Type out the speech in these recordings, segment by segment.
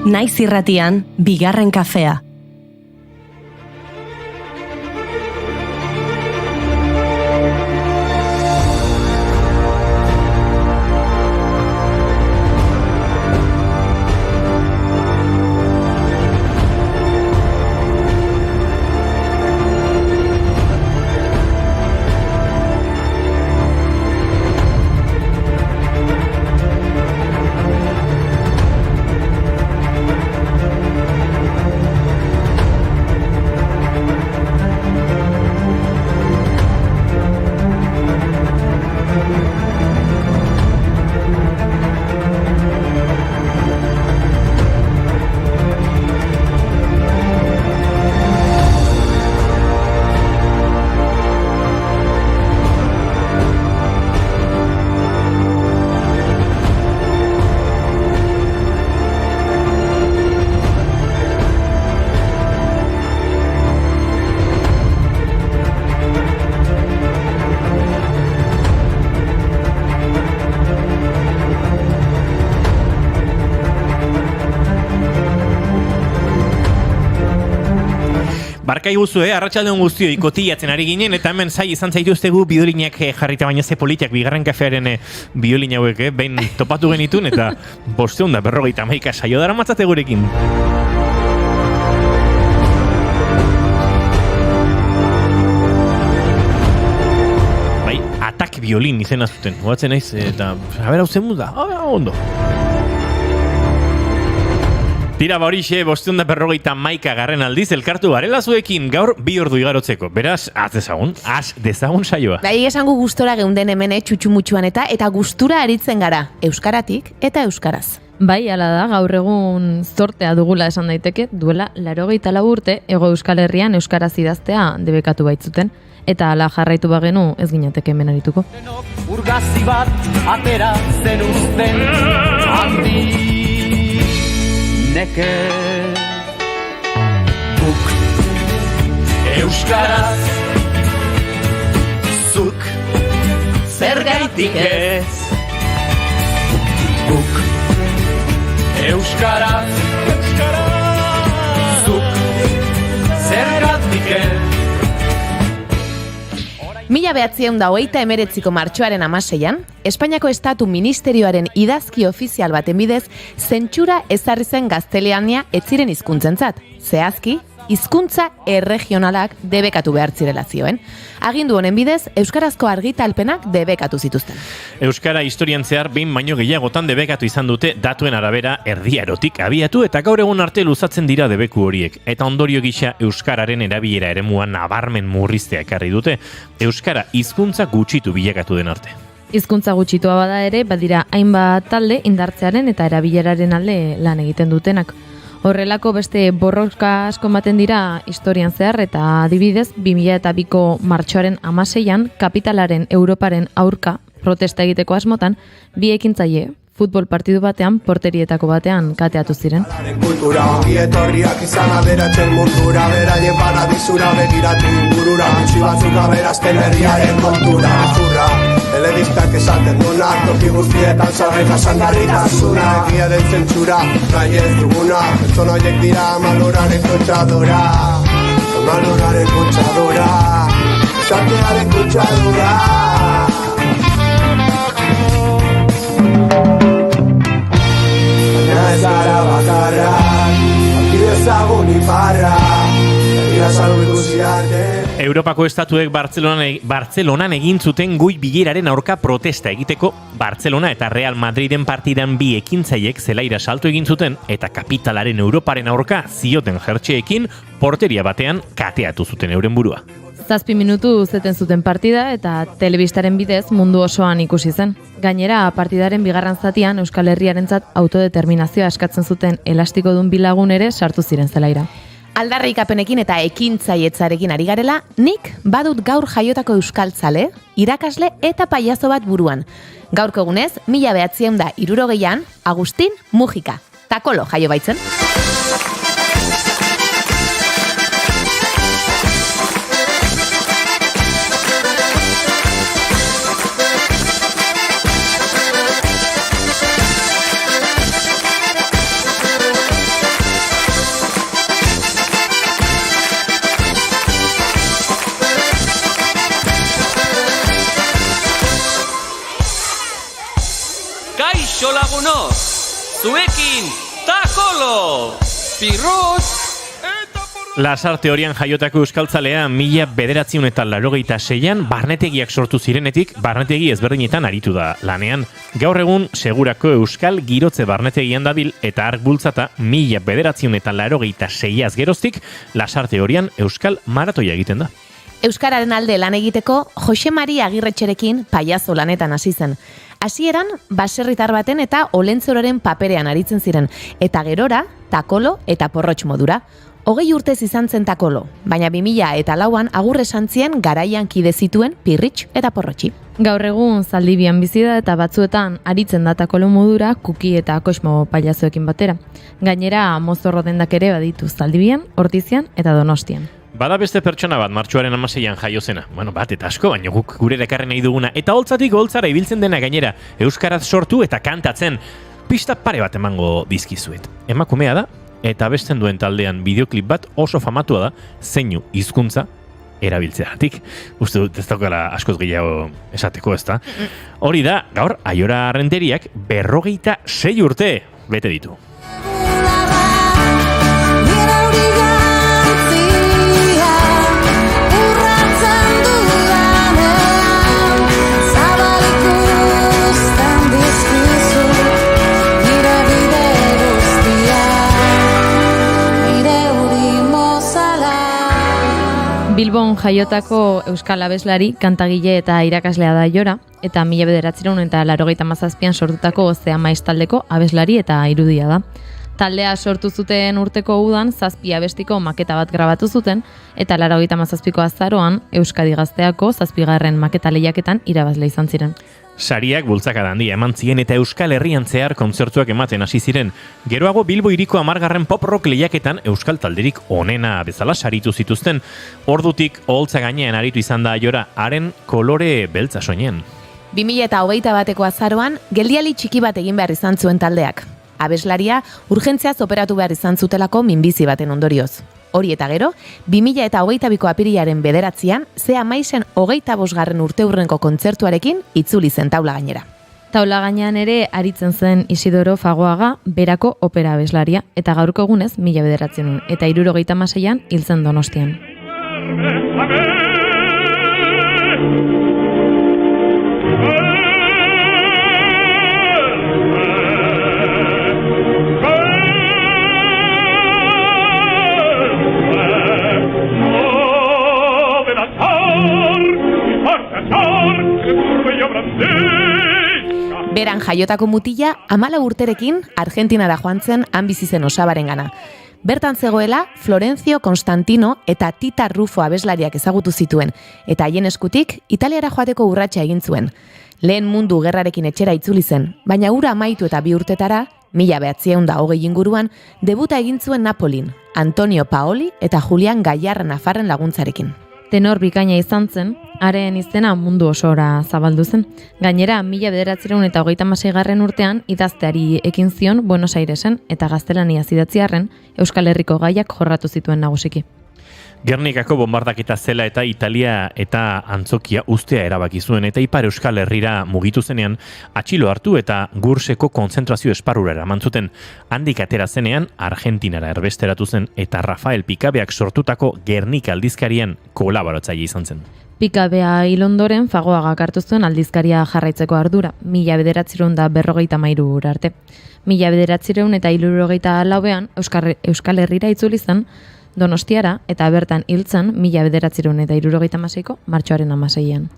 Naiz irratian, bigarren kafea. Barkai guzu, arratsaldeon guztioi kotillatzen ari ginen, eta hemen zai izan zaituztegu biolinak jarrita, baina ze politiak bigarren kafearen biolin hauek, behin topatu genitun, eta 551 saio dara matzate gurekin. Bai, atak biolin izena zuten, hoatzen naiz, eta haber hau zen da, ondo. Tira horixe, 551 garren aldiz elkartu garela zuekin gaur 2 ordu igarotzeko. Beraz, az dezagun saioa. Bai, esango gustora geunden hemen txutxumutxuan eta gustura aritzen gara, euskaratik eta euskaraz. Bai, hala da, gaur egun zortea dugula esan daiteke, duela 84 urte Hego Euskal Herrian euskaraz idaztea debekatu baitzuten. Eta hala jarraitu bagenu ez ginateke hemen arituko. Urgazi bat atera zen uzten handi neke guk euskaraz zuk zergaitik ez guk euskaraz zuk zergaitik ez. 1929ko martxoaren 16an, Espainiako Estatu Ministerioaren idazki ofizial baten bidez, zentsura ezarri zen gaztelania ez ziren hizkuntzentzat. Zehazki, hizkuntza erregionalak debekatu behar zirela zioen. Agindu honen bidez, euskarazko argitalpenak debekatu zituzten. Euskara historian zehar behin baino gehiagotan debekatu izan dute datuen arabera Erdiarotik abiatu eta gaur egun arte luzatzen dira debeku horiek. Eta ondorio gisa euskararen erabilera eremuan nabarmen murriztea ekarri dute. Euskara hizkuntza gutxitu bilakatu den arte. Hizkuntza gutxitua bada ere, badira hainbat talde indartzearen eta erabileraren alde lan egiten dutenak. Horrelako beste borroka asko ematen dira historian zehar eta adibidez 2002ko martxoaren 16an kapitalaren Europaren aurka protesta egiteko asmotan bi ekintzaile futbol partidu batean porterietako batean kateatu ziren. Kultura etorriak izan aberatzen mundura beraien paradisura begiratu ingurura gutxi batzuk aberazten herriaren kontura azurra elebistak esaten duna toki guztietan zabe jasangarritasuna egia den zentsura nahi ez duguna pertsona horiek dira maloraren kutsadura esatearen kutsadura. Ez gara bakarrak, akidezagun iparra, egia salgu ikusi arte. Europako estatuek Bartzelonan egin zuten goi bileraren aurka protesta egiteko Bartzelona eta Real Madriden partidan bi ekintzaiek zelaira salto egin zuten eta kapitalaren Europaren aurka zioten jertxeekin porteria batean kateatu zuten euren burua. 7 minutu zeten zuten partida eta telebistaren bidez mundu osoan ikusi zen. Gainera, partidaren bigarren zatian Euskal Herriarentzat autodeterminazioa eskatzen zuten elastikodun bi lagun ere sartu ziren zelaira. Aldarrikapenekin eta ekintzailetzarekin ari garela, nik badut gaur jaiotako euskaltzale, irakasle eta pailazo bat buruan. Gaurko egunez, 1960an, Agustin Mujika. Takolo jaio baitzen. zuekin, takolo! Pirrot! Lasarte horian jaiotako euskaltzalea 1986an barnetegiak sortu zirenetik, barnetegi ezberdinetan aritu da lanean. Gaur egun segurako euskal girotze barnetegian dabil eta ark bultzata 1986az geroztik Lasarte horian euskal maratoia egiten da. Euskararen alde lan egiteko Jose Mari Agirretxerekin paiazo lanetan hasi zen. Hasieran baserritar baten eta olentzororen paperean aritzen ziren, eta gerora takolo eta porrotx modura. 20 urtez izan zen takolo, baina 2004an agur esan zien garaian kide zituen pirritx eta porrotxi. Gaur egun Zaldibian bizi da eta batzuetan aritzen da takolo modura kuki eta kosmo pailazoekin batera. Gainera mozorro dendak ere baditu Zaldibian, Ortizian eta Donostian. Bada beste pertsona bat martxoaren 16an jaio zena. Bat eta asko, baina guk gure ekarri nahi duguna. Eta holtzatik holtzara ibiltzen dena gainera, euskaraz sortu eta kantatzen. Pista pare bat emango dizkizuet. Emakumea da, eta abesten duen taldean bideoklip bat oso famatua da, zeinu hizkuntza erabiltzeagatik. Uste dut ez daukala askoz gehiago esateko, ezta? Hori da, gaur, Aiora Renteriak 46 urte bete ditu. Bilbon jaiotako euskal abeslari, kantagile eta irakaslea da Aiora, eta 1987an sortutako Zea Maiz taldeko abeslari eta irudia da. Taldea sortu zuten urteko udan 7 abestiko maketa bat grabatu zuten, eta 87ko azaroan Euskadi Gazteako 7. maketa lehiaketan irabazle izan ziren. Sariak bultzakada handia eman zien eta Euskal Herrian zehar kontzertuak ematen hasi ziren. Geroago Bilbo hiriko 10. pop rock lehiaketan euskal talderik onena bezala saritu zituzten. Ordutik oholtza gainean aritu izan da Aiora, haren kolore beltza soinen. 2021ko azaroan geldialdi txiki bat egin behar izan zuen taldeak. Abeslaria urgentziaz operatu behar izan zutelako minbizi baten ondorioz. Hori eta gero, 2022ko apirilaren 9an, Zea Maizen 25. urteurrenko kontzertuarekin itzuli zen taula gainera. Taula gainean ere aritzen zen Isidoro Fagoaga berako opera abeslaria, eta gaurko egunez 1976an hil zen Donostian. Beran jaiotako mutila 14 urterekin Argentinara joan zen han bizi zen osabarengana. Bertan zegoela Florencio Constantino eta Tita Rufo abeslariak ezagutu zituen, eta haien eskutik Italiara joateko urratsa egin zuen. Lehen mundu gerrarekin etxera itzuli zen, baina hura amaitu eta 2 urtetara, 1920 inguruan, debuta egin zuen Napolin, Antonio Paoli eta Julian Gaiarra Nafarren laguntzarekin. Tenor bikaina izan zen, haren izena mundu osora zabaldu zen. Gainera, 1936 urtean idazteari ekin zion Buenos Airesen eta gaztelania idatziarren Euskal Herriko gaiak jorratu zituen nagusiki. Gernikako bombardaketa zela eta Italia eta Antzokia ustea erabaki zuen eta Ipar Euskal Herrira mugitu zenean atxilo hartu eta Gurseko kontzentrazio esparrura eraman zuten. Handik atera zenean Argentinara erbesteratu zen eta Rafael Pikabeak sortutako Gernika aldizkarian kolaboratzaile izan zen. Pikabea hil ondoren Fagoagak hartu zuen aldizkaria jarraitzeko ardura, 1953 arte. 1974an Euskal Herrira itzuli zen Donostiara eta bertan hiltzen 1976ko martxoaren 16an.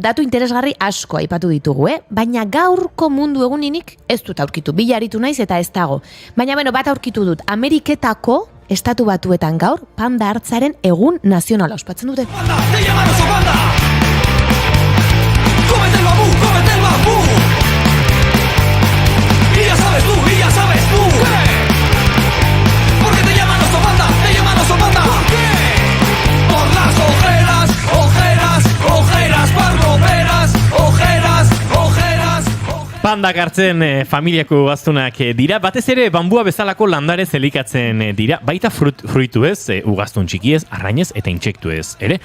Datu interesgarri asko aipatu ditugu, baina gaurko mundu eguninik ez dut aurkitu. Bilaritu naiz eta ez dago. Baina bat aurkitu dut. Ameriketako estatu batuetan gaur panda hartzaren egun nazionala ospatzen dute. ¡Panda! ¡Te llaman oso panda! ¡Cómete el bambú! ¡Cómete el bambú! Y ya sabes tú, y ya sabes tú. ¿Qué? ¿Por qué te llaman oso panda? ¡Te llaman oso panda! ¿Por qué? Por las ojeras, ojeras, ojeras parroperas, ojeras, ojeras, ojeras. Landak hartzen familiako ugaztunak dira, batez ere bambua bezalako landare zelikatzen dira, baita fruitu ez, ugaztun txiki ez, arrainez eta intsektu ez, ere?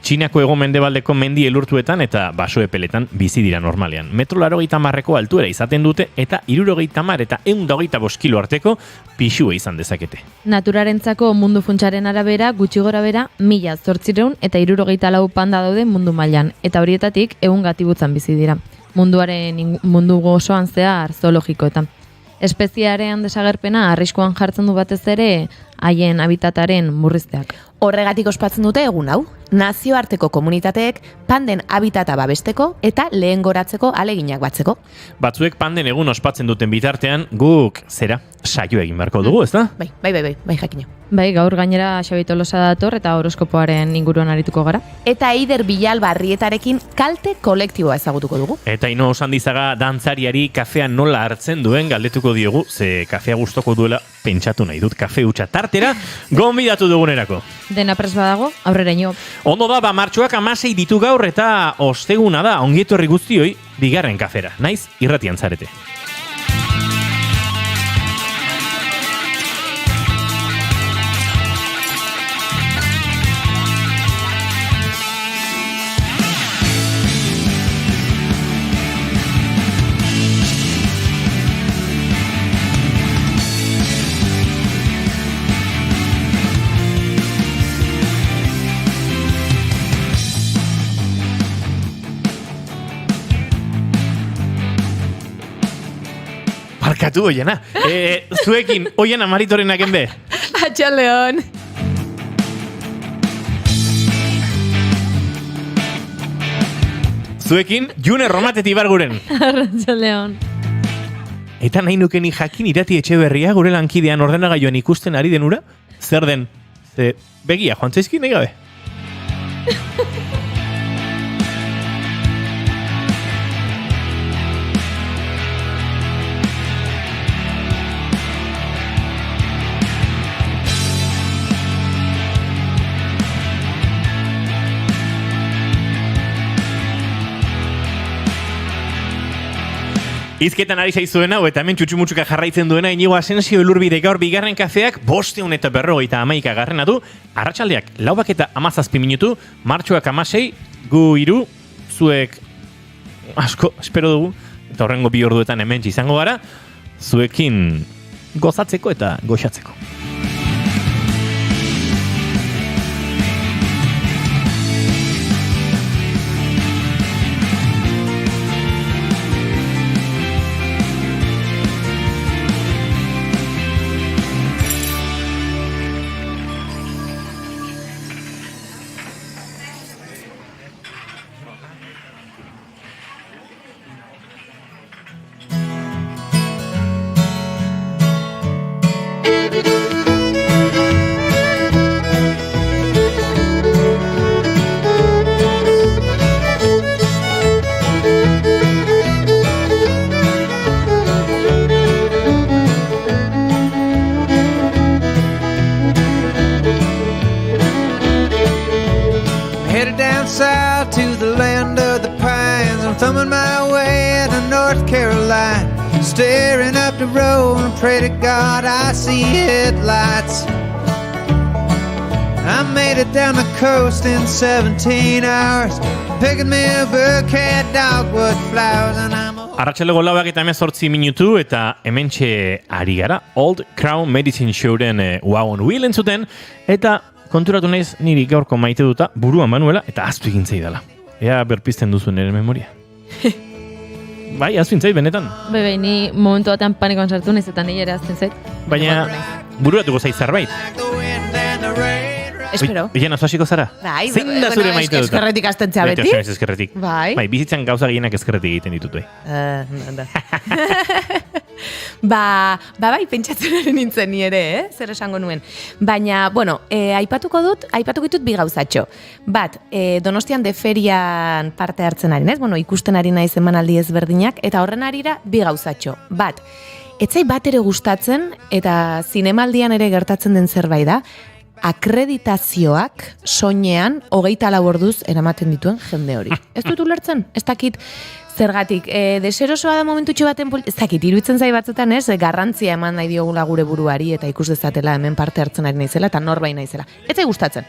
Txinako hego mendebaldeko mendi elurtuetan eta basoepeletan bizi dira normalean. Metro 80 altuera izaten dute eta 70 eta 125 kilo arteko pixua izan dezakete. Naturarentzako mundu funtsaren arabera, gutxi gora bera, 1800 eta 74 panda daude mundu mailan, eta horietatik 100 gatibutzan bizi dira. Mundu osoan zehar zoologikoetan. Espeziearen desagerpena arriskuan jartzen du batez ere haien habitataren murrizteak. Horregatik ospatzen dute egun hau, nazioarteko komunitateek panden habitata babesteko eta lehen goratzeko aleginak batzeko. Batzuek panden egun ospatzen duten bitartean, guk zera saio egin beharko dugu, ez da? Bai, jakina. Bai, gaur gainera Xabi Tolosa dator eta horoskopoaren inguruan arituko gara. Eta Eider Bilalba Arrietarekin kalte kolektiboa ezagutuko dugu. Eta Ino Osandizaga dantzariari kafea nola hartzen duen galdetuko diogu, ze kafea gustoko duela pentsatu nahi dut kafe hutsa tartera, gonbidatu dugunerako. Dena pres badago, aurrera ino. Ondo da, martxoak 16 ditu gaur eta osteguna da, ongietorri guztioi, bigarren kafera, naiz irratian zarete. Barkatu Oiana. Zuekin, Oiana Maritorenak enbe. Atxaleon! Zuekin, June Romateti Barguren. Arratxaleon. Eta nahi nukeni jakin Irati Etxeberria gure lankidean ordenagailuan ikusten ari denura? Zer den? Begia, joan zaizki nahi gabe? Izketan ari zaizuen hau eta hemen txutxumutxuka jarraitzen duena Inigo Asensio Elurbide gaur bigarren kafeak 551 garrena du. Arratsaldeak 4:17 minutu, martxoak 16, gu 3, zuek asko espero dugu eta horrengo 2 orduetan hemen izango gara, zuekin gozatzeko eta goxatzeko. Headed down south to the land of the pines. I'm thumbing my way to North Carolina, staring up the road and pray to God I see headlights. I made it down the coast in 17 hours, picking me a bouquet of dogwood flowers, and I'm Arratxalego 4:18 minutu eta hementxe ari gara Old Crown Medicine Showren Wagon Wheel entzuten eta konturatu naiz niri gaurko maite duta buruan manuela eta aztu egin zaidala. Ea berpizten duzu nire memoria. Bai, aztu intzait benetan. Bai, ni momentu batean panikoan sartu naiz eta nire ere azten zait. Baina bururatuko zait zerbait. the wind and the rain. Espero. Oian, hasiko zara? Bai, Zein da zure maite duta? eskerretik astentzea beti. Eskerretik. Bai. Bai, bizitzan gauza gehienak eskerretik egiten ditut, bai. Bai, pentsatzen ari nintzen ni ere, zer esango nuen. Baina, bueno, aipatuko ditut bi gauzatxo. Bat, Donostian de ferian parte hartzen ari naiz, bueno, ikusten ari naiz emanaldi ezberdinak, eta horren arira bi gauzatxo. Bat, etzai bat ere gustatzen, eta zinemaldian ere gertatzen den zerbait da, akreditazioak soinean 24 orduz eramaten dituen jende hori. Ez dut ulertzen? Ez dakit zergatik, deserosoa da momentutxo baten, ez dakit, iruditzen zai batzutan ez, garrantzia eman nahi diogula gure buruari eta ikus dezatela hemen parte hartzen ari naizela eta norbain naizela. Ez zai gustatzen.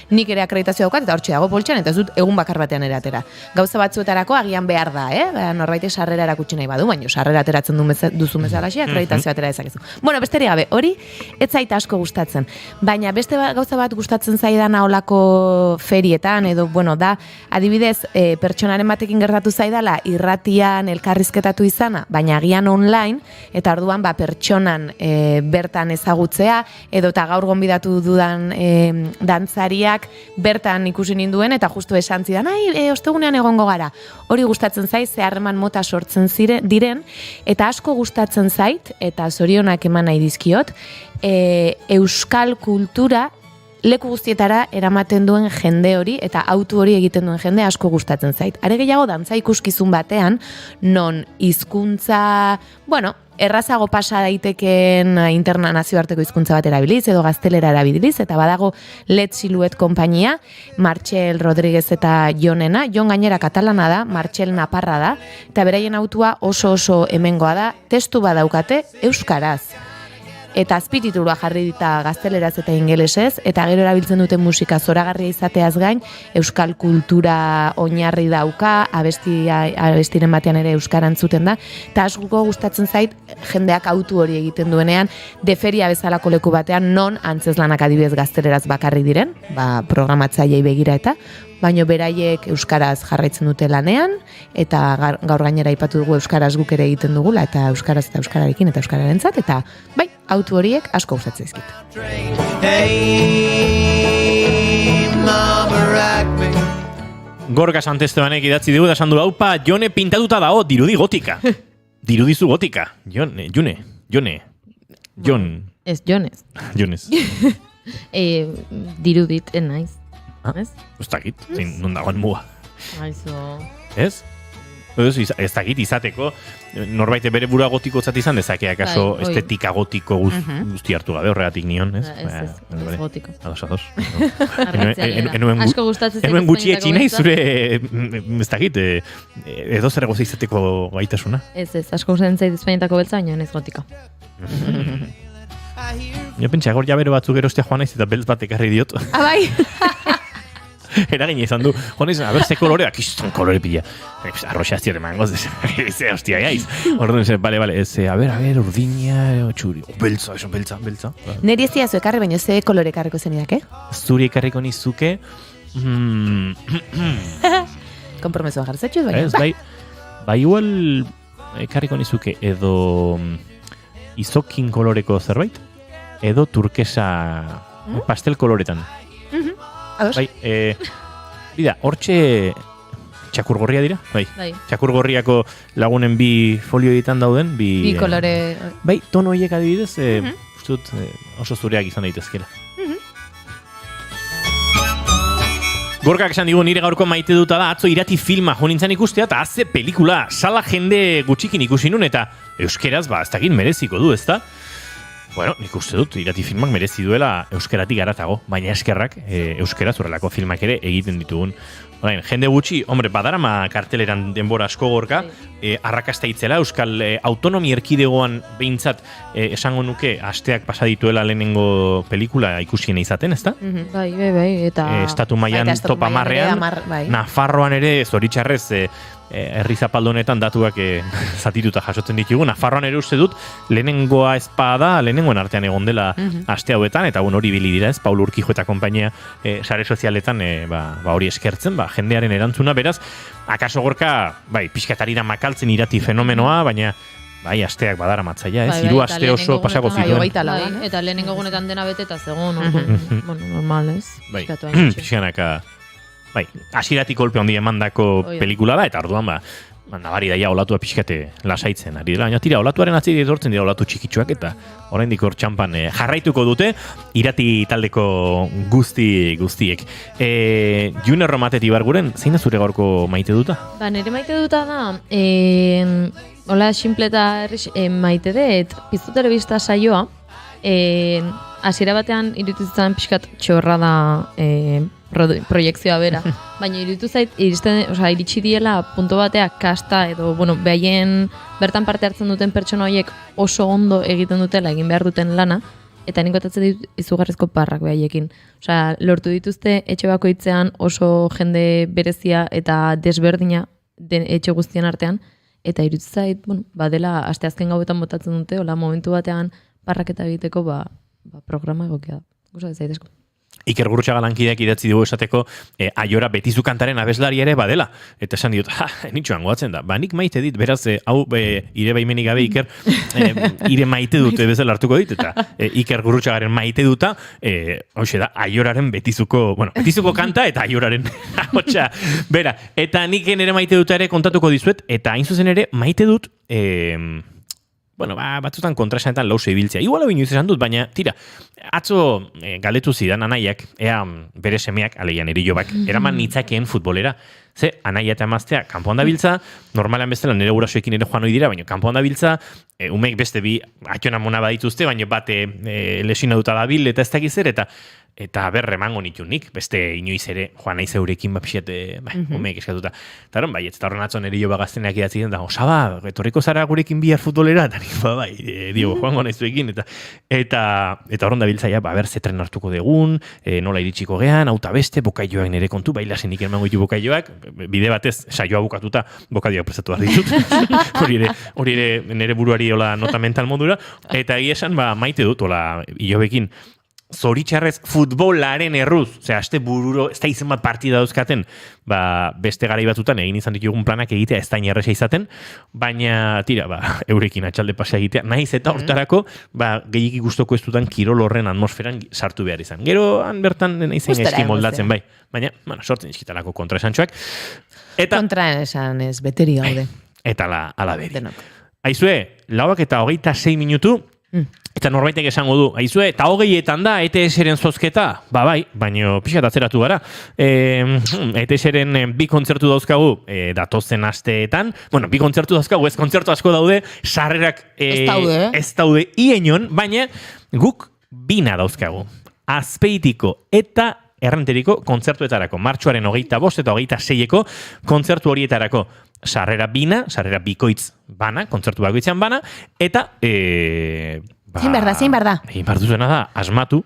Nik ere akreditazio daukat eta hortxe dago poltsan eta ez dut egun bakar batean ere atera. Gauza batzuetarako agian behar da, norbaitek sarrera erakutsi nahi badu, baina sarrera ateratzen duzu bezalaxe akreditazio atera dezakezu. Bueno, besterik gabe, hori ez zait asko gustatzen. Baina beste gauza bat gustatzen zaidana olako ferietan edo, bueno, da, adibidez, pertsonaren batekin gertatu zaidala irratian elkarrizketatu izana, baina agian online, eta orduan pertsonan bertan ezagutzea, edo eta gaur gonbidatu dudan dantzariak bertan ikusi ninduen eta justu esan zidan, ostegunean egongo gara. Hori gustatzen zait, ze harreman mota sortzen diren, eta asko gustatzen zait, eta zorionak eman nahi dizkiot, euskal kultura leku guztietara eramaten duen jende hori eta autu hori egiten duen jende asko gustatzen zait. Are gehiago dantza ikuskizun batean, non hizkuntza, bueno, errazago pasa daiteken interna nazioarteko hizkuntza bat erabiliz edo gaztelera erabiliz, eta badago Let Siluet konpainia, Martxel Rodríguez eta Jonena, Jon gainera katalana da, Martxel naparra da, eta beraien autua oso hemengoa da, testu badaukate euskaraz. Eta azpititulua jarri dita gazteleraz eta ingelesez, eta gero erabiltzen duten musika zoragarria izateaz gain, euskal kultura oinarri dauka, abestiren batean ere euskara entzuten da, eta asko gustatzen zait jendeak autu hori egiten duenean, deferia bezalako leku batean, non antzeslanak adibidez gazteleraz bakarrik diren, programatzaileei begira eta, baino beraiek euskaraz jarraitzen dute lanean, eta gaur gainera aipatu dugu euskaraz guk ere egiten dugula, eta euskaraz eta euskararekin eta euskararentzat, eta bai, autu horiek asko gustatzen dizkit. Gorka Santestebanek idatzi dugu da esan du, haupa, Jone pintatuta dago, dirudi gotika. Dirudizu gotika. Jone. Ez, Jones. Jones. Dirudit, naiz. Ez? Ez dakit, non dagoen muga. Aizo. Ez? Ez dakit izateko, norbaite bere bura gotikotzat izan dezake, akaso estetika gotiko guzti hartu gabe, horregatik nion, ez? Ez gotiko. Ados. Asko gustatzen zaitu enuen gutxi etxinei zure, ez dakit, edo zer goza izateko gaitasuna. Ez, asko gustatzen zaitu Espainietako beltza, baina ez gotika. Jo pentsa, gor jabero batzuk erostea joan naiz eta beltz bat ekarri diot. Bai! Eragin izan du, joan izan, ze kolorea, kiston kolore pila. Arroxa ziore mangoz, hostia, gaiz. Orduan, bale, urdina, txuri, beltza. Neri ez diazu ekarri, baina ze kolore ekarriko zenidak, Zuri ekarriko nizuke... Kompromesoa jartzetxuz, baina. Ez, bai, igual ekarriko nizuke edo izokin koloreko zerbait, edo turkesa pastel koloretan. Bai, bida, hortxe txakurgorria dira? Bai. Txakurgorriako lagunen bi folio ditan dauden, bi kolore... Bai, tono horiek adibidez, ustut oso zureak izan daitezkela. Gorkak esan digu nire gaurko maite duta da, atzo Irati filma jo nintzen ikustea, eta azze pelikula, sala jende gutxikin ikusi nun, eta euskeraz, ez dakit mereziko du, ezta? Bueno, nik uste dut, Irati filmak merezi duela euskeratik garatago, baina eskerrak euskaraz horrelako filmak ere egiten ditugun. Orain, jende gutxi, badarama karteleran denbora asko Gorka, arrakasta itzela, euskal autonomi erkidegoan behintzat esango nuke asteak pasa dituela lehenengo pelikula ikusien izaten, ezta? Bai, eta... Estatu mailan topa marrean, Nafarroan ere zoritxarrez herri zapaldu honetan datuak zatituta jasotzen ditugu. Nafarroan ere uste dut lehenengoa espada, lehenengoen artean egon dela aste hauetan, eta hori bili dira ez, Paul Urkijo eta konpainia sare sozialetan hori eskertzen, jendearen erantzuna, beraz, akaso Gorka, pixkatarira makaltzen Irati fenomenoa, baina bai, asteak badara matzaia, ez? Hiru aste oso pasako zituen. Eta lehenengo gunetan dena bete eta zegoen, normal, ez? Bai, pixkanaka, hasieratik kolpe handi emandako pelikula da, eta orduan, nabari daia olatua pixkate lasaitzen ari dela, baina tira, olatuaren atzide etortzen dira olatu txikitsuak, eta oraindik hor txampan jarraituko dute, Irati taldeko guztiek. June Romatet Ibarguren, zein da zure gaurko maite duta? Nire maite duta da, hola, simple eta maite dut, piztu telebista saioa, hasiera batean iruditu zaitan pixkat txorra da proiektzioa bera. Baina iruditu zait, iritsi diela punto batea kasta edo, behaien bertan parte hartzen duten pertsona horiek oso ondo egiten dutela, egin behar duten lana, eta nik botatzen ditut izugarrizko parrak behaiekin. Lortu dituzte etxe bakoitzean oso jende berezia eta desberdina etxe guztien artean, eta iruditu zait, badela asteazken gauetan botatzen dute, hola momentu batean parraketa egiteko programa egokia da. Gusta zaitezko. Iker Gurrutxaga lankideak idatzi dugu esateko Aiora Betizu kantaren abeslari ere badela. Eta esan diot, nitxoan goatzen da. Nik maite dit, beraz, hau ire baimenik gabe Iker, ire maite dute bezala hartuko dit, eta Iker Gurrutxagaren maite duta, hoxe da, Aioraren Betizuko kanta eta Aioraren hotxa. Bera, eta nik ere maite duta ere kontatuko dizuet, eta hain zuzen ere maite dut, batzutan kontrasanetan lause ibiltzea. Igual hau inoiz esan dut, baina, tira, atzo galdetu zidan anaiak, ea bere semeak, aleian erilobak, eraman nitzakeen futbolera. Ze, anaia eta emaztea, kanpoan dabiltza, normalean bestela nire gurasoekin ere joan hoi dira, baina kanpoan dabiltza, umeek beste bi atxona mona badituzte, baina bate lesina duta dabil, eta ez dakiz ere, eta berremango nitunik, beste inoiz ere, joan naiz eurekin bapixet, umeek eskatuta. Eta horren atzon erilloba gazteneak idatzi den, da, osaba, etorriko zara gurekin bihar futbolera, eta nik, joango naizuekin, eta horren dabiltza, ber, zetren hartuko degun, nola iritsiko gean, auta beste, bokaioak nire kontu, lasen iker emango ditu bokaioak, bide batez, saioa bukatuta, bokadioak prestatu behar ditut. Hori ere nire buruari nota mental modura, eta egia esan, maite dut, ilobekin, zoritxarrez futbolaren erruz, aste bururo, ez da izen bat partida dauzkaten, beste garai batutan egin izan ditugun planak egitea ez da inerreza izaten, baina tira, eurekin atxalde pasea egitea, nahiz eta hortarako, gehiiki gustoko ez dutan kirol horren atmosferan sartu behar izan. Gero, han bertan nahizen eski moldatzen, baina, sortzen izkitalako kontraesantxoak. Kontra esan ez, beteri gaude. Eta ala beri. Aizue, 4:26 minutu, eta norbaitek esango du, aizue, eta 20etan da ETS-eren zozketa, baina pixkat atzeratu gara. ETS-eren bi kontzertu dauzkagu datozen asteetan, bi kontzertu dauzkagu, ez kontzertu asko daude, sarrerak ez daude ienon, baina guk bina dauzkagu. Azpeitiko eta Errenteriko kontzertuetarako, martxoaren 25 eta 26eko kontzertu horietarako. Sarrera bina, sarrera bikoitz bana, kontzertu bakoitzean bana, eta zein behar da? Egin behar duzena da, asmatu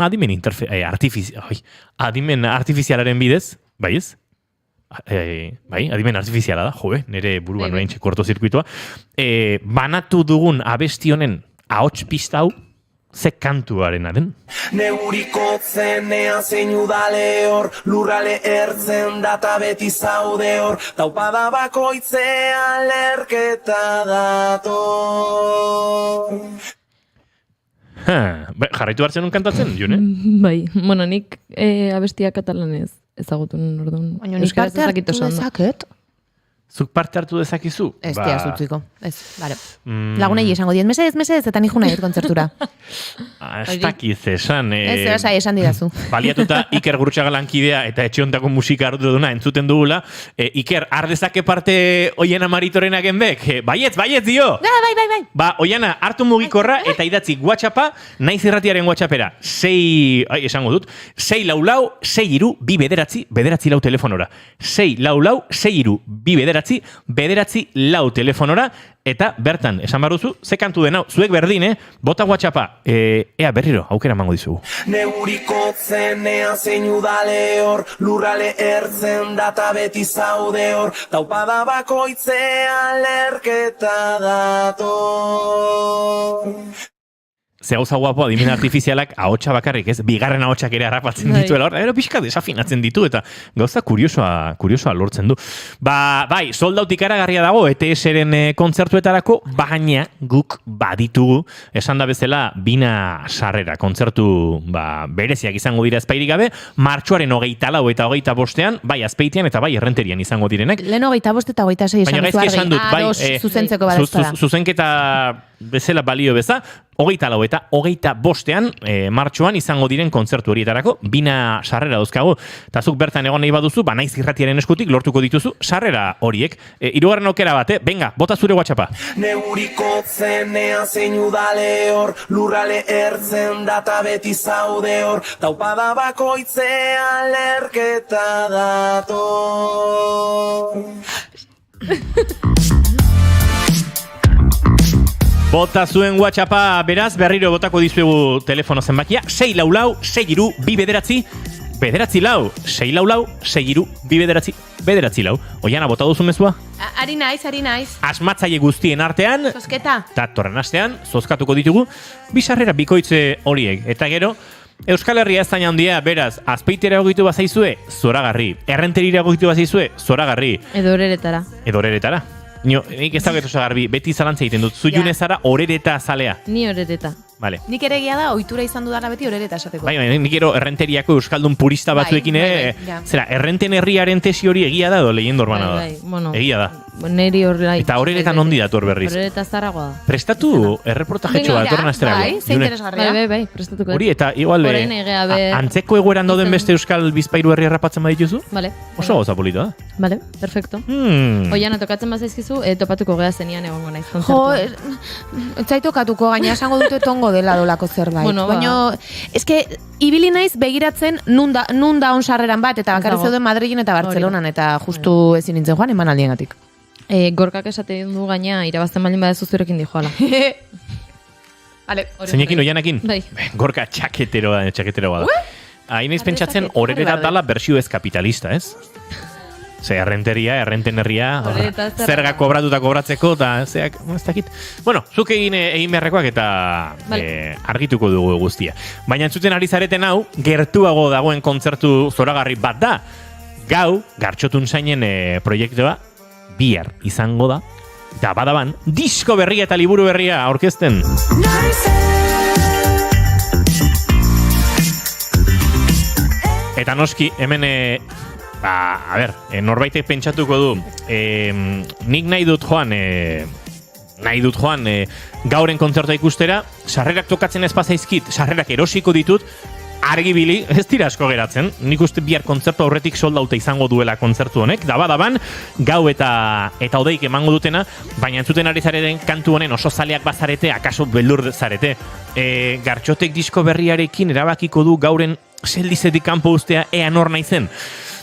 adimen artifizialaren bidez, bai ez? Adimen artifiziala da, nire buruan orain kortozirkuitoa. Banatu dugun abestionen ahots pista hau, ze kantuarena den? Neuriko zenean zein udale hor, lurrale ertzen data beti zaude hor, taupada bakoitzean lerketa dator. Jarraitu hartzen un kantatzen, June? Bai, nik abestia katalanez ezagutun orduan. Baina nik parte hartu dezaket? Zuk parte hartu dezakizu? Ez tia zutziko, ez, bale. Lagunei esango dien, mesedez, eta nik juna kontzertura. Ez dakiz esan. Ez, esan didazu. Baliatuta Iker Gurrutxaga lankidea eta etxe hontako musika arduduna entzuten dugula. Iker, ardezake parte Oiana Maritorenak enbek? Baietz dio! Bai. Oiana, hartu mugikorra eta idatzi WhatsAppa, naiz irratiaren WhatsAppera. Esango dut, 644-63-2 bederatzi lau telefonora. 644-63-2 bederatzi lau telefonora, eta bertan, esan baruzu, ze kantu den hau, zuek berdin, bota WhatsAppa, ea berriro, aukera emango dizugu. Neuriko zenean zein udale hor, lurrale ertzen data beti zaude hor, taupada bakoitzean lerketa dator. Ze gauza guapo adimen artifizialak ahotsa bakarrik, ez? Bigarren ahotsak ere harrapatzen dituela hor, pixka desafinatzen ditu eta gauza kuriosoa lortzen du. Bai, sold out ikaragarria dago ETS-eren kontzertuetarako, baina guk baditugu, esan da bezala, bina sarrera kontzertu bereziak izango dira ezpairik gabe, martxoaren 24 eta 25ean, bai Azpeitian eta bai Errenterian izango direnek. Lehen 25 eta 26 esan dut, bai, zuzentzeko badaztara. Zuzenketa bezala balio beza, 24 eta 25 martxoan izango diren kontzertu horietarako, 2 sarrera dauzkagu, eta zuk bertan egon nahi baduzu, naiz irratiaren eskutik lortuko dituzu sarrera horiek. Hirugarren aukera bat, venga, bota zure WhatsAppa. Neuriko zenean zein udale hor, lurrale ertzen data beti zaude hor, taupada bakoitzean lerketa dator. Bota zuen WhatsAppa, beraz, berriro botako dizuegu telefono zenbakia, 644-6 bederatzi 644-6 Oiana, bota duzu mezua? Ari naiz. Asmatzaile guztien artean, Zozketa. eta torren astean, zozkatuko ditugu, bizarrera bikoitze horiek. Eta gero, Euskal Herria ez zaina handia, beraz, Azpeitera egoitu bazaizue, zoragarri. Errenterira egoitu bazaizue, zoragarri. Edo horeretara. Nik ez dagoetu zagarbi, beti zalantza egiten dut. Zuyune zara horereta zalea. Ni horereta. Vale. Nik ere egia da, ohitura izan dudala beti horereta esateko. Bai, nik ero errenteriako euskaldun purista batzuekin zera, errenten herriaren tesi hori egia da edo leyendo urbana da? Bueno, egia da. Neri horrela. Eta horeretan ondi dator berriz. Horereta zarragoa da. Prestatu erreportajetxo bat etorren asterako. Bai, ze interesgarria. Bai, prestatuko. Hori, eta igual antzeko egoeran dauden beste euskal bizpairu herri errapatzen badituzu? Vale. Oso gauza polita da. Vale, perfecto. Oiana, tokatzen bazaizkizu, topatuko gea zenian egongo naiz Jo, kontzertuan. ez zait tokatuko, gaina esango dute tongo dela dolako zerbait. Bueno, baina, eske, ibili naiz begiratzen nun da on sarreran bat, eta bakarri zeuden Madrilen eta Bartzelonan, eta justu ezin nintzen joan eman aldiengatik. Gorkak esate du gaina, irabazten baldin badezu zurekin dijoala. Vale. Zeinekin, Oianakin? Bai. Gorka txaketeroa da. Hain ez pentsatzen, horereta dala bersio ez kapitalista, ez? Ze, errenten herria, zerga kobratuta kobratzeko, eta zeak, ez dakit. Bueno, zuk egin beharrekoak eta argituko dugu guztia. Baina entzuten ari zareten hau, gertuago dagoen kontzertu zoragarri bat da. Gau, Gartxotun zainen proiektua, bihar izango da, da badaban, disko berria eta liburu berria aurkezten. Eta noski, hemen, norbaitek pentsatuko du, nik nahi dut joan gauren kontzertua ikustera, sarrerak tokatzen ez pazaizkit, sarrerak erosiko ditut, argibili, ez dira asko geratzen, nik uste bihar kontzertu aurretik soldauta izango duela kontzertu honek, daban, gau eta odeik emango dutena, baina entzuten ari zareten kantu honen oso zaleak bazarete, akaso beldur zarete. Gartxotek disko berriarekin erabakiko du gauren seldizetik kanpo ustea ea nor naizen.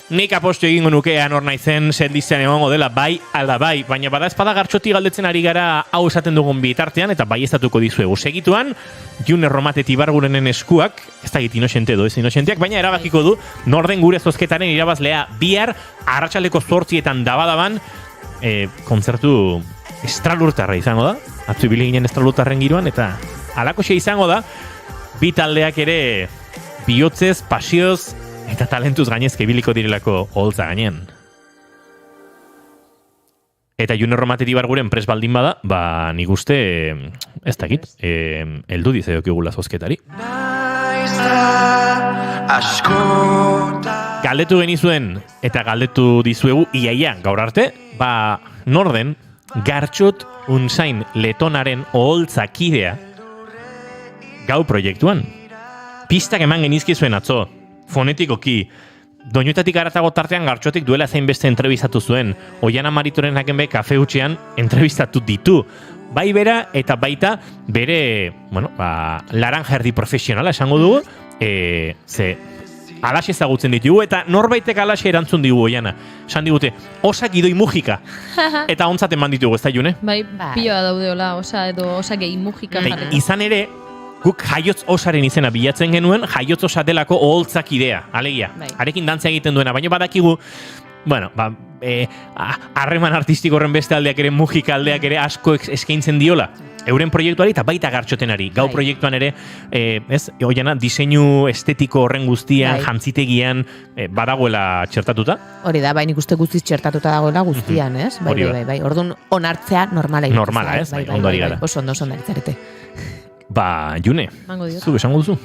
Nik apostu egingo nuke ea nor naizen seldizean egongo dela bai, alda bai, baina bada espada Gartxoti galdetzen ari gara hau esaten dugun bitartean, eta bai estatuko dizuegu. Segituan, June Romate Tibargurenen eskuak, ez da inoxente edo ez inoxenteak, baina erabakiko du norden gure zozketaren irabazlea bihar, arratsaleko 8etan dabadaban, kontzertu estralurtarra izango da, atzu ibili ginen estralurtarren giroan, eta alakoxe izango da, bi taldeak ere bihotzez, pasioz, eta talentuz gainezke ibiliko direlako oholtza gainean. Eta June Romate Tibarguren pres baldin bada, nik uste, ez dakit, heldu dizaiokigula zozketari. Galdetu genizuen, eta galdetu dizuegu iaia gaur arte, norden Gartxot Unzain Letonaren oholtza kidea gau proiektuan. Pistak eman genizkizuen atzo, fonetikoki, doinuetatik aratago tartean Gartxotik duela zein beste entrevistatu zuen. Oiana Maritoren hakenbe kafe hutxean entrevistatu ditu. Bai bera eta baita bere, laranja erdi profesionala esango dugu, ze alaxe ezagutzen ditugu, eta norbaitek alaxe erantzun digu Oiana. Esan digute, osak idoi mugika. Eta ontzat eman ditugu, ez da June? Bai, piloa daudeola, osa edo osak gehi mugika. Izan ere, guk jaiotz osaren izena bilatzen genuen, jaiotz osa delako oholtzak idea, alegia. Arekin dantzea egiten duena, baina badakigu, harreman artistiko horren beste aldeak ere, mugika aldeak ere asko eskaintzen diola. Euren proiektuari eta baita Gartxotenari. Gau proiektuan ere, Oiana, diseinu estetiko horren guztian, jantzitegian, badagoela txertatuta? Hori da, nik uste guztiz txertatuta dagoela guztian, ez? Bai. Orduan, onartzea normala. Normala, ez? Ondo ari gara. Oso ondo darizarete. June, zu esango duzu?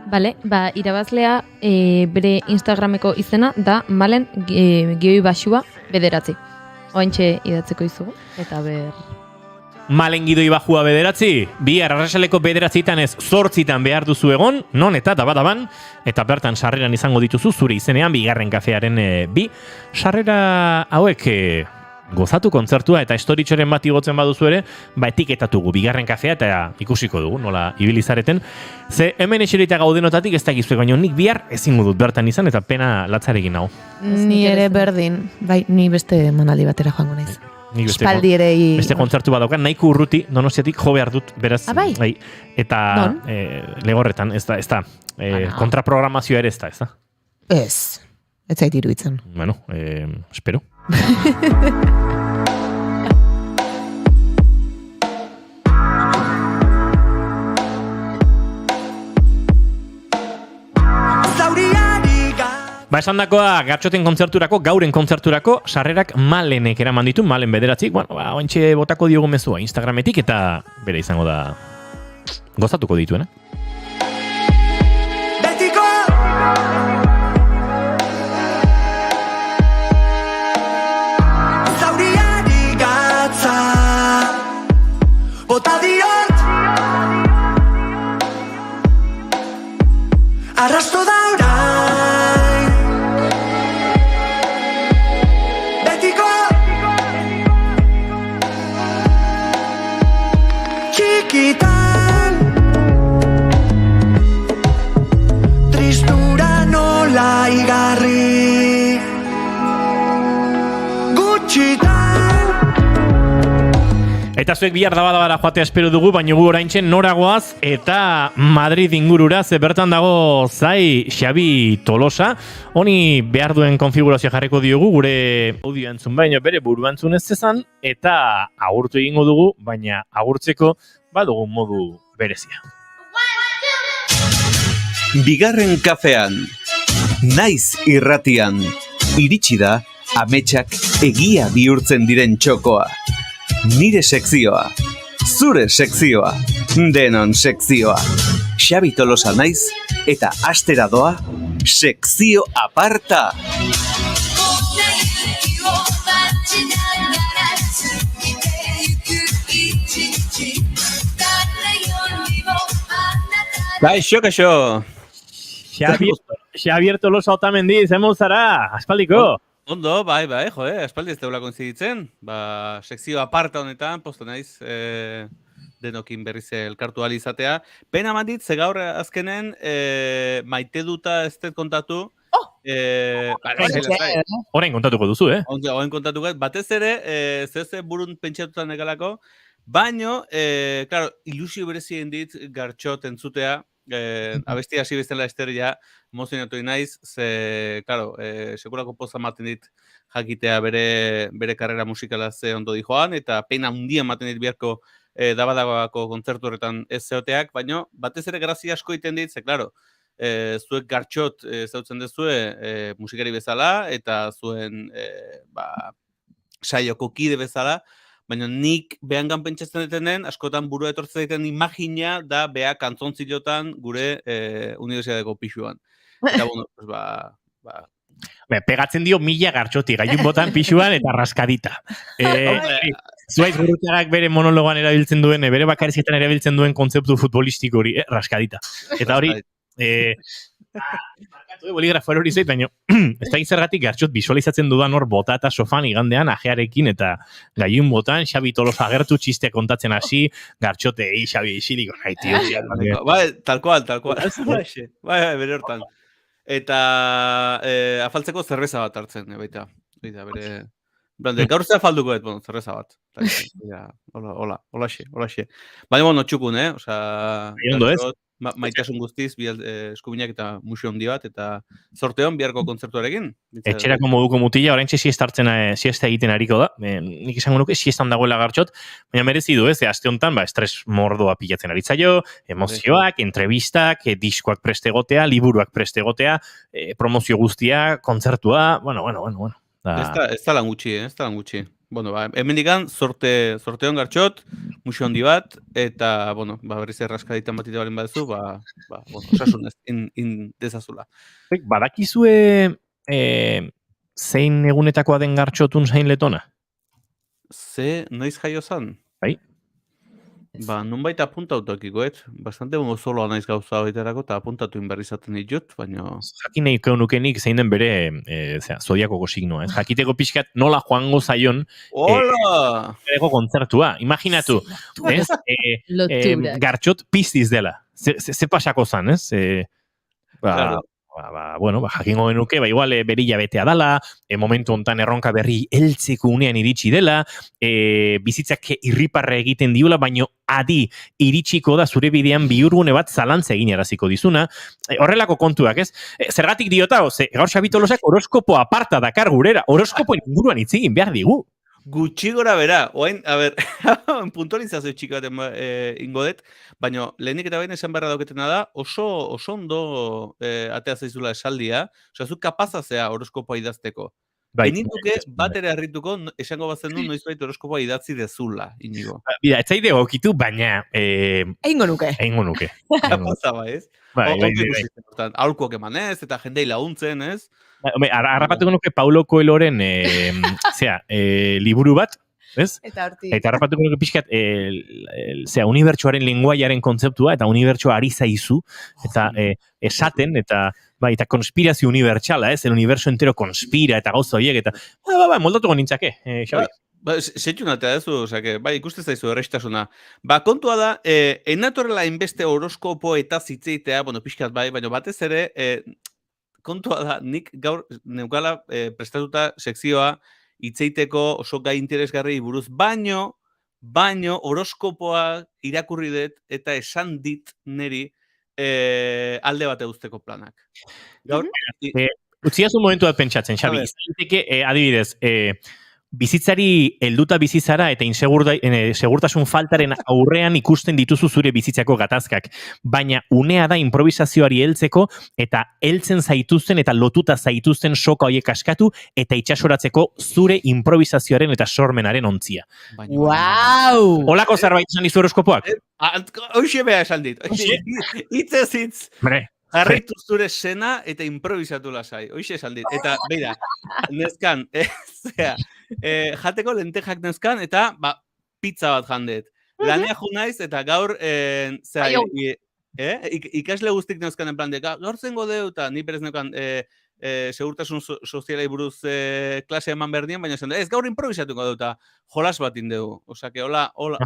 Bale, irabazlea bere Instagrameko izena da Malen Gioi Baxua 9. Oaintxe idatzeko izugu, eta Malen gidoi bajua 9, bihar arrasaleko 9 ez 8 behar duzu egon, non eta daban, eta bertan sarreran izango dituzu zure izenean bigarren kafearen bi. Sarrera hauek gozatu kontzertua eta estoritxoren bat igotzen baduzu ere, etiketatugu bigarren kafea eta ikusiko dugu, nola ibilizareten. Ze hemen eserita gaudenotatik ez dakizuek, baina nik bihar ezingo dut bertan izan eta pena latzarekin nago. Ni ere berdin, ni beste manaldi batera joango naiz. Espaldi ere beste kontzertu bat daukan, nahiko urruti Donostiatik jo behar dut, beraz. Bai. Eta Legorretan, ez da. Kontraprogramazioa ere ez da. Ez zait iruditzen. Bueno, espero. Esan dakoa, Gartxoten kontzerturako, gauren kontzerturako, sarrerak Malenek eraman ditu, Malen 9, ointxe botako diogu mezua Instagrametik, eta bere izango da gozatuko dituena. Betiko zauriari gatza bota diot arrasto da orain betiko txikitan tristura nola igarri gutxitan. Eta zuek bihar dabara joatea espero dugu, baina gu oraintzen noragoaz eta Madrid ingurura, ze bertan dago zai Xabi Tolosa. Honi behar duen konfigurazioa jarriko diogu, gure audio entzun baina bere burua entzun ez zezan, eta agurtu egingo dugu, baina agurtzeko badugu modu berezia. Bigarren kafean, naiz irratian, iritsi da ametsak egia bihurtzen diren txokoa. Nire sekzioa, zure sekzioa, denon sekzioa. Xabi Tolosa naiz eta astera doa sekzio aparta. Kaixo. Xabier Tolosa Otamendi, zemuz zara, aspaldiko. Ondo, bai, espaldi ez deula konziditzen. Sekzio aparta honetan, posto naiz, denokin berriz elkartu alizatea. Pena mandit, ze gaur azkenen, maite duta ez dut kontatu. Orain kontatuko duzu, Orain kontatuko, batez ere, ze burun pentsatutan egalako, baino, claro, ilusio berezien dit Gartxot entzutea, abestia hasi bezala esteria emozionatu naiz, ze, claro, sekulako poza ematen dit jakitea bere karrera musikala ze ondo dijoan, eta pena handia ematen dit biharko dabadagako kontzertu horretan ez zeoteak, baino, batez ere grazia asko iten dit, ze, claro, zuek Gartxot zautzen dezue musikari bezala, eta zuen saioko kide bezala, baina nik behangan pentsatzen detenen, askotan burua etortzen daiten imagina da beha kantzontziotan gure unibertsitateko pixuan. Eta, bueno, pegatzen dio 1000 Gartxoti, gaiun botan pixuan eta raskadita. Zuaiz Gurrutiagak bere monologoan erabiltzen duen, bere bakarrizketan erabiltzen duen kontzeptu futbolistiko hori, raskadita. Eta hori, boligrafo hori zait, baina ez da zergatik Gartxot visualizatzen dudan hor bota eta sofan igandean ajearekin eta gaiun botan, Xabi Tolosa agertu txistea kontatzen hasi, Gartxote, Xabi, isiliko nahi, tio. Tal cual. Bai, bere hortan. Eta afaltzeko zerbeza bat hartzen, baita, bere... Gaur zea falduko ez, zerreza bat. Hola xe. Baina, bueno, txukun, Ondo ez? Maitasun guztiz, eskubinak eta museo handi bat, eta zorteon biharko kontzertuarekin. Etxerako moduko mutila, orain siesta egiten hariko da. Nik izango nuke siestan dagoela Gartxot, baina merezi du ez, aste honetan, estres mordoa pilatzen aritzaio, emozioak, entrevistak, diskoak prestegotea, liburuak prestegotea, promozio guztia, kontzertua, bueno. Ez da lan gutxi. Bueno, hemendikan sorteon Gartxot, museo handi bat, eta, bueno, berriz erraskaditan batite balen badezu, osasun dezazula. Badakizue zein egunetakoa den Gartxotun zain letona? Noiz jaio zan? Bai. Nonbait apuntautakikoet. Bastante soloa naiz gauza baiterako, eta apuntatu inberri izaten ditut, baina... Jakin nahiko nukenik zein den bere zodiakoko signoa. Jakiteko pixkat nola joango zaion Hola! kontzertua. Imaginatu, ez? Gartxot piztiz dela. Ze pasako zan, ez? Claro. Jakingo genuke, igual berila betea dala, momentu hontan erronka berri heltzeko unean iritsi dela, bizitzak irriparre egiten diola, baino adi iritsiko da zure bidean bihurgune bat zalantza egin araziko dizuna. Horrelako kontuak, ez? Zergatik diota, gaur Xabitolosak horoskopo aparta dakar gurera, horoskopoen inguruan hitz egin behar digu. Gutxi gora bera, oain, puntualizazio txiki baten ingodet, baina lehenik eta behin esan beharra dauketena da, oso ondo atea zaizula esaldia, osea, zu kapazazea horoskopoa idazteko. Beninduke bat ere harrituko, esango bazen du, noizbait horoskopoa idatzi dezula, Inigo. Bida, ez zaide gokitu, baina... Eingo nuke. Kapaza ba, ez? Aurkoak emanez, eta jendei laguntzen, ez? Harrapatuko nuke Paulo Coelhoren liburu bat, ez? Eta harrapatuko nuke pixkat unibertsuaren lenguaiaren kontzeptua, eta unibertsua ari zaizu, eta esaten, eta konspirazio unibertsala, ez? El universo entero konspira, eta gauza horiek, eta moldatuko nintzake, Xabi. Setxun atea dezu, ikuste zaizu errestasuna. Kontua da, enatorrela inbeste horoskopo eta zitzeitea, pixkat baina batez ere, kontua da, nik gaur neukala prestatuta sekzioa hitzeiteko oso gai interesgarri buruz, baino horoskopoa irakurri dut eta esan dit neri alde bate uzteko planak. Gaur, utziazu momentu bat pentsatzen, Xabi, adibidez, bizitzari helduta bizizara eta segurtasun faltaren aurrean ikusten dituzu zure bizitzako gatazkak, baina unea da improvisazioari heltzeko eta heltzen zaituzten eta lotuta zaituzten soka horiek askatu eta itxasoratzeko zure improvisazioaren eta sormenaren ontzia. Wow! Olako zerbait esan dizu horoskopoak? Hoxe beha esan dit. Itzez hitz. Jarritu zure sena eta improvisatu lasai. Hoxe esan dit. Eta, beira, nezkan, jateko lentejak nezkan, eta pizza bat jandet. Lanea jo naiz, eta gaur, ikasle guztik nezkan en plan de, gaur zengo deu, eta ni perez neukan segurtasun sozialai buruz klase eman berdien, baina zen, ez gaur improvisatuko deu, eta jolas bat indeu. Osa, que hola, hola.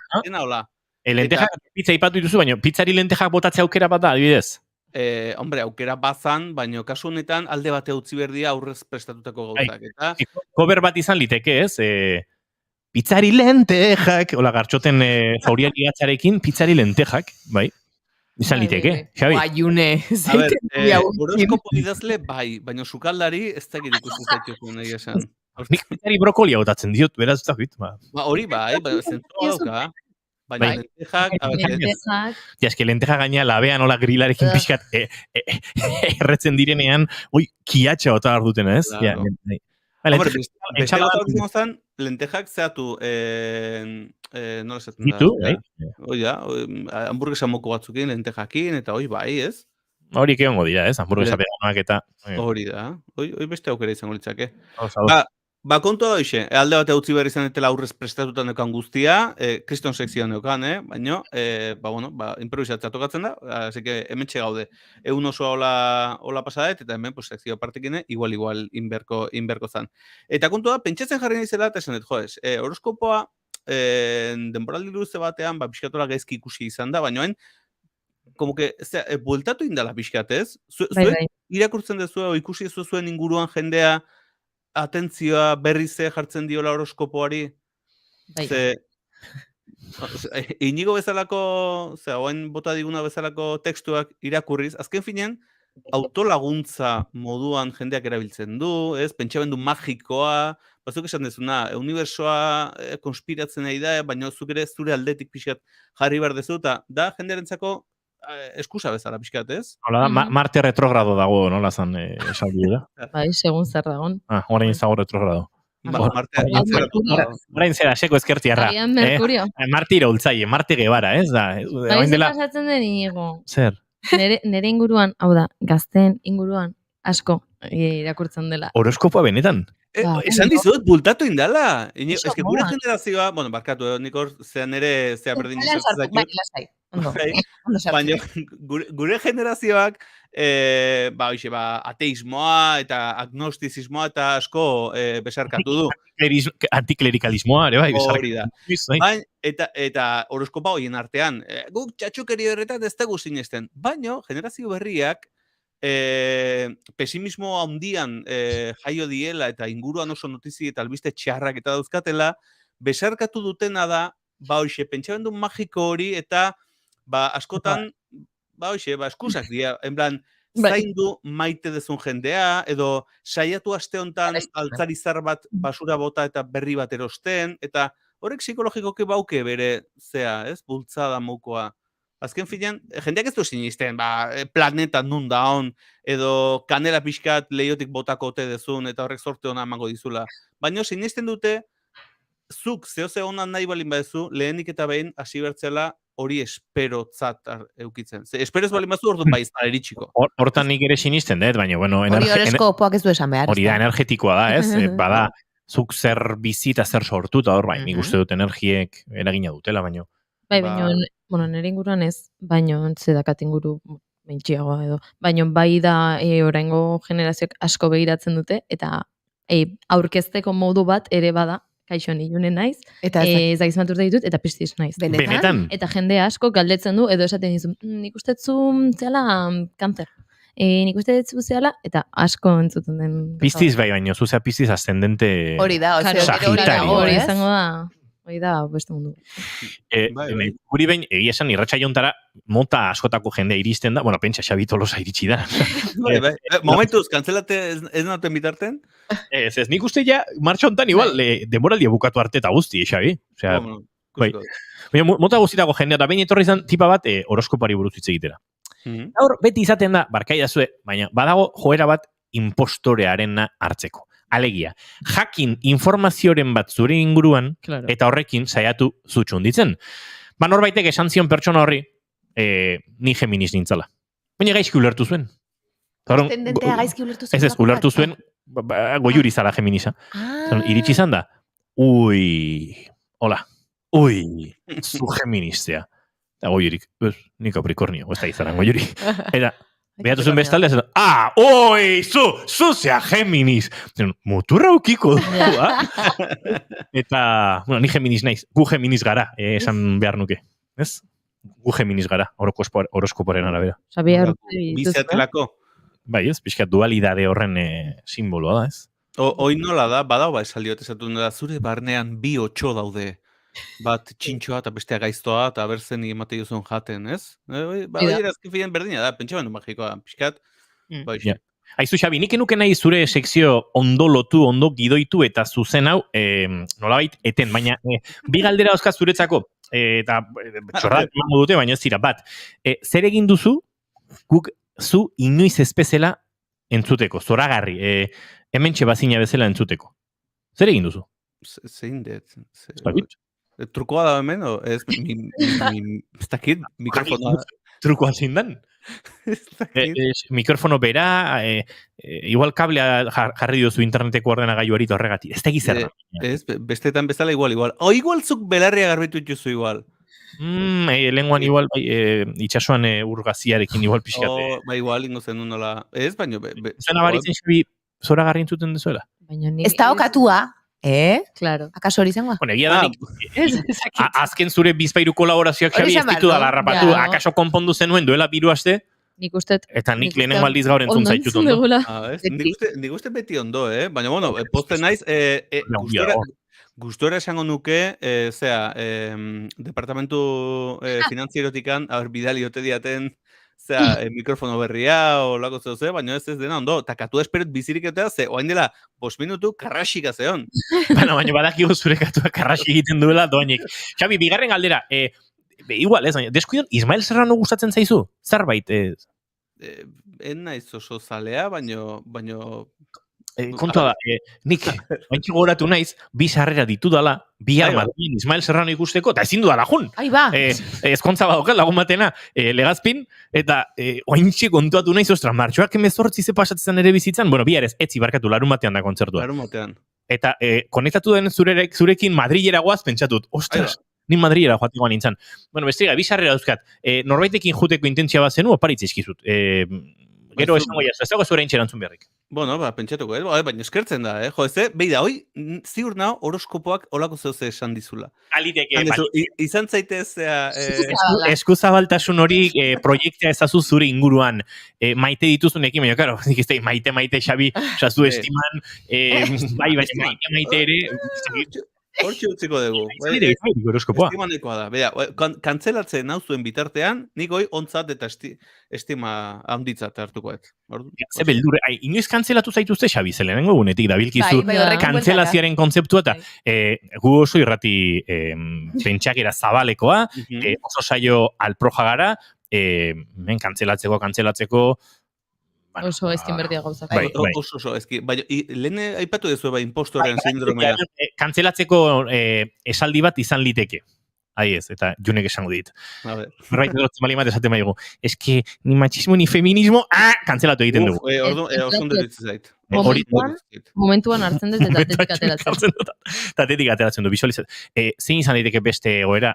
Lentejak pizza ipatu dituzu, baina pizzari lentejak botatze aukera bat da, adibidez? Hombre, aukera bazan, baina kasu honetan alde batea utzi berdia aurrez prestatutako gauzak. Cover bat izan liteke, ez? Pizzari lentejak, hola, gartxoten zauriari gatzarekin, pizzari lentejak, bai? Izan liteke, Xabi? Guaiune. A ber, horoskopo idazle, bai, baina sukaldari ez dakit ikusten zaituzun nahi esan. Nik pizzari brokolia botatzen diot, beraz, ez dakit, hori bai, zentroa dauka. Baina lentejak... Eske lenteja gaina labean nola grilarekin pixkat erretzen direnean, kiatxa bota behar duten, ez? Beste gauza hori zan, lentejak zehatu, nola esaten da? Ditu, hamburguesa moko batzukin, lentejakin, eta hoi bai, ez? Hori keongo dira, ez? Hamburguesa veganoak eta... Hori da, hoi beste aukera izango litzake. Kontua da hoxe, alde bat utzi behar izan etela aurrez prestatutan neukan guztia, kriston sekzioan neukan, baina, improvisatzea tokatzen da, así que hemen txegaude. Egun osoa hola pasadet, eta hemen sekzio partekine, igual inberko zan. Eta kontua da, pentsatzen jarri nizela, eta esan dut, joez, horoskopoa denboraldi luze batean, pixkatola gaizki ikusi izan da, baina como que, bueltatu indala pixkatez, zuen irakurtzen dezu, ikusi zuen inguruan jendea, atentzioa berrize jartzen diola horoskopoari. Inigo bezalako, oain bota diguna bezalako tekstuak irakurriz, azken finean, autolaguntza moduan jendeak erabiltzen du, ez? Pentsamendu magikoa, bazuk esan dezuna, unibersoa konspiratzen nahi da, baina zuk ere zure aldetik pixkat jarri behar dezu, eta da jendearentzako eskusa bezala pixkat, ez? Hola da, Marte retrogrado dago, nola zan esaldi da? Bai, segun zer dagon. Orain zago retrogrado. Orain zera, seko ezkertiarra. Agian Merkurio. Marte iraultzaile, Marte gebara, ez da? Bai, zer pasatzen den inigo. Zer? Nere inguruan, hau da, gazteen inguruan, asko, irakurtzen dela. Horoskopoa benetan. Esan dizut, bultatu indala. Eso Eske gure mola. generazioa, bueno, barkatu, nik hor zean ere, zea berdin izan zaitut. Lasai. Ondo. Bai. Ondo sartu. Baina gure generazioak ateismoa eta agnostizismoa eta asko besarkatu du. Antiklerikalismoa, ere bai. Hori da. Eta horoskopa horien artean. Guk txatxukeri horretan ez dugu sinesten. Baina generazio berriak pesimismo handian jaio diela eta inguruan oso notizi eta albiste txarrak eta dauzkatela, besarkatu dutena da, pentsamendu magiko hori eta askotan, eskusak dira, en plan, zaindu maite dezun jendea, edo saiatu aste hontan altzarizar bat basura bota eta berri bat erosten, eta horrek psikologikoki bauke bere, bultzada mokoa. Azken finean, jendeak ez du sinisten, planeta nun daun, edo kanela pixkat lehiotik botako ote dezun, eta horrek sorte hona emango dizula. Baina sinisten dute, zuk zehose honan nahi balin badezu, lehenik eta behin hasi bertzela hori esperotzat eukitzen. Espero ez balin bazu orduan baiz eritxiko. Hortan nik ere sinisten, baina, bueno... Hori horoskopoak ez du esan behar. Hori da energetikoa da, ez? Bada, zuk zer bizi eta zer sortu, eta hor, nik uste dut energiek eragina dutela, baina... Bai, baina, nire inguruan ez, baina zedakat inguru mentxiagoa edo. Baina bai da oraingo generazioak asko begiratzen dute, eta aurkezteko modu bat ere bada, kaixo nilunen naiz, ez da izan urte ditut, eta piztiz naiz. Benetan? Eta jende asko galdetzen du, edo esaten dizu, nik ustetzu zehala kanter. Nik ustetzu zehala, eta asko entzuten den. Piztiz bai, baina zuzea piztiz ascendente hori da, Sagitario. Hori izango da. Hori da, beste mundu. Guri behin, egia esan, irratxa jontara, mota askotako jendea iristen da, bueno, pentsa Xabi Tolosa iritsi da. Momentuz, kantzelate ez nauten bitarten? Ez, nik uste ja, martxa hontan igual, denboraldia bukatu arte eta guzti, Xabi. Mota guztitako jendea, eta behin etorri izan tipa bat horoskopari buruz hitz egitera. Gaur, beti izaten da, barkai dazue, baina badago joera bat impostorearen hartzeko. Alegia, jakin informazioren bat zure inguruan, eta horrekin saiatu zutxunditzen. Norbaitek esan zion pertsona horri, ni Geminis nintzala. Baina gaizki ulertu zuen. Tendentea gaizki ulertu zuen. Ez, ulertu zuen, goiuri zala Geminisa. Iritsi izan da, hola, zu Geministea. Eta goiurik, ni Capricornio, ez da izaran goiuri. Eta, behatu zuen bestalde, zu zea Geminis. Muturra ukiko du, Eta, bueno, ni Geminis naiz, gu Geminis gara, esan behar nuke. Ez? Gu Geminis gara, horoskoporen arabera. Biziatelako? Bai, ez, pixkat dualidade horren simboloa da, ez? Hoi nola da, badao esaldiot esatu da, zure barnean bi otxo daude. Bat txintxoa eta bestea gaiztoa eta berzen emate jozun jaten, ez? Azken filen berdina da, pentsamendu magikoa, pixkat. Aizu, Xabi, nik enuke nahi zure sekzio ondo lotu, ondo gidoitu eta zuzen hau, nolabait eten, baina bi galdera dauzkat zuretzako, eta txorra emango dute, baina ez zira, bat, zer egin duzu, guk zu inoiz espezela entzuteko, zoragarri, hementxe bazina bezala entzuteko. Zer egin duzu? Zein dut? Trukoa da hemen, o ez dakit, mikrofonoa. Trukoa zein dan? Mikrofono bera, igual kablea jarri duzu interneteko ordenagailuari horregatik. Ez da egizerra. Ez, bestetan bezala igual. O igual zuk belarria garbitu ituzu igual. Lenguan igual, itxasuan urgaziarekin igual pixkate. Igual, ingo zen nola. Ez, baino... Zena baritzen Xabi, zora garri entzuten dezuela? Ez da okatua. Claro. Akaso hori zengoa? Bueno, egia da, azken zure bizpairu kolaborazioak Xabi ez ditu da larrapatu, akaso konpondu zenuen duela 3 aste, nik uste... Eta nik lehenengo aldiz gaur entzun zaitut ondo. Nik uste beti ondo, baina, bueno, posten naiz, gustora esango nuke, departamentu finanzierotikan, bidali ote diaten, mikrofono berria, o lako zeu baina ez dena ondo, eta katu esperet bizirik eta oain dela 5 minutu karraxika zeon. Baina badakigu zure katua karraxik egiten duela doainik. Xabi, bigarren galdera, igual ez, deskuidon, Ismael Serrano gustatzen zaizu? Zerbait, ez? En naiz oso zalea, baino... kontua da, nik baintxo goratu naiz, bi sarrera ditudala, bi Madrilen Ismael Serrano ikusteko, eta ezin dudala jun. Ai ba. Ezkontza badokat lagun batena, Legazpin, eta ointxe kontuatu naiz, ostra, martxoak 18 ze pasatzen ere bizitzan, bueno, bihar etzi barkatu, larun batean da kontzertua. Larun batean. Eta konektatu den zurekin Madrilera goaz pentsatut, ostras, ni Madrilera joategoan nintzen. Bueno, bestiga, bi sarrera dauzkat, norbaitekin juteko intentzia bat zenu, oparitz izkizut. Gero esango jazu, ez dago zure erantzun beharrik. Bueno, pentsatuko, baina eskertzen da, Jo, beida, hoi, ziur nao, horoskopoak olako zeuze esan dizula. Aliteke, izan zaitez... Eskuzabaltasun hori proiektea ezazu zure inguruan maite dituzunekin, baina, karo, nik ez da, maite, Xabi, zu estiman, bai, maite ere... Hortxe utziko dugu. Estimanekoa da. Bea, kantzelatzen nauzuen bitartean, nik hoi ontzat eta estima handitzat hartuko ez. Ze beldure, inoiz kantzelatu zaituzte, Xabi, zelenengo egunetik, dabilkizu kantzelazioaren kontzeptua, eta gu oso irrati pentsakera zabalekoa, oso saio alproja gara, men kantzelatzeko, oso eskinberdia gauzak. Oso, baina, lehen aipatu dezu impostoren sindromea. Kantzelatzeko esaldi bat izan liteke. Ez, eta junek esango dit. Berbaita dut malimat esaten maigu. Eske, ni machismo, ni feminismo, kantzelatu egiten dugu. Oso ondo ditzu zait. Momentuan hartzen dut eta tatetik ateratzen. Tatetik ateratzen du, visualizat. Zein izan daiteke beste goera,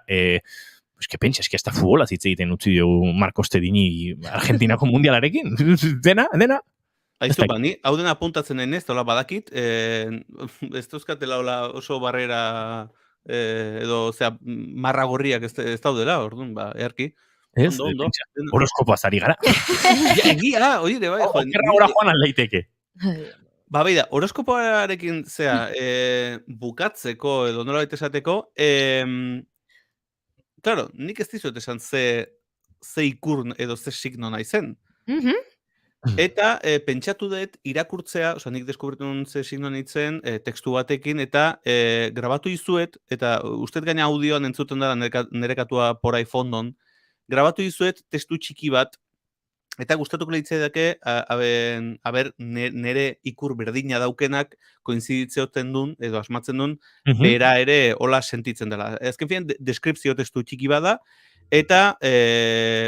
eske pentsa, eske hasta futbolaz hitz egiten utzi dugu Marcos Tedini Argentinako mundialarekin. Dena? Aizu, ni hau dena apuntatzen nahi nez, hola badakit, ez dauzkatela oso barrera edo, marra gorriak ez daudela, orduan, earki. Ez, horoskopoaz ari gara. Egia, oire, bai. Okerra gora joan aldeiteke. Beida, horoskopoarekin, bukatzeko edo nola baita esateko, claro, nik ez dizuet esan ze ikur edo ze signo naizen. Eta pentsatu dut irakurtzea, nik deskubritu nun ze signo nintzen tekstu batekin, eta grabatu izuet, eta usted gaina audioan entzuten dara nerekatua porai fondon, grabatu izuet testu txiki bat, eta gustatuko lehitzea dake, nere ikur berdina daukenak koinziditzeoten dun, edo asmatzen dun, bera ere hola sentitzen dela. Ezken fian, deskripzio testu txiki bada, eta,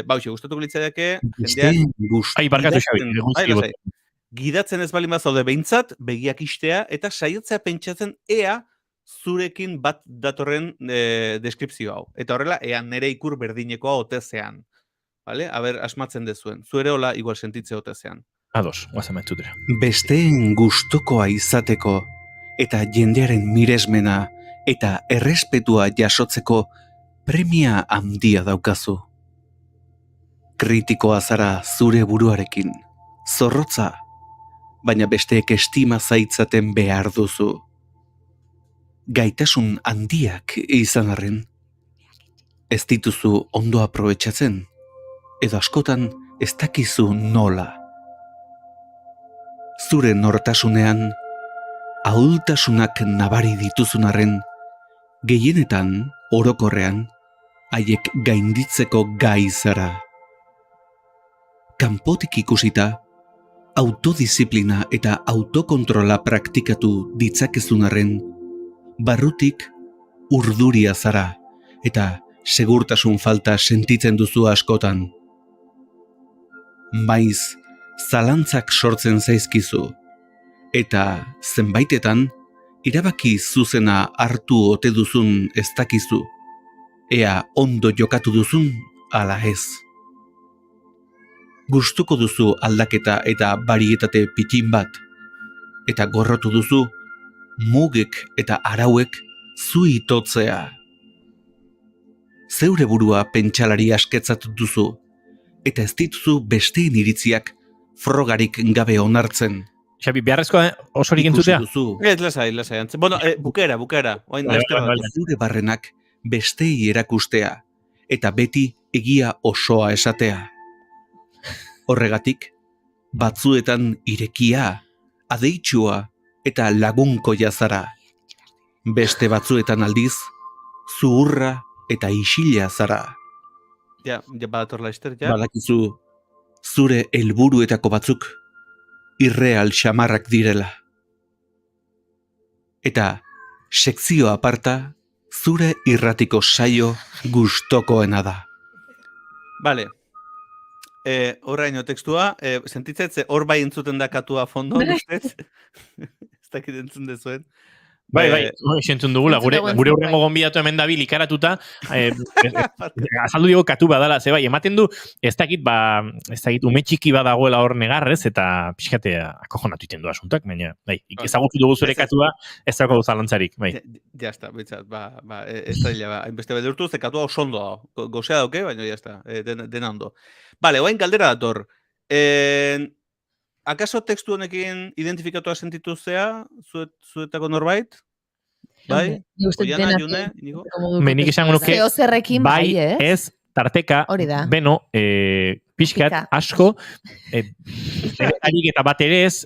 gustatuko lehitzea dake, gidatzen ez balin bazaude behintzat, begiak istea, eta saiatzea pentsatzen ea zurekin bat datorren deskripzio hau. Eta horrela, ea nere ikur berdinekoa otezean. Vale? Asmatzen dezuen. Zuere hola igual sentitze otezean. Ados, guazen entzutera. Besteen gustokoa izateko eta jendearen miresmena eta errespetua jasotzeko premia handia daukazu. Kritikoa zara zure buruarekin, zorrotza, baina besteek estima zaitzaten behar duzu. Gaitasun handiak izan arren, ez dituzu ondo aprobetxatzen, edo askotan ez dakizu nola. Zure nortasunean, ahultasunak nabari dituzunarren, gehienetan, orokorrean, haiek gainditzeko gai zara. Kanpotik ikusita, autodisiplina eta autokontrola praktikatu ditzakezunarren, barrutik urduria zara eta segurtasun falta sentitzen duzu askotan. Maiz, zalantzak sortzen zaizkizu, eta zenbaitetan, irabaki zuzena hartu ote duzun ez dakizu, ea ondo jokatu duzun ala ez. Gustuko duzu aldaketa eta barietate pitin bat, eta gorrotu duzu mugek eta arauek zu itotzea. Zeure burua pentsalari asketzat duzu, eta ez dituzu besteen iritziak frogarik gabe onartzen. Xabi, beharrezkoa osorik entzutea? Ez, lasai. Bueno, bukera. Zure barrenak bestei erakustea, eta beti egia osoa esatea. Horregatik, batzuetan irekia, adeitsua eta lagunkoia zara. Beste batzuetan aldiz, zuhurra eta isila zara. Ja, badatorla ester, ja. Badakizu, zure helburuetako batzuk irreal xamarrak direla. Eta sekzio aparta, zure irratiko saio gustokoena da. Vale. Horraino tekstua, sentitzet, hor bai entzuten da katua fondo, ustez? Ez dakit entzun dezuen. Bai, sentzun dugula, gure urrengo gonbidatu hemen dabil ikaratuta, azaldu digo katu badala, ze bai, ematen du, ez dakit ume txiki badagoela hor negarrez, eta pixkate akojonatu iten du asuntak, baina, bai, ezagutu dugu zure katua, ez dago zalantzarik, bai. Ja está, betzat, ez da dila, hainbeste bedurtu, ze katua oso ondo da, gozea dauke, baina ja está, dena ondo. Vale, oain galdera dator. Akaso tekstu honekin identifikatua sentitu zea, zuetako norbait? Bai? Oiana, June, Inigo? Nik esango nuke, bai, ez, tarteka, beno, pixkat, asko, harik eta bat ere ez,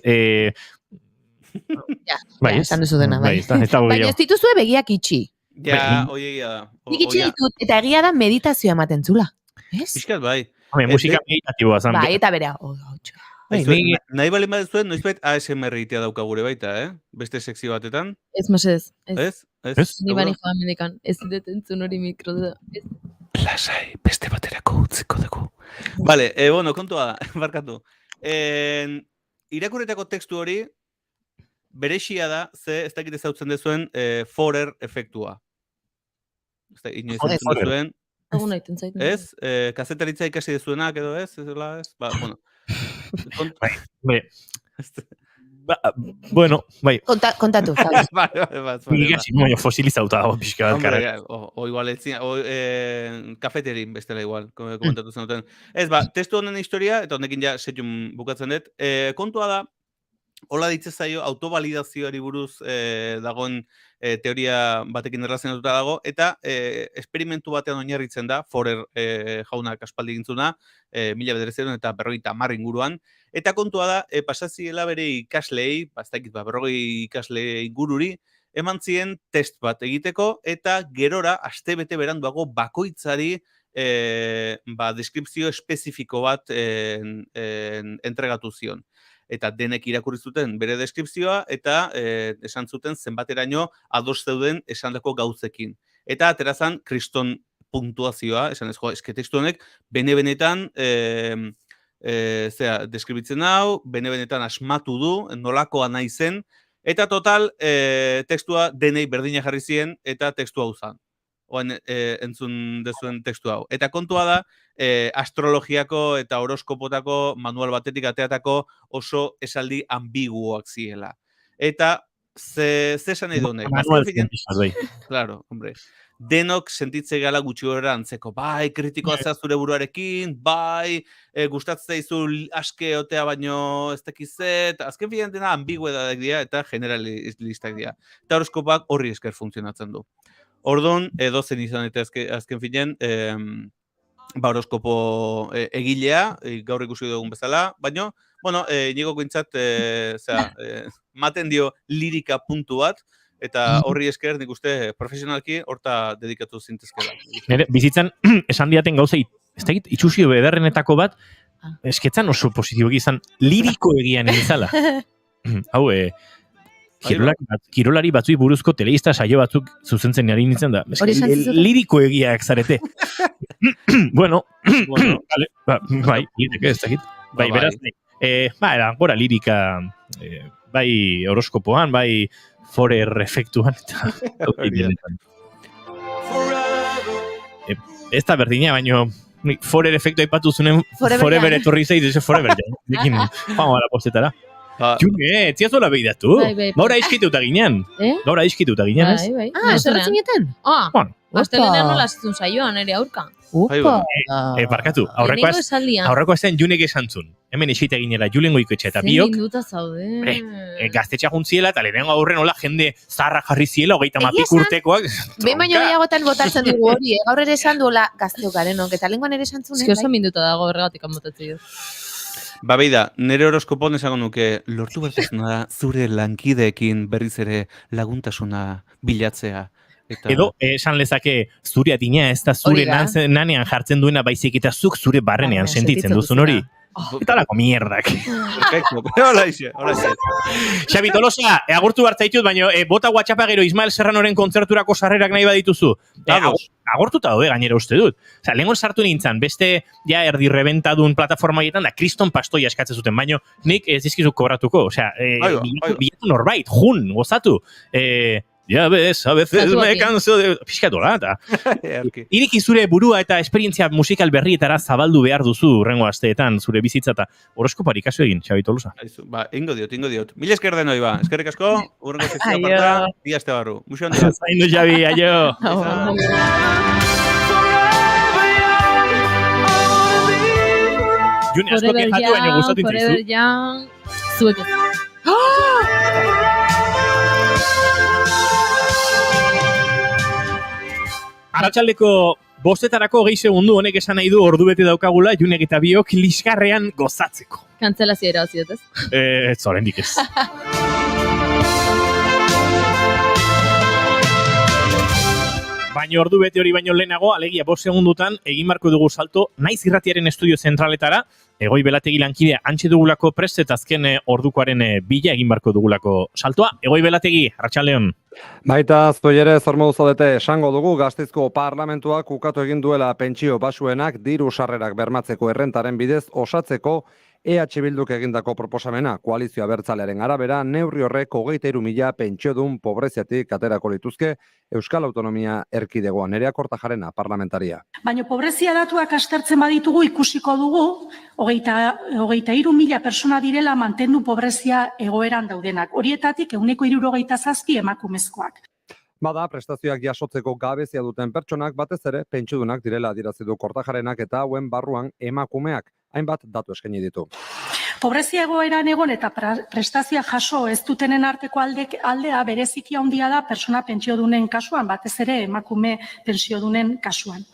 bai, esan duzu dena, bai. Baina ez dituzue begiak itxi. Ja, oiegia da. Nik itxi ditut, eta egia da meditazioa ematen zula. Pixkat, bai. Musika meditatiboa zan. Bai, eta bera, nahi bali badezuen, noizbait ASMR itea dauka gure baita, beste sekzio batetan. Ez, mesez. Ez? Ni bani joan mendikan, ez dut entzun hori mikro da. Lasai, beste baterako utziko dugu. Vale, bueno, kontua da, barkatu. Irakurritako tekstu hori, berexia da, ze ez dakit ezautzen dezuen Forer efektua. Ez da, inoiz entzun dezuen. Ez? Kazetaritza ikasi dezuenak edo ez? Ba, bueno. Bueno, bai. Kontatu, Fabio. Ikasi, baina fosilizauta dago pixka bat, kara. O igual, kafeterin bestela igual, komentatu zenuten. Ez, testu honen historia, eta honekin ja setxun bukatzen dut, kontua da, hola ditzezaio autovalidazioari buruz dagoen teoria batekin erlazionatuta dago, eta esperimentu batean oinarritzen da, Forer jaunak aspaldi gintzuna, 1900 eta 50 inguruan, eta kontua da, pasaziela bere ikaslei, berrogei ikasle ingururi, eman zien test bat egiteko, eta gerora, astebete beranduago, bakoitzari deskripzio espezifiko bat entregatu zion. Eta denek irakurri zuten bere deskripzioa, eta esan zuten zenbateraino ados zeuden esandako gauzekin. Eta aterazan kriston puntuazioa, esan ez, eske tekstu honek, bene-benetan, deskribitzen hau, bene-benetan asmatu du, nolakoa nahi zen, eta total, tekstua denei berdina jarri zien, eta tekstua hau zan. Oan entzun dezuen tekstu hau. Eta kontua da, astrologiako eta horoskopotako manual batetik ateatako oso esaldi ambiguoak ziela. Eta ze esan nahi duenek? Claro, hombre. Denok sentitze gala gutxi horra antzeko. Bai, kritikoa zea zure buruarekin, bai, gustatzea izu aske otea baino ez tekizet. Azken finean dena ambiguedadak dira eta generalistak dira. Eta horoskopak horri esker funtzionatzen du. Ordon, dozen izan eta azken finean, horoskopo egilea, gaur ikusi dugun bezala, baina, bueno, Inigo Kointzat, maten dio lirika puntu bat, eta horri esker nik uste profesionalki horta dedikatu zintezkela. Nere, bizitzan, esan diaten gauzei, ez da itxusio bederrenetako bat, esketzan oso positiboki izan, liriko egian izala. Hau, kirolari batzui buruzko telebista saio batzuk zuzentzen ari nintzen da. Liriko egiak zarete. Bueno, bai, ez dakit. Bai, beraz, gora lirika, bai horoskopoan, bai Forer efektuan. Ez da berdina, baino Forer efektu aipatu zunen Forever etorri zeiz, ez Forever. Dikin, vamos a la postetara. June, etziazola behidatu. Gaura izkituta ginen. Gaura izkituta ginen, ez? Ez erratzen jeten? Astelenean nola zitun saioan, ere aurka. Barkatu, aurreko ezen Junek esantzun. Hemen esite ginela Julen Goikoetxe eta biok. Zer minduta zaude. Gaztetxa juntziela eta lehenengo aurren hola jende zarra jarri ziela, 30 urtekoak. Behin baino gehiagotan botatzen dugu hori, gaur ere esan duela gazteukarenok, eta lenguan ere esan zunen. Eski oso minduta dago horregatik amotatzen dut. Ba, beida, nire horoskopon esango nuke, lortu bertasuna da zure lankideekin berriz ere laguntasuna bilatzea. Edo, esan lezake, zure adina ez da zure nanean jartzen duena baizik eta zuk zure barrenean sentitzen duzun hori. Eta lako mierdak. Perfecto, hola ixe. Xabi, Tolosa, agurtu hartzaitut, baina bota WhatsAppa gero Ismael Serranoren kontzerturako sarrerak nahi badituzu. Agortuta daude gainera uste dut. Osea, lehengon sartu nintzen, beste ja erdi rebentadun plataformaietan da kriston pastoia eskatzen zuten, baina nik ez dizkizu kobratuko. Osea, bilatu norbait, jun, gozatu. Ya ves, a veces me canso de... Pixkatu da. Irik zure burua eta esperientzia musikal berrietara zabaldu behar duzu urrengo asteetan, zure bizitza eta horoskoparik kasu egin, Xabi Tolosa. Ba, ingo diot. Mila esker denoi, ba. Eskerrik asko, urrengo sekzioa parta, dia este barru. Muxo ondo. Zaindu, Xabi, aio. June, asko kejatu, baina gustatu intzizu. Forever Young, zuek. Arratsaldeko 5:00 gehi segundu honek esan nahi du ordu bete daukagula Junek eta biok liskarrean gozatzeko. Kantzelazio erabaziot, ez? Ez, oraindik ez. Baina ordu bete hori baino lehenago, alegia 5 segundutan, egin marko dugu salto, naiz irratiaren estudio zentraletara, Egoi Belategi lankidea antxe dugulako prest eta azken ordukoaren bila egin marko dugulako saltoa. Egoi Belategi, arratsaldeon. Baita, zoiere zormodu zaudete esango dugu Gasteizko parlamentuak ukatu egin duela pentsio basuenak diru sarrerak bermatzeko errentaren bidez osatzeko EH Bilduk egindako proposamena. Koalizio abertzalearen arabera, neurri horrek 23.000 pentsiodun pobreziatik aterako lituzke Euskal Autonomia Erkidegoan. Nerea Kortajarena, parlamentaria. Baina pobrezia datuak aztertzen baditugu ikusiko dugu, 23.000 persona direla mantendu pobrezia egoeran daudenak. Horietatik 67 emakumezkoak. Bada, prestazioak jasotzeko gabezia duten pertsonak batez ere pentsiodunak direla adierazi du Kortajarenak eta hauen barruan emakumeak. Hainbat datu eskaini ditu. Pobrezia egoeran egon eta prestazioa jaso ez dutenen arteko aldea bereziki handia da persona pentsiodunen kasuan, batez ere emakume pentsiodunen kasuan.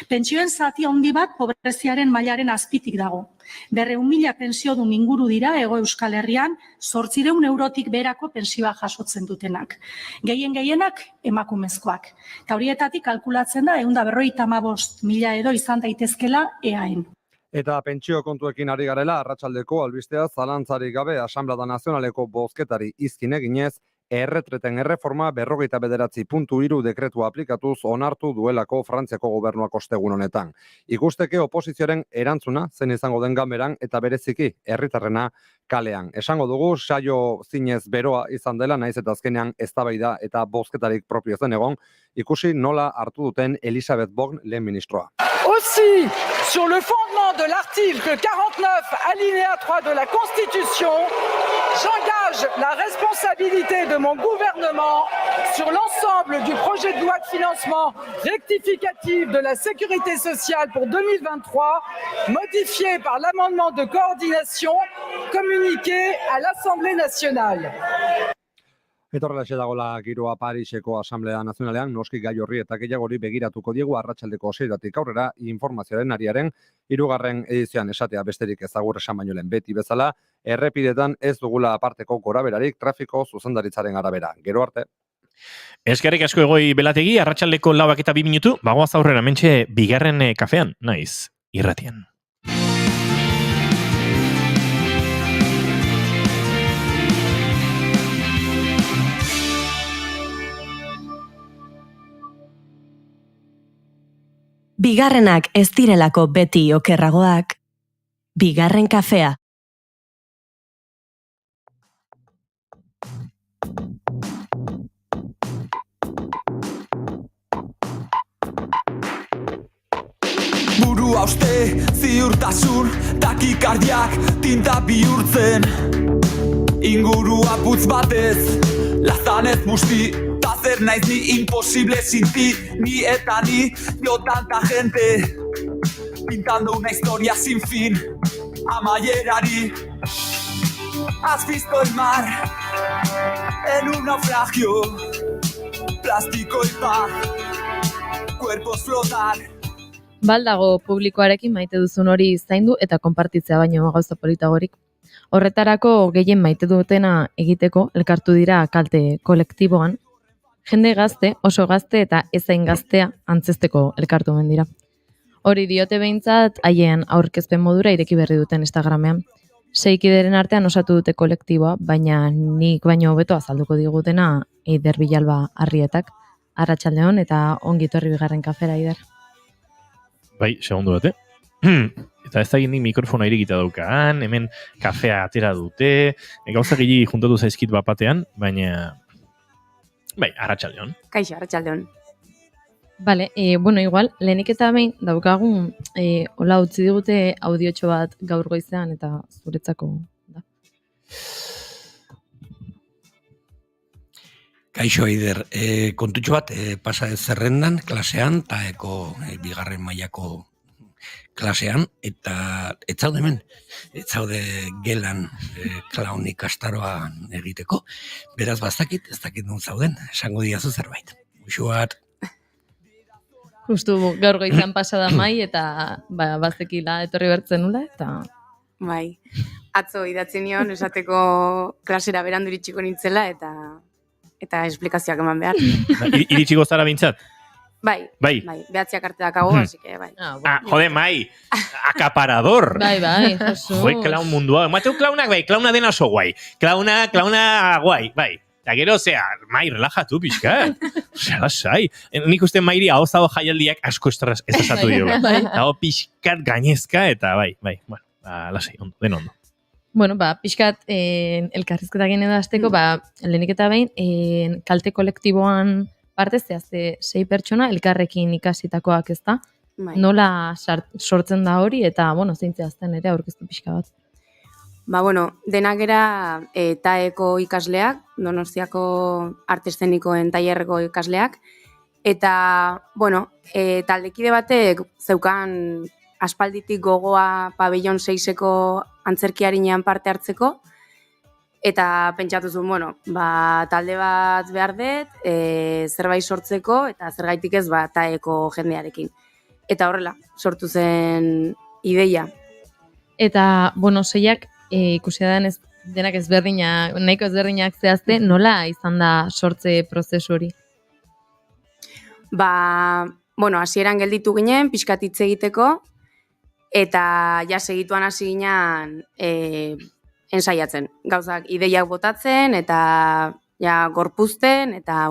Pentsioen zati handi bat pobreziaren mailaren azpitik dago. 200.000 pentsiodun inguru dira Hego Euskal Herrian 800 eurotik beherako pentsioa jasotzen dutenak. Gehienak emakumezkoak. Eta horietatik kalkulatzen da 155.000 edo izan daitezkela EAen. Eta pentsio kontuekin ari garela, arratsaldeko albistea zalantzarik gabe Asanblada Nazionaleko bozketari izkin eginez, erretreten erreforma 59.3 dekretua aplikatuz onartu duelako Frantziako gobernuak ostegun honetan. Ikusteke oposizioaren erantzuna zen izango den ganberan eta bereziki herritarrena kalean. Esango dugu, saio zinez beroa izan dela, naiz eta azkenean eztabaida eta bozketarik propio zen egon, ikusi nola hartu duten Elisabeth Borne lehen ministroa. Aussi, sur le fondement de l'article 49, alinéa 3 de la Constitution, j'engage la responsabilité de mon gouvernement sur l'ensemble du projet de loi de financement rectificatif de la sécurité sociale pour 2023, modifié par l'amendement de coordination communiqué à l'Assemblée nationale. Eta horrelaxe dagoela giroa Pariseko Asamblea Nazionalean, noski gai horri eta gehiagori begiratuko diegu arratsaldeko 6:00 aurrera informazioaren ariaren 3. edizioan esatea besterik ezagur esan baino lehen beti bezala, errepidetan ez dugula aparteko goraberarik trafiko zuzendaritzaren arabera. Gero arte. Eskerrik asko Egoi Belategi, arratsaldeko 4:02 minutu, bagoaz aurrera mentxe bigarren kafean, naiz, irratian. Bigarrenak ez direlako beti okerragoak. Bigarren kafea. Burua uste, ziurtasun, takikardiak tinta bihurtzen. Ingurua putz batez, lazanez musti, zer naiz ni imposible sin ti, ni eta ni, yo tanta gente, pintando una historia sin fin, amaierari. Has visto el mar en un naufragio, plástico y paz, cuerpos flotar. Baldago publikoarekin maite duzun hori zaindu eta konpartitzea baino gauza politagorik. Horretarako gehien maite dutena egiteko elkartu dira kalte kolektiboan, jende gazte, oso gazte eta ezain gaztea antzesteko elkartu dira. Hori diote behintzat, haien aurkezpen modura ireki berri duten Instagramean. 6 kideren artean osatu dute kolektiboa, baina nik baino hobeto azalduko digutena Eider Bilalba Arrietak. Arratsaldeon eta ongi etorri bigarren kafera, Eider. Bai, segundu bate. Eta ez da nik mikrofona irikita daukaan, hemen kafea atera dute, gauza gili juntatu zaizkit bapatean, baina... Bai, arratsaldeon. Kaixo, arratsaldeon. Vale, bueno, igual, lehenik eta behin daukagun, hola utzi digute audiotxo bat gaur goizean eta zuretzako da. Kaixo, Eider, kontutxo bat pasa ez zerrendan, klasean, eta bigarren mailako klasean, eta ez zaude hemen, ez zaude gelan klaun ikastaroa egiteko, beraz ez dakit nun zauden, esango diazu zerbait. Uxu bat. Justu gaur goizan pasada mai eta bazekila etorri bertzen nula eta... Bai, atzo idatzen nion esateko klasera berandu iritsiko nintzela eta esplikazioak eman behar. Iritsiko zara bintzat? Bai, behatziak arte dakago, así que bai. Jode, mai, akaparador. Bai, Josu. Jode, klaun mundua. Mateu klaunak bai, klauna dena oso guai. Klauna guai, bai. Eta gero, mai, relajatu pixka. Lasai. Nik uste mairi hau zago jaialdiak asko estresatu dio. Hau pixkat gainezka eta bai. Bueno, lasai, den ondo. Bueno, pixkat elkarrizketak edo azteko, lehenik eta behin, kalte kolektiboan parte zehazte 6 pertsona elkarrekin ikasitakoak ez da. Nola sortzen da hori eta, bueno, zeintzeazten ere aurkeztu pixka bat. Denak era TAEko ikasleak, Donostiako arte eszenikoen tailerreko ikasleak, eta, taldekide batek zeukan aspalditik gogoa pabellon 6eko antzerkiarinean parte hartzeko, eta pentsatu zuen, talde bat behar dut, zerbait sortzeko, eta zergaitik ez TAEko jendearekin. Eta horrela, sortu zen ideia. Eta, 6ak ikusi da denak ezberdinak, nahiko ezberdinak zehazte, nola izan da sortze prozesu hori? Hasieran gelditu ginen, pixkat hitz egiteko, eta segituan hasi ginen ensaiatzen. Gauzak ideiak botatzen, eta gorpuzten, eta,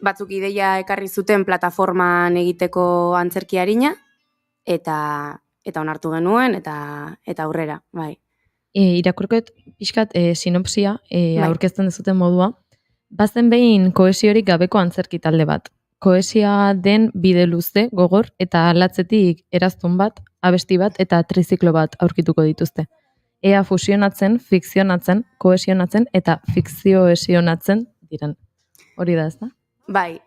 batzuk ideia ekarri zuten plataforman egiteko antzerkiarina, eta onartu genuen, eta aurrera, bai. Irakurket pixkat sinopsia aurkezten dezuten modua. Bazen behin kohesiorik gabeko antzerki talde bat. Kohesioa den bide luze, gogor, eta latzetik eraztun bat, abesti bat eta triziklo bat aurkituko dituzte. Ea fusionatzen, fikzionatzen, kohesionatzen eta fikzioesionatzen diren. Hori da ez da? Bai,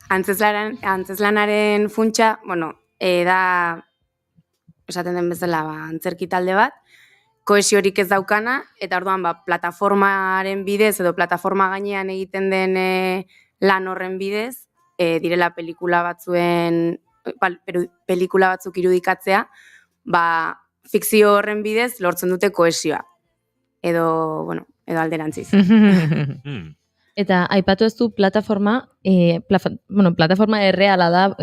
antzezlanaren funtsa, da esaten den bezala antzerki talde bat, kohesiorik ez daukana, eta orduan plataformaren bidez edo plataforma gainean egiten den lan horren bidez, direla pelikula batzuk irudikatzea, fikzio horren bidez lortzen dute kohesioa. Edo alderantziz. Eta aipatu ez du plataforma, plataforma erreala da,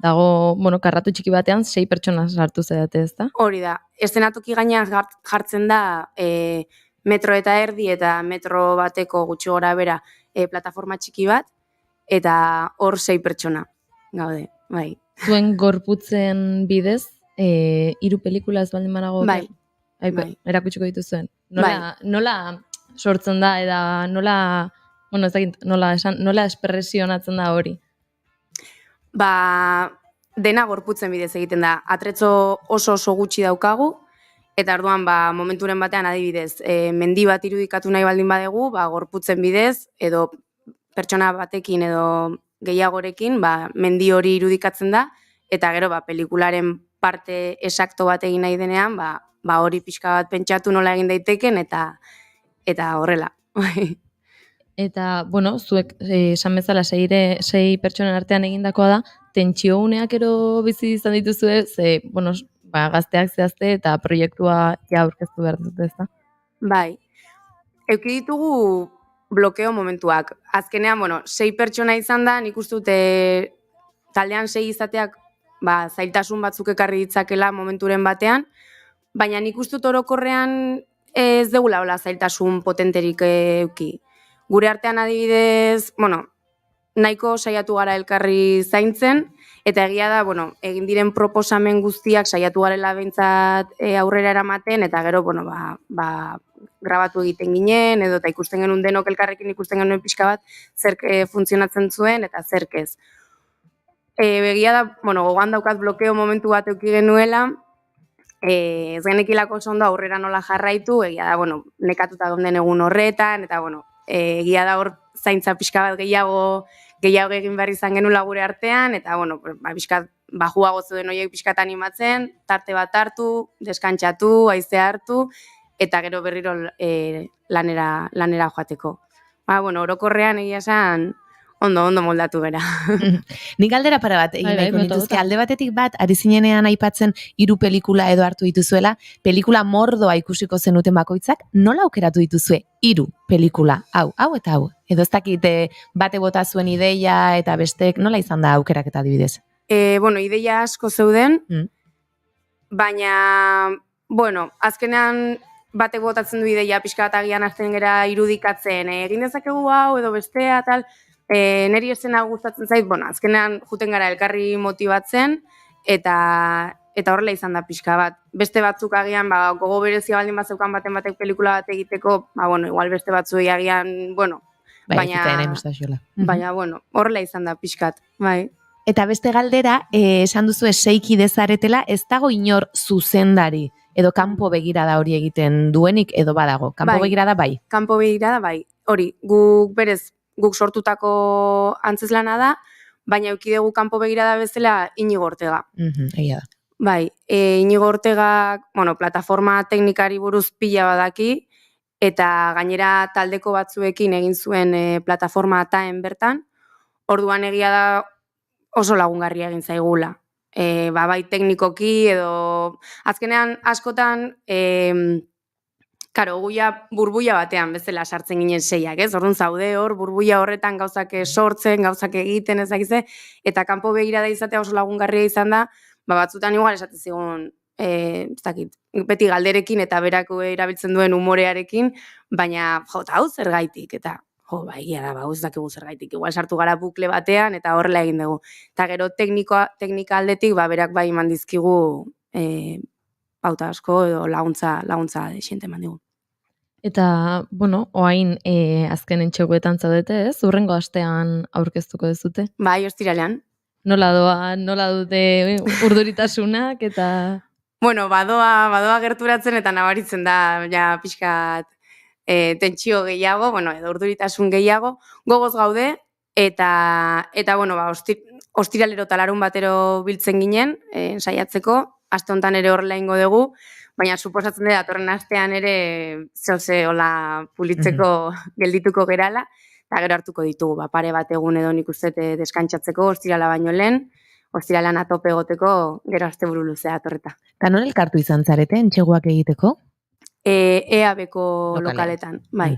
dago, karratu txiki batean 6 pertsona sartu zedate ez da? Hori da, eszenatoki gainean jartzen da metro eta erdi eta metro bateko gutxi gora bera plataforma txiki bat, eta hor 6 pertsona gaude, bai. Zuen gorputzen bidez, 3 pelikula ez baldin banago? Bai. Erakutsiko dituzuen. Nola sortzen da, eta nola espresionatzen da hori? Dena gorputzen bidez egiten da. Atretzo oso gutxi daukagu, eta orduan momenturen batean adibidez, mendi bat irudikatu nahi baldin badegu, gorputzen bidez, edo pertsona batekin edo gehiagorekin, mendi hori irudikatzen da, eta gero pelikularen parte esakto bat egin nahi denean, hori pixka bat pentsatu nola egin daiteken, eta horrela. Eta, zuek esan bezala 6 pertsonen artean egindakoa da, tentsio uneak ero bizi izan dituzue, gazteak zehazte eta proiektua aurkeztu behar dut ez da? Bai, euki ditugu blokeo momentuak. Azkenean, 6 pertsona izan da, nik uste dute taldean 6 izateak zailtasun batzuk ekarri ditzakela momenturen batean, baina nik uste dut orokorrean ez degula hola zailtasun potenterik euki. Gure artean adibidez, nahiko saiatu gara elkarri zaintzen, eta egia da, egin diren proposamen guztiak saiatu garela behintzat aurrera eramaten, eta gero, grabatu egiten ginen, edo eta ikusten genuen denok elkarrekin ikusten genuen pixka bat, zerk funtzionatzen zuen, eta zerk ez. Egia da, gogoan daukat blokeo momentu bat euki genuela, ez genekilako oso ondo aurrera nola jarraitu, egia da, nekatuta gonden egun horretan, eta, egia da hor zaintza pixka bat gehiago egin behar izan genula gure artean, eta, pixkat, bajuago zuden horiek pixkat animatzen, tarte bat hartu, deskantxatu, haizea hartu, eta gero berriro lanera joateko. Orokorrean egia esan, ondo moldatu bera. Nik galdera para bat egin nahiko nituzke, alde batetik bat, ari zinenean aipatzen 3 pelikula edo hartu dituzuela, pelikula mordoa ikusiko zenuten bakoitzak, nola aukeratu dituzue 3 pelikula, hau eta hau? Edo ez dakit bate bota zuen ideia eta bestek, nola izan da aukeraketa adibidez? Ideia asko zeuden, baina, azkenean bate botatzen du ideia, pixka bat agian azten gera irudikatzen, egin dezakegu hau edo bestea, tal, neri esena gustatzen zait, azkenean juten gara elkarri motibatzen, eta horrela izan da pixka bat. Beste batzuk agian, gogo berezia baldin bat zeukan batek pelikula bat egiteko, igual beste batzuei agian, baina, horrela izan da pixkat, bai. Eta beste galdera, esan duzu 6 kide zaretela, ez dago inor zuzendari, edo kanpo begirada hori egiten duenik, edo badago. Kanpo begirada bai? Kanpo begirada bai. Hori, guk sortutako antzeslana da, baina eukidegu kanpo begirada bezala Inigo Ortega. Egia da. Bai, Inigo Ortega, plataforma teknikari buruz pila badaki, eta gainera taldeko batzuekin egin zuen plataforma ataen bertan, orduan egia da oso lagungarria egin zaigula. Bai teknikoki edo azkenean askotan burbuia batean bezala sartzen ginen 6ak, ez? Orduan zaude hor, burbuia horretan gauzak sortzen, gauzak egiten ezakize, eta kanpo begirada izatea oso lagungarria izan da, batzutan igual esaten zigun, ez dakit, beti galderekin eta berako erabiltzen duen umorearekin, baina hau zergaitik, eta egia da, ez dakigu zergaitik, igual sartu gara bukle batean, eta horrela egin dugu. Eta gero teknika aldetik, berak bai eman dizkigu pauta asko edo laguntza desiente eman digu. Eta, oain azken entxeguetan zaudete, ez? Urrengo astean aurkeztuko dezute? Bai, ostiralean. Nola dute urduritasunak eta... Badoa gerturatzen eta nabaritzen da, pixkat tentsio gehiago, edo urduritasun gehiago, gogoz gaude, eta ostiralero talarun batero biltzen ginen, saiatzeko, aste honetan ere horrela ingo dugu, baina suposatzen dut datorren astean ere zehose hola pulitzeko geldituko gerala, eta gero hartuko ditugu, pare bat egun edo nik uste deskantzatzeko, ostirala baino lehen, ostiralan atope egoteko, gero asteburu luzea atorreta. Eta non elkartu izan zarete, entxeguak egiteko? EAB-ko lokaletan, bai.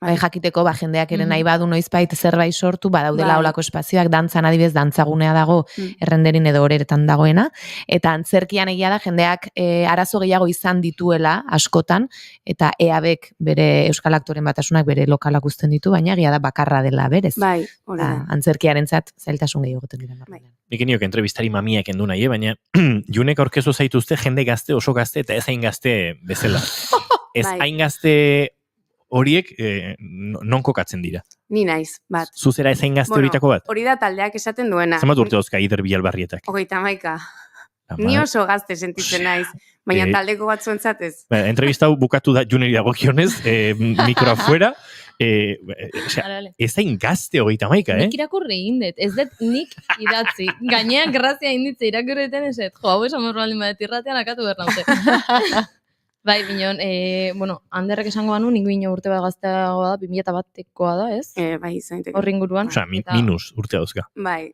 Jakiteko, jendeak ere nahi badu noizbait zerbait sortu, badaudela olako espazioak, dantzan adibidez, dantzagunea dago errenderin edo horeretan dagoena, eta antzerkian egia da jendeak arazo gehiago izan dituela askotan, eta EABek bere Euskal Aktoren Batasunak bere lokalak uzten ditu, baina egia da bakarra dela berez. Bai, hori da. Antzerkiarentzat zailtasun gehiago goten dira. Nik eniok entrevistari mamiak endu nahi, baina Junek aurkezu zaituzte jende gazte, oso gazte, eta ez hain gazte bezala. Ez hain gazte horiek non kokatzen dira? Ni naiz, bat. Zuzera ez hain gazte horitako bat? Hori da taldeak esaten duena. Zenbat urte dauzka Ider Bilalbarrietak? 31. Ni oso gazte sentitzen naiz, baina taldeko batzuentzat ez. Entrevista hau bukatu da Juneri dagokionez, mikro afuera, ez hain gazte 31, Nik irakurri indet, ez dut nik idatzi. Gainean grazia inditze irakurreten ez, hau esan morbalin badet irratean akatu bernaute. Bai, binon, Anderrek esango banu, nik bino urte bat gazteagoa da, 2001-ekoa da, ez? Bai, zainteko. Horri inguruan. Osa, minus urte dauzka. Bai.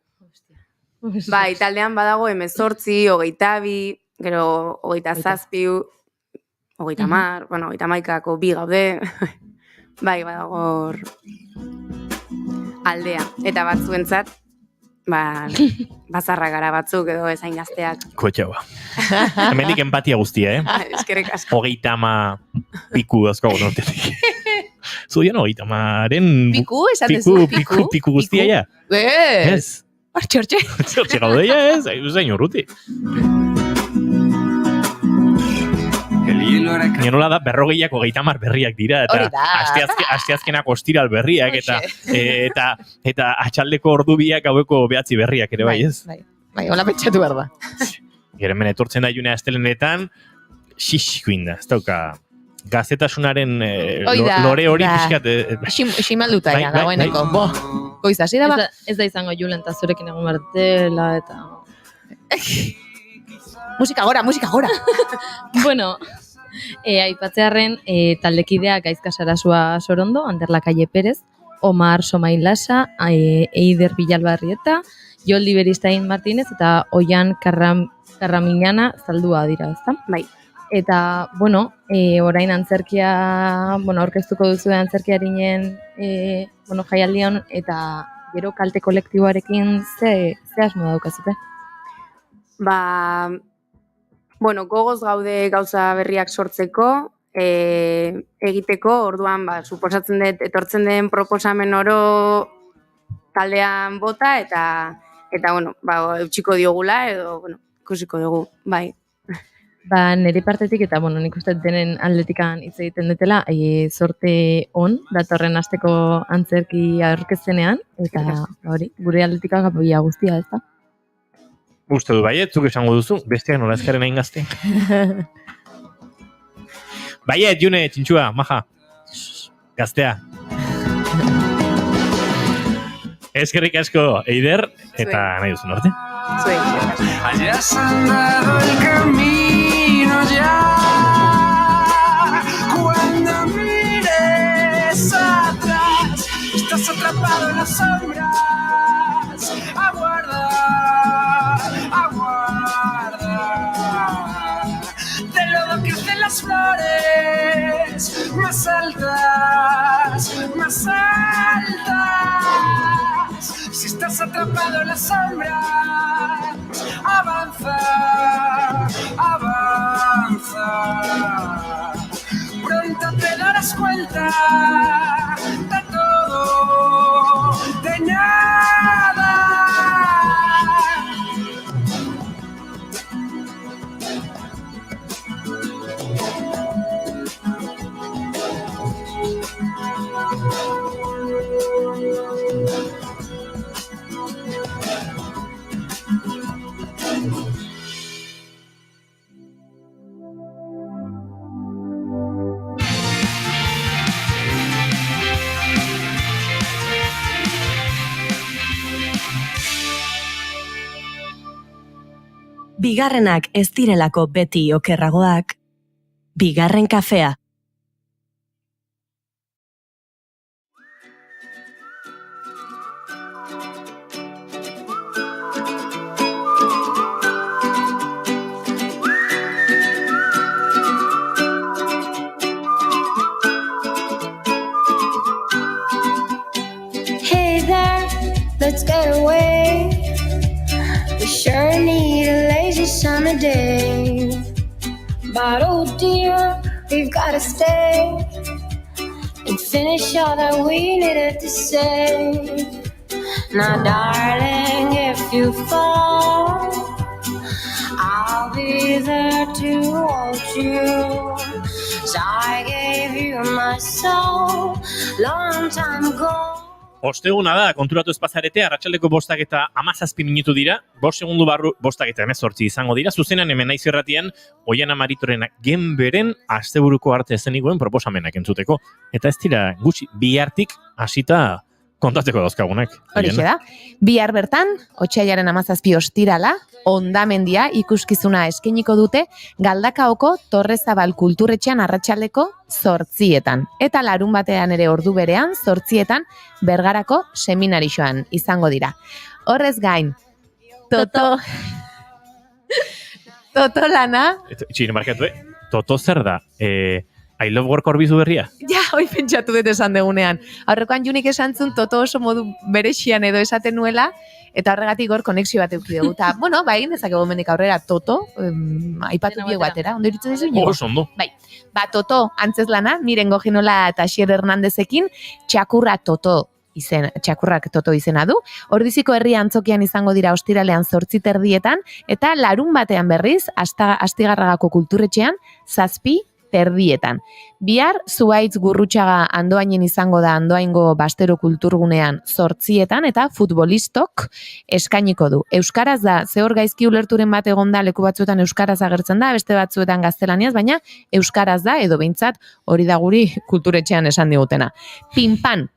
Bai, taldean badago 18, 22, gero 27, 30, 31ko 2 gaude. Bai, badago aldea. Eta batzuentzat, bazarra gara batzuk edo ezain gazteak. Kotxaua. Hemendik empatia guztia, Eskerrik asko. 30 piku dazkago nortetik. Zuien 30-aren... Piku, esan dezu? Piku guztia, ja. Ez. Hortxe. Hortxe gaude, ja, ez. Zain urruti. Nola da, 30 berriak dira, eta asteazkenak ostiral berriak, eta atxaldeko ordubiak gaueko 9 berriak ere, bai, ez? Bai, hola pentsatu behar da. Geremen etortzen da june astelenetan, xixikuin da, ez dauka, gazetasunaren lore hori pixkat... Ximalduta ja, dagoeneko, goiz hasi da ba? Ez da izango Julen eta zurekin egon bertela, eta... Musika gora! Bueno, aipatzearren taldekideak Gaizka Sarasua Sorondo, Ander Lakalle Perez, Omar Somain Lasa, Eider Bilalbarrieta, Joldi Beristain Martínez eta Oian Karramiñana zaldua dira, ezta? Bai. Eta, bueno, orain antzerkia, aurkeztuko duzu antzerkiarinen jaialdion, eta gero kalte kolektiboarekin ze asmo daukazute? Gogoz gaude gauza berriak sortzeko, egiteko, orduan, suposatzen dut, etortzen den proposamen oro taldean bota, eta eutxiko diogula, edo, ikusiko dugu, bai. Nire partetik, eta, nik uste denen atletikan hitz egiten dutela, sorte on, datorren asteko antzerki aurkeztenean, eta, gure atletika gapoia guztia, ez da? Uste du, baiet, zuk esango duzu, besteak nola ezkaren egin gazte. Baiet, June, txintxua, maja. Gaztea. Eskerrik asko, Eider, eta nahi duzu norte. Allá has andado el camino ya. Cuando mires atrás, estás atrapado en las sombras. Aguarda. De lodo crecen las flores más altas. Si estás atrapado en las sombras, avanza. Pronto te darás cuenta de todo, de nada. Bigarrenak ez direlako beti okerragoak, bigarren kafea. Hey there, let's get away. We sure need a lazy summer day. But oh dear, we've gotta stay and finish all that we needed to say. Now darling, if you fall, I'll be there to hold you. 'Cause I gave you my soul long time ago. Osteguna da, konturatu ezpazarete, arratsaldeko 5 eta 17 minutu dira, 5 segundu barru 5 eta 18 izango dira, zuzenan hemen naiz irratian, Oiana Maritoren genberen asteburuko arte eszenikoen proposamenak entzuteko. Eta ez dira gutxi, bihartik hasita kontatzeko dauzkagunak. Horixe da, bihar bertan, otsailaren 17 ostirala, hondamendia ikuskizuna eskainiko dute Galdakaoko Torrezabal Kulturetxean arratsaldeko 8etan. Eta larun batean ere ordu berean 8etan Bergarako seminarixoan izango dira. Horrez gain, Toto lana... Txin, markatu, Toto zer da? I love work orbizu berria? Ja, hoi pentsatu dut esan degunean. Aurrekoan Junik esan zuen Toto oso modu berexian edo esaten nuela, eta horregatik hor konexio bat euki dugu. Eta, bueno, egin dezakegu hemendik aurrera Toto, aipatu biegu batera, ondo irutzen dizu? Oso ondo. Bai, Toto antzeslana, Miren Gojinola eta Xier Hernandezekin, txakurrak Toto izena du. Ordiziko herria antzokian izango dira ostiralean 8:30 eta larun batean berriz, Astigarragako kulturetxean 7:30. Bihar, Zuhaitz Gurrutxaga Andoainen izango da Andoaingo Bastero Kulturgunean 8:00 eta futbolistok eskainiko du. Euskaraz da, zehor gaizki ulerturen bat egonda, leku batzuetan euskaraz agertzen da, beste batzuetan gaztelaniaz, baina euskaraz da, edo behintzat hori da guri kulturetxean esan digutena. Pinpan,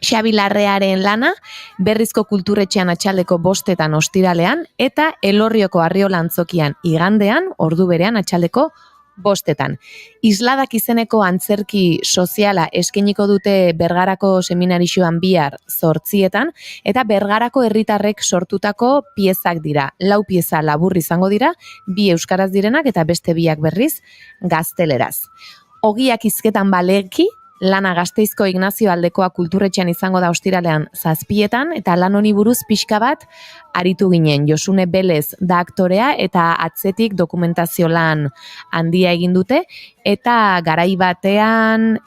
Xabi Larrearen lana, Berrizko Kulturetxean atxaldeko 5:00 ostiralean, eta Elorrioko Arriola antzokian igandean, ordu berean atxaldeko 5:00. Isladak izeneko antzerki soziala eskainiko dute Bergarako seminarixoan bihar 8:00 eta Bergarako herritarrek sortutako piezak dira. 4 pieza labur izango dira, 2 euskaraz direnak eta beste 2 berriz gazteleraz. Ogiak hizketan baleki, lana Gasteizko Ignazio Aldekoa kulturetxean izango da ostiralean 7:00 eta lan honi buruz pixka bat aritu ginen. Josune Belez da aktorea eta atzetik dokumentazio lan handia egin dute eta garai batean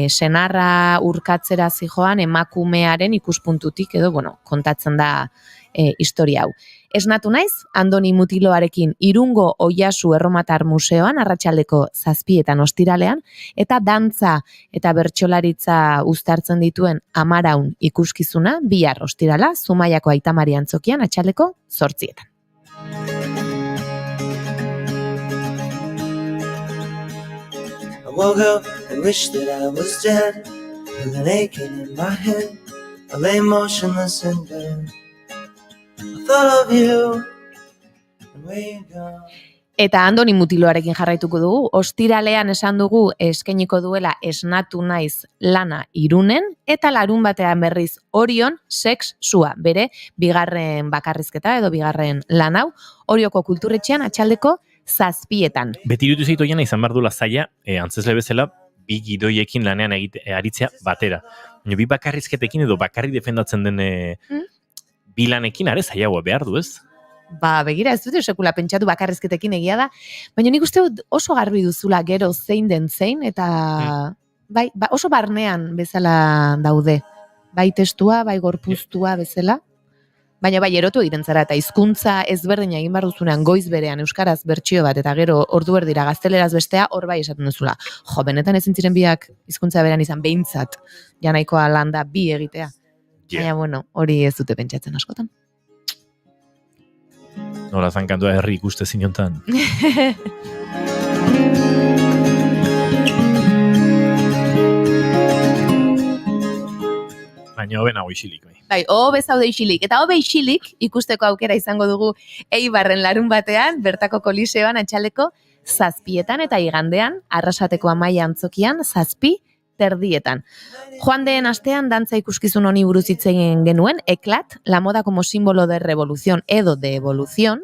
senarra urkatzera zijoan emakumearen ikuspuntutik edo kontatzen da historia hau. Esnatu naiz, Andoni Mutiloarekin Irungo Oiasu Erromatar Museoan arratsaldeko 7:00 ostiralean, eta dantza eta bertsolaritza uztartzen dituen Amaraun ikuskizuna bihar ostirala Zumaiako Aitamari antzokian atxaldeko 8:00. I woke up and wished that I was dead, with an aching in my head. I lay motionless in bed. I thought of you and where you gone. Eta Andoni Mutiloarekin jarraituko dugu, ostiralean esan dugu eskainiko duela Esnatu naiz lana Irunen, eta larun batean berriz Orion Sexua, bere bigarren bakarrizketa edo bigarren lan hau, Orioko kulturetxean atxaldeko 7:00. Beti irutu zaitu jana izan behar duela zaila, antzesle bezala, 2 gidoiekin lanean aritzea batera. Bi bakarrizketekin edo bakarri defendatzen den bi lanekin are zailagoa behar du, ez? Begira, ez dute sekula pentsatu bakarrizketekin egia da, baina nik uste oso garbi duzula gero zein den zein, eta oso barnean bezala daude. Bai testua, bai gorpuztua bezala, baina erotu egiten zara, eta hizkuntza ezberdina egin behar duzunean goiz berean euskaraz bertsio bat, eta gero ordu erdira gazteleraz bestea, hor bai esaten duzula. Jo, benetan ezin ziren biak hizkuntza berean izan behintzat, janaikoa landa bi egitea. Baina, hori ez dute pentsatzen askotan. Nola zankantua herri ikuste zinontan. Baina hobe nago isilik. Hobe zaude isilik. Eta hobe isilik ikusteko aukera izango dugu Eibarren larun batean, bertako koliseoan atxaldeko 7:00 eta igandean, Arrasateko Amaia antzokian 7:30. Joan den astean dantza ikuskizun honi buruz hitz egin genuen, Eklat, la moda como símbolo de revolución edo de evolución,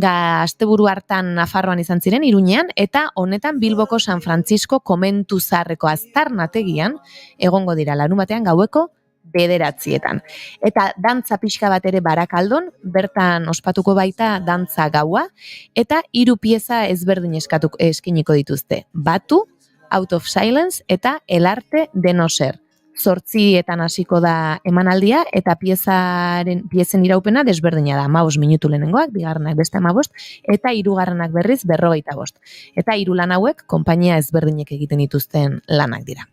asteburu hartan Nafarroan izan ziren Iruñean, eta honetan Bilboko San Francisco komentu zaharreko aztarnategian egongo dira larun batean gaueko 9:00. Eta dantza pixka bat ere Barakaldon, bertan ospatuko baita dantza gaua, eta 3 pieza ezberdin eskiniko dituzte. Batu, Out of Silence eta El arte de no ser. 8:00 hasiko da emanaldia eta piezen iraupena desberdina da. 15 minutu lehenengoak, bigarrenak beste 15, eta hirugarrenak berriz 45. Eta 3 lan hauek konpainia ezberdinek egiten dituzten lanak dira.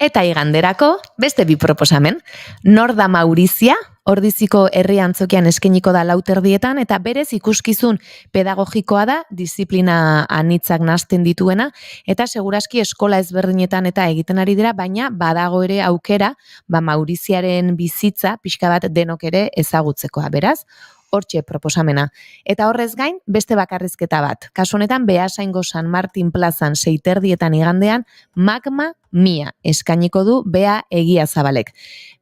Eta iganderako, beste 2 proposamen. Nor da Maurizia, Ordiziko herri antzokian eskainiko da 4:30 eta berez ikuskizun pedagogikoa da, disiplina anitzak nahasten dituena, eta seguraski eskola ezberdinetan eta egiten ari dira, baina badago ere aukera, Mauriziaren bizitza pixka bat denok ere ezagutzekoa. Beraz, hortxe proposamena. Eta horrez gain, beste bakarrizketa bat. Kasu honetan, Beasaingo San Martin plazan 6:30 igandean, Magma Mia eskainiko du Bea Egiazabalek.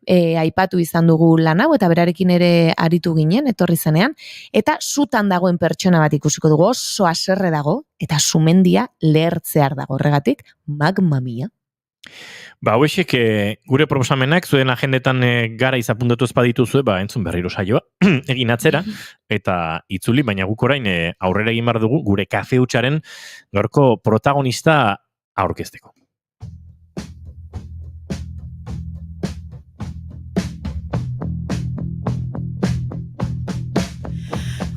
Aipatu izan dugu lan hau, eta berarekin ere aritu ginen, etorri zenean, eta sutan dagoen pertsona bat ikusiko dugu, oso haserre dago, eta sumendia lehertzear dago, horregatik, Magma Mia. Hauexek gure proposamenak zuen agendetan gara izapuntatu ezpadituzue, entzun berriro saioa, egin atzera, eta itzuli, baina guk orain aurrera egin behar dugu gure kafe hutsaren gaurko protagonista aurkezteko.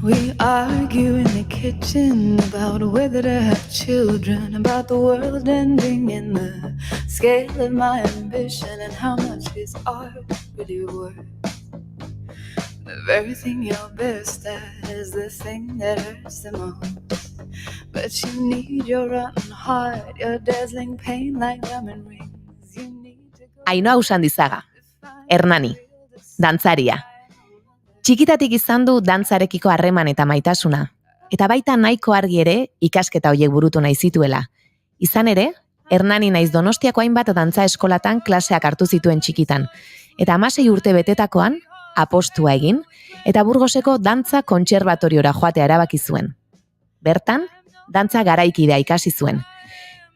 We argue in the kitchen about whether to have children, about the world ending and the scale of my ambition and how much is art really worth. The very thing you're best at is the thing that hurts the most. But you need your rotten heart, your dazzling pain like diamond rings. You need to go... Ainhoa Usandizaga, Hernani, dantzaria. Txikitatik izan du dantzarekiko harreman eta maitasuna, eta baita nahiko argi ere ikasketa hoiek burutu nahi zituela. Izan ere, Hernani naiz Donostiako hainbat dantza eskolatan klaseak hartu zituen txikitan, eta 16 urte betetakoan apostua egin, eta Burgoseko dantza kontserbatoriora joatea erabaki zuen. Bertan, dantza garaikidea ikasi zuen.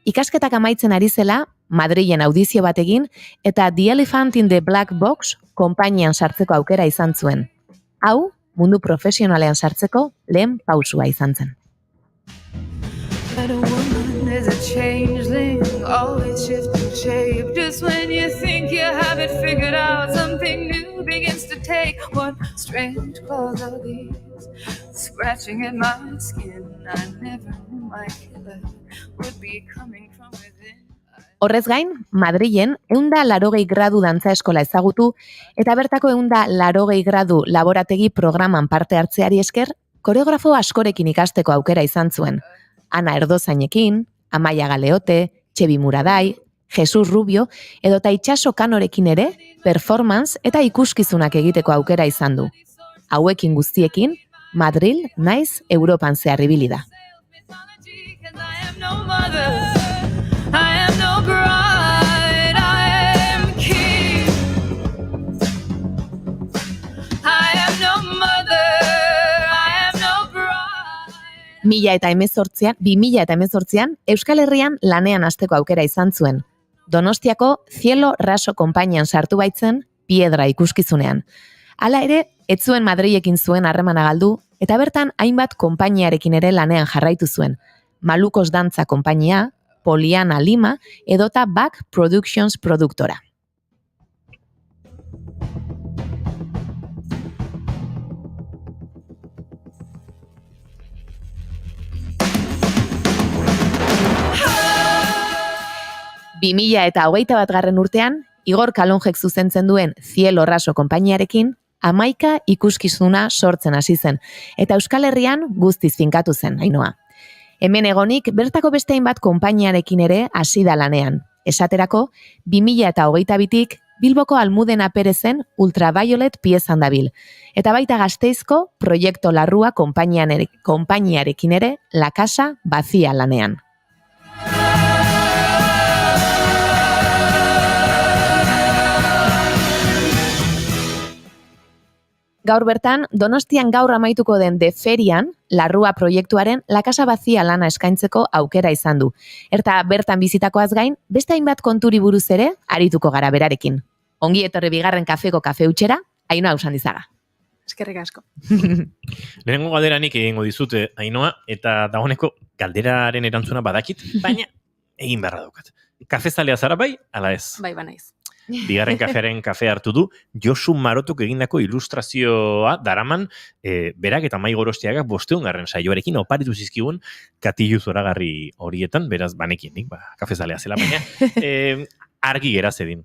Ikasketak amaitzen ari zela, Madrilen audizio bat egin, eta The Elephant in the Black Box konpainian sartzeko aukera izan zuen. Hau, mundu profesionalean sartzeko lehen pausua izan zen. But a woman is a changeling, always shifting shape. Just when you think you have it figured out, something new begins to take. What strange claws are these, scratching at my skin? I never knew my killer would be coming from within. Horrez gain, Madrilen 180 gradu dantza eskola ezagutu eta bertako 180 gradu laborategi programan parte hartzeari esker, koreografo askorekin ikasteko aukera izan zuen. Ana Erdozainekin, Amaia Galeote, Txebi Muradai, Jesus Rubio edota Itxaso Kanorekin ere performance eta ikuskizunak egiteko aukera izan du. Hauekin guztiekin, Madril naiz Europan zehar ibili da. I am no bride, I am king. I am no mother, I am no bride. 2018an, Euskal Herrian lanean hasteko aukera izan zuen. Donostiako Cielo Raso konpainian sartu baitzen Piedra ikuskizunean. Hala ere, ez zuen Madrilekin zuen harremana galdu, eta bertan hainbat konpainiarekin ere lanean jarraitu zuen. Malukos Dantza konpainia, Poliana Lima edota Back Productions produktora. eta 2021 urtean, Igor Kalonjek zuzentzen duen Cielo Raso konpainiarekin, 11 ikuskizuna sortzen hasi zen, eta Euskal Herrian guztiz finkatu zen, Ainhoa. Hemen egonik, bertako beste hainbat konpainiarekin ere hasi da lanean. Esaterako, 2022tik Bilboko Almudena Perezen Ultraviolet piezan dabil. Eta baita Gasteizko Proiektu Larrua konpainiarekin ere La Casa Vacía lanean. Gaur bertan, Donostian gaur amaituko den de ferian, Larrua proiektuaren La Casa Vacía lana eskaintzeko aukera izan du. Eta bertan bizitakoaz gain, beste hainbat konturi buruz ere arituko gara berarekin. Ongi etorri bigarren kafeko kafe hutsera, Ainhoa Usandizaga. Eskerrik asko. Lehenengo galderanik egingo dizute, Ainhoa, eta dagoeneko galderaren erantzuna badakit, baina egin beharra daukat. Kafezalea zara bai, ala ez? Bai, banaiz. Bigarren kafearen kafe hartu du, Josu Marotuk egindako ilustrazioa daraman, berak eta Mai Gorostiaga 500. saioarekin oparitu zizkigun katilu zoragarri horietan, beraz banekienik, kafezalea zela, baina argi geraz edin.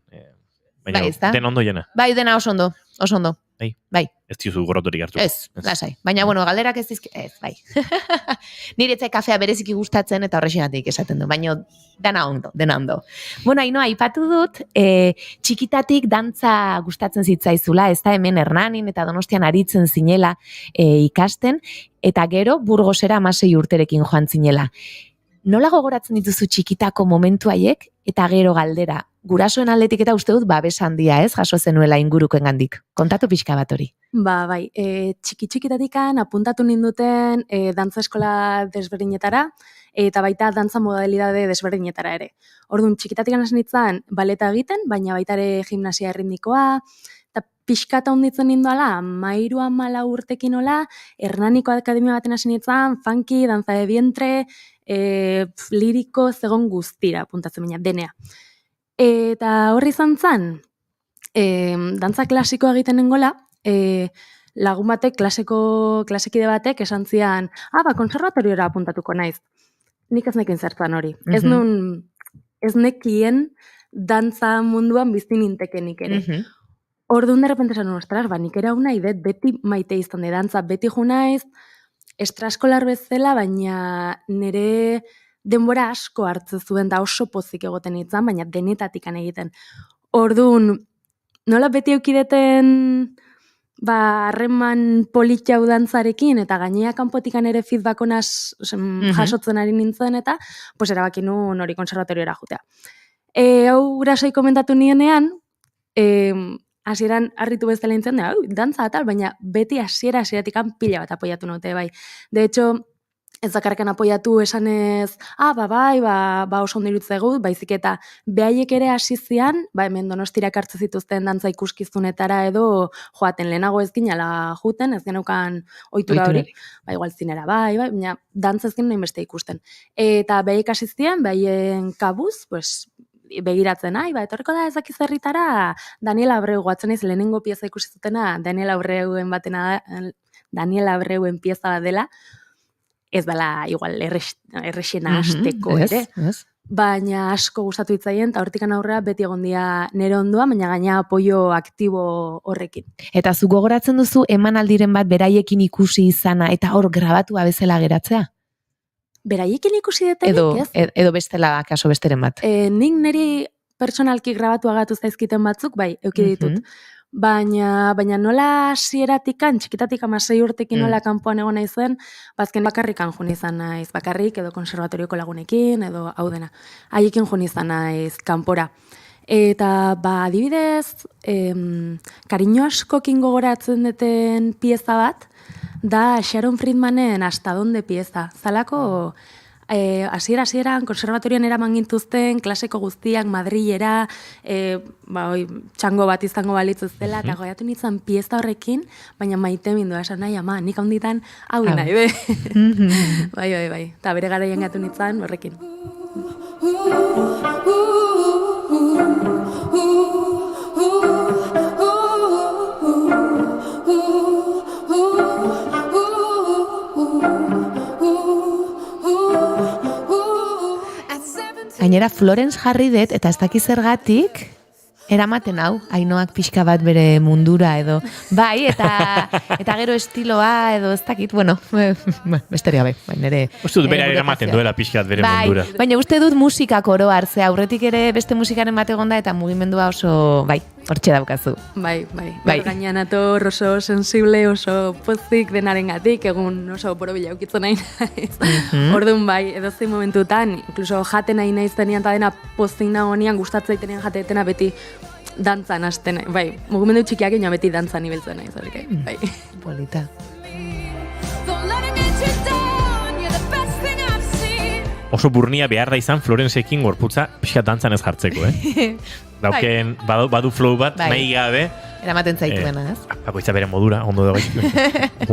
Baina, Bai, ezta? den ondo jena. Bai, dena oso ondo, oso ondo. Bai. Ez diozu gorrotorik hartu. Ez, lasai. Baina, bueno, galderak ez dizki... Ez, bai. Nire etzai kafea bereziki gustatzen eta horrexegatik esaten du, baina dena ondo. Bueno, Ainhoa, aipatu dut, txikitatik dantza gustatzen zitzaizula, ez da hemen Hernanin eta Donostian aritzen zinela ikasten, eta gero Burgosera 16 urterekin joan zinela. Nola gogoratzen dituzu txikitako momentu haiek eta gero galdera? Gurasoen aldetik eta uste dut babes handia, ez, jaso zenuela ingurukoengandik. Kontatu pixka bat hori. Bai, txiki-txikitatikan apuntatu ninduten dantza eskola desberdinetara eta baita dantza modalidade desberdinetara ere. Orduan, txikitatikan hasi nintzen baleta egiten, baina baita ere gimnasia erritmikoa, eta pixkata hunditzen ninduala, 13-14 urtekin hola, Hernaniko akademia baten hasi nintzen, funky, danza de vientre, liriko, zegon guztira, apuntatzen baina, denea. Eta horri izan zen, dantza klasikoa egiten nengola, lagun batek, klasekide batek esan zian, konservatoriora apuntatuko naiz. Nik ez nekin zertan hori. Ez nekien dantza munduan bizi nintekenik ere. Orduan derrepente esan, ostras, nik ere hau nahi dut, beti maite izan de dantza, beti jo naiz, estraskolar bezala, baina nire denbora asko hartzen zuen da oso pozik egoten itzan, baina denetatikan egiten. Orduan, nola beti eukideten harreman politxau dantzarekin, eta gainea kanpotikan ere feedback onaz jasotzen ari nintzen, eta erabaki nuen hori konservatoriora jutea. Hau gurasoi komentatu nienean, hasieran harritu bezala nintzen, dantza atal, baina beti hasiera-hasieratik pila bat apoiatu naute, bai. De hecho, ez dakarkan apoiatu esanez, oso ondo irutzegu, baizik eta behaiek ere hasi zian, hemen Donostirak hartze zituzten dantza ikuskizunetara edo joaten lehenago ez ginala juten, ez geneukan ohitura hori, igual zinera baina dantza ez ginen beste ikusten. Eta behaiek hasi zian, behaien kabuz, begiratzen, etorriko da ezakiz herritara Daniel Abreu, goatzen ez lehenengo pieza ikusi zutena, Daniel Abreuen pieza bat dela, ez dela igual errexena hasteko ere. Baina asko gustatu hitzaien, eta hortikan aurrera beti egon dira nere ondoa, baina gaina apoio aktibo horrekin. Eta zu gogoratzen duzu emanaldiren bat beraiekin ikusi izana eta hor grabatua bezala geratzea? Beraiekin ikusi detenik, ez? Edo bestela kaso besteren bat. Nik niri pertsonalki grabatu agatu zaizkiten batzuk, euki ditut. Baina nola hasieratikan, txikitatik 16 urtekin nola kanpoan egon naizen, bazken bakarrikan jun izan naiz, bakarrik edo konservatorioko lagunekin, edo hau dena. Haiekin jun izan naiz kanpora. Eta adibidez, kariño askokin gogoratzen duten pieza bat, da Sharon Friedmanen Hasta donde pieza. Zalako hasieran konservatorian eraman gintuzten, klaseko guztiak, Madrilera, txango bat izango balitz zela, eta goiatu nintzen pieza horrekin, baina maite mindua esan nahi, nik handitan hau nahi, be. Bai. Eta bere garaian gatu nintzen horrekin. Gainera, Florence jarri dut, eta ez dakiz zergatik, eramaten hau, Ainhoak pixka bat bere mundura edo. Bai, eta gero estiloa edo ez dakit, besteria bai. Uste dut bera eramaten duela pixka bat bere mundura. Baina uste dut musikak oro hartzea, aurretik ere beste musikaren bat egonda eta mugimendua oso, hortxe daukazu. Bai. Gainean ator oso sensible, oso pozik denaren gatik, egun oso borobila ukitzen nahi naiz. Orduan edo zein momentutan, inkluso jaten nahi naiz denean eta dena pozik nagonean, gustatzen zaitenean jatetena beti dantzan hasten, mugimendu txikiak ino beti dantzan ibiltzen naiz, bai. Polita. Oso burnia behar da izan Florenceekin gorputza pixka dantzan ez jartzeko, Dauken, badu flow bat, nahi gabe. Eramaten zaituena, ez? Bakoitza bere modura, ondo dago,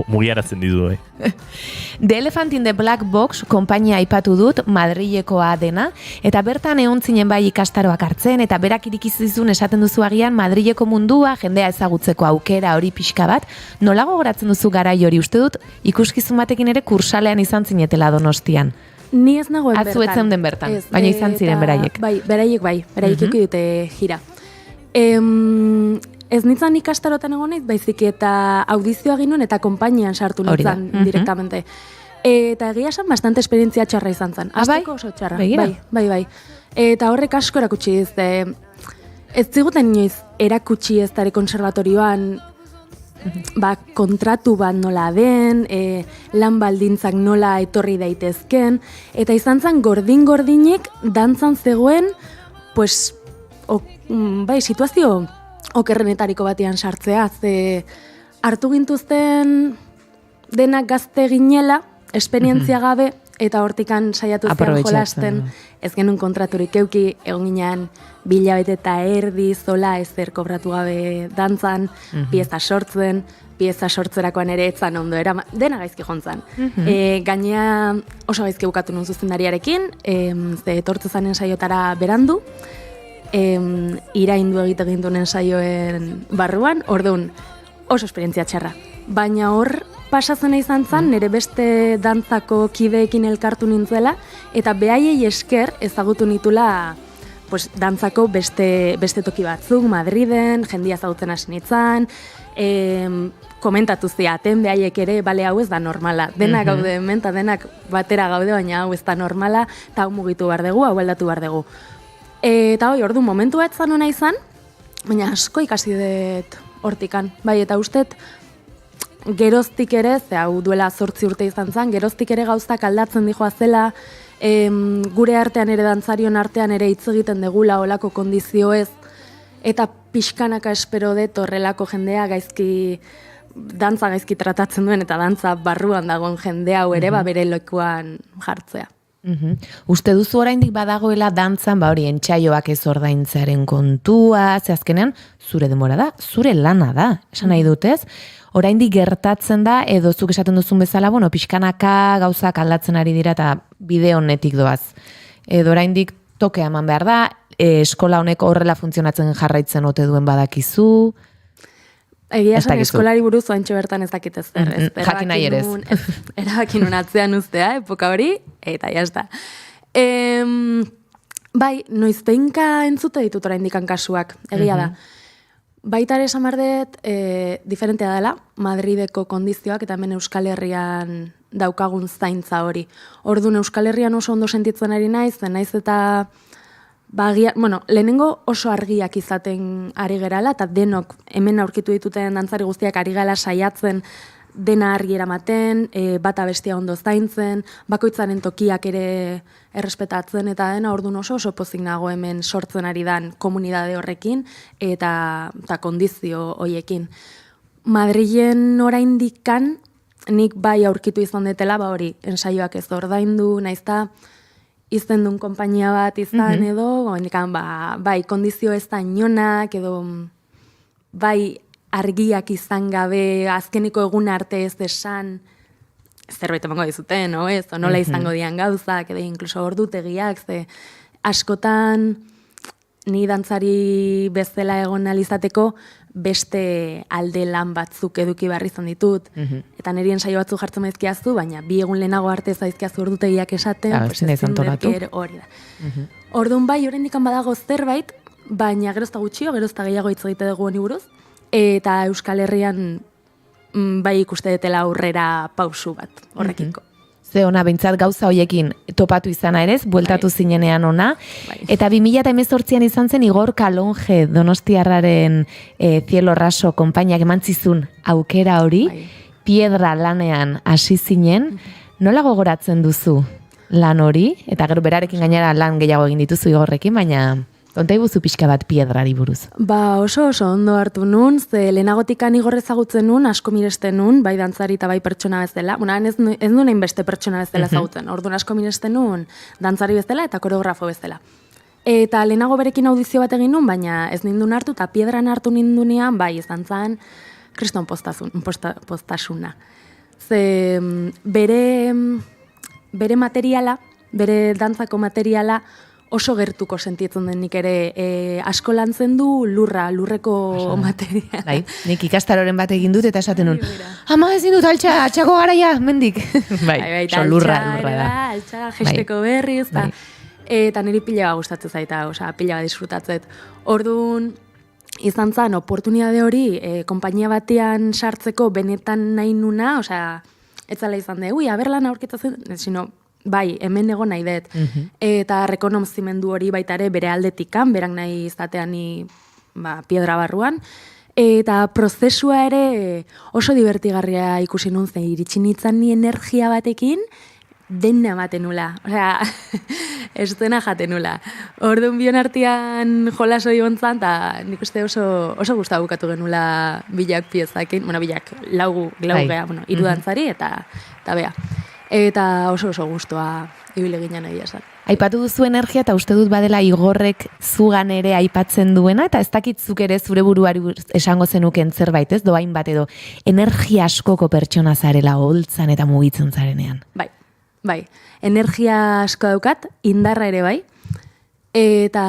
mugiaratzen ditu, The Elephant in the Black Box konpainia aipatu dut, Madrilekoa dena, eta bertan egon zinen ikastaroak hartzen, eta berak irikizizun esaten duzu agian Madrileko mundua, jendea ezagutzeko aukera hori pixka bat, nola gogoratzen duzu garai hori, uste dut, ikuskizun batekin ere kursalean izan zinetela Donostian. Ni ez nagoen bertan. Atzu etzen den bertan, baina izan ziren beraiek. Beraiek eki dute gira. Ez nintzen ikastarotan egon naiz, baizik eta audizioa ginuen eta konpainian sartu nintzen direktamente. Eta egia esan, bastante esperientzia txarra izan zen. Azteko oso txarra. Bai. Eta horrek asko erakutsi ez ziguten inoiz erakutsi ez dara konservatorioan kontratu bat nola den, lan baldintzak nola etorri daitezken, eta izan zen gordin-gordinek dantzan zegoen, pues, situazio okerrenetariko batean sartzea, ze hartu gintuzten denak gazte ginela, esperientzia gabe, eta hortikan saiatu zean jolasten, ez genuen kontraturik euki, egon ginean bilabete eta erdi, zola ezer kobratu gabe dantzan, pieza sortzen, pieza sortzerakoan ere etzan ondo, dena gaizki jontzan. Gainea oso gaizki bukatu nun zuzendariarekin, ze etortze zanen saiotara berandu, iraindu egiten duen saioen barruan, orduan oso esperientzia txarra. Baina hor pasatzen izan zen, nire beste dantzako kideekin elkartu nintzela, eta behaiei esker ezagutu nitula dantzako beste toki batzuk, Madriden, jendia ezagutzen hasi nintzen, komentatu ziaten, behaiek ere, bale hau ez da normala. Denak gaude hemen, eta denak batera gaude, baina hau ez da normala, eta hau mugitu behar dugu, hau aldatu behar dugu. Eta hori, ordu momentu bat zan hona izan, baina asko ikasi dut hortikan. Bai, eta ustet, geroztik ere, ze hau duela 8 urte izan zen, geroztik ere gauzak aldatzen dijoa zela, gure artean ere, dantzarion artean ere hitz egiten degula olako kondizioez, eta pixkanaka espero dut horrelako jendea dantza gaizki tratatzen duen, eta dantza barruan dagoen jende hau ere, bere lekuan jartzea. Uste duzu oraindik badagoela dantzan, hori entsaioak ez ordaintzearen kontua, ze azkenean, zure denbora da, zure lana da, esan nahi dutez, oraindik gertatzen da, edo zuk esaten duzun bezala, pixkanaka gauzak aldatzen ari dira eta bide honetik doaz. Edo oraindik tokea eman behar da, eskola honek horrela funtzionatzen jarraitzen ote duen badakizu. Egia esan eskolari buruz oantxo bertan ez dakit ez zer. Jakin nahi ere ez. Erabakin atzean uztea, epoka hori, eta jazta. Bai, noizteinka entzute ditut oraindik kasuak, egia da. Baita ere esan bardet, diferentea dela, Madrideko kondizioak eta hemen Euskal Herrian daukagun zaintza hori. Orduan Euskal Herrian oso ondo sentitzen ari naiz eta lehenengo oso argiak izaten ari gerala, eta denok hemen aurkitu dituten dantzari guztiak ari gala saiatzen dena argi eramaten, bata bestia ondo zaintzen, bakoitzaren tokiak ere errespetatzen, eta dena orduan oso pozik nago hemen sortzen ari dan komunidade horrekin eta kondizio hoiekin. Madrilen oraindikan nik bai aurkitu izan detela, hori ensaioak ez ordaindu, naizta izendun konpainia bat izan edo, bai kondizio ez da inonak, edo bai argiak izan gabe, azkeniko egun arte ez desan, zerbait emango dizuten, nola izango dian gauzak, edo inkluso ordutegiak, ze askotan ni dantzari bezala egon alizateko beste alde lan batzuk eduki behar izan ditut. Eta niri ensaio batzuk jartzen maizkiazu, baina 2 egun lehenago arte zaizkiazu ordutegiak esaten, hori da. Orduan bai, oraindik badago zerbait, baina gerozta gutxio, gerozta gehiago hitz egite dugu honi buruz, eta Euskal Herrian bai ikuste detela aurrera pausu bat horrekiko. Ze ona, bintzat gauza hoiekin topatu izana ere, bueltatu zinenean ona. Eta 2018an izan zen Igor Kalonje Donostiarraren Cielo Raso konpainiak emantzizun aukera hori, piedra lanean hasi zinen. Nola gogoratzen duzu lan hori? Eta gero berarekin gainera lan gehiago egin dituzu Igorrekin, baina konta iguzu pixka bat piedrari buruz. Oso ondo hartu nun, ze lehenagotikan Igor ezagutzen nun, asko miresten nun, bai dantzari eta bai pertsona bezala. Ez nuen hainbeste pertsona bezala ezagutzen. Orduan asko miresten nun, dantzari bezala eta koreografo bezala. Eta lehenago berekin audizio bat egin nun, baina ez nindun hartu, eta piedran hartu nindunean, bai izan zen, kriston postasuna. Ze bere materiala, bere dantzako materiala, oso gertuko sentitzen den nik ere asko lantzen du lurreko materiala. Bai, nik ikastaroren bat egin dut eta esaten nun, ama ezin dut altxako garaia, mendik. Bai, oso lurra da. Altxa, gesteko berriz, eta niri pila gustatzen zaita, pila disfrutatzet. Orduan, izan zen oportunitate hori konpainia batean sartzeko benetan nahi nuna, osea, ez zala izan de, aberlan aurkitzatzen, sino, bai, hemen egon nahi dut. Eta rekonozimendu hori baita ere bere aldetikan, berak nahi izatean piedra barruan. Eta prozesua ere oso divertigarria ikusi nun zen, iritsi nintzen ni energia batekin, dena ematen nula. Osea, ez dena jaten nula. Orduan bion artean jolaso gontzan, eta nik uste oso guztua bukatu genula bilak piezakin, bilak lau gea, hiru dantzari, eta bea. Eta oso guztua ibile ginen egia esan. Aipatu duzu energia eta uste dut badela Igorrek zugan ere aipatzen duena, eta ez dakitzuk ere zure buruari esango zenuken zerbait, ez doain bat edo energia askoko pertsona zarela oholtzan eta mugitzen zarenean. Bai, energia asko daukat, indarra ere bai, eta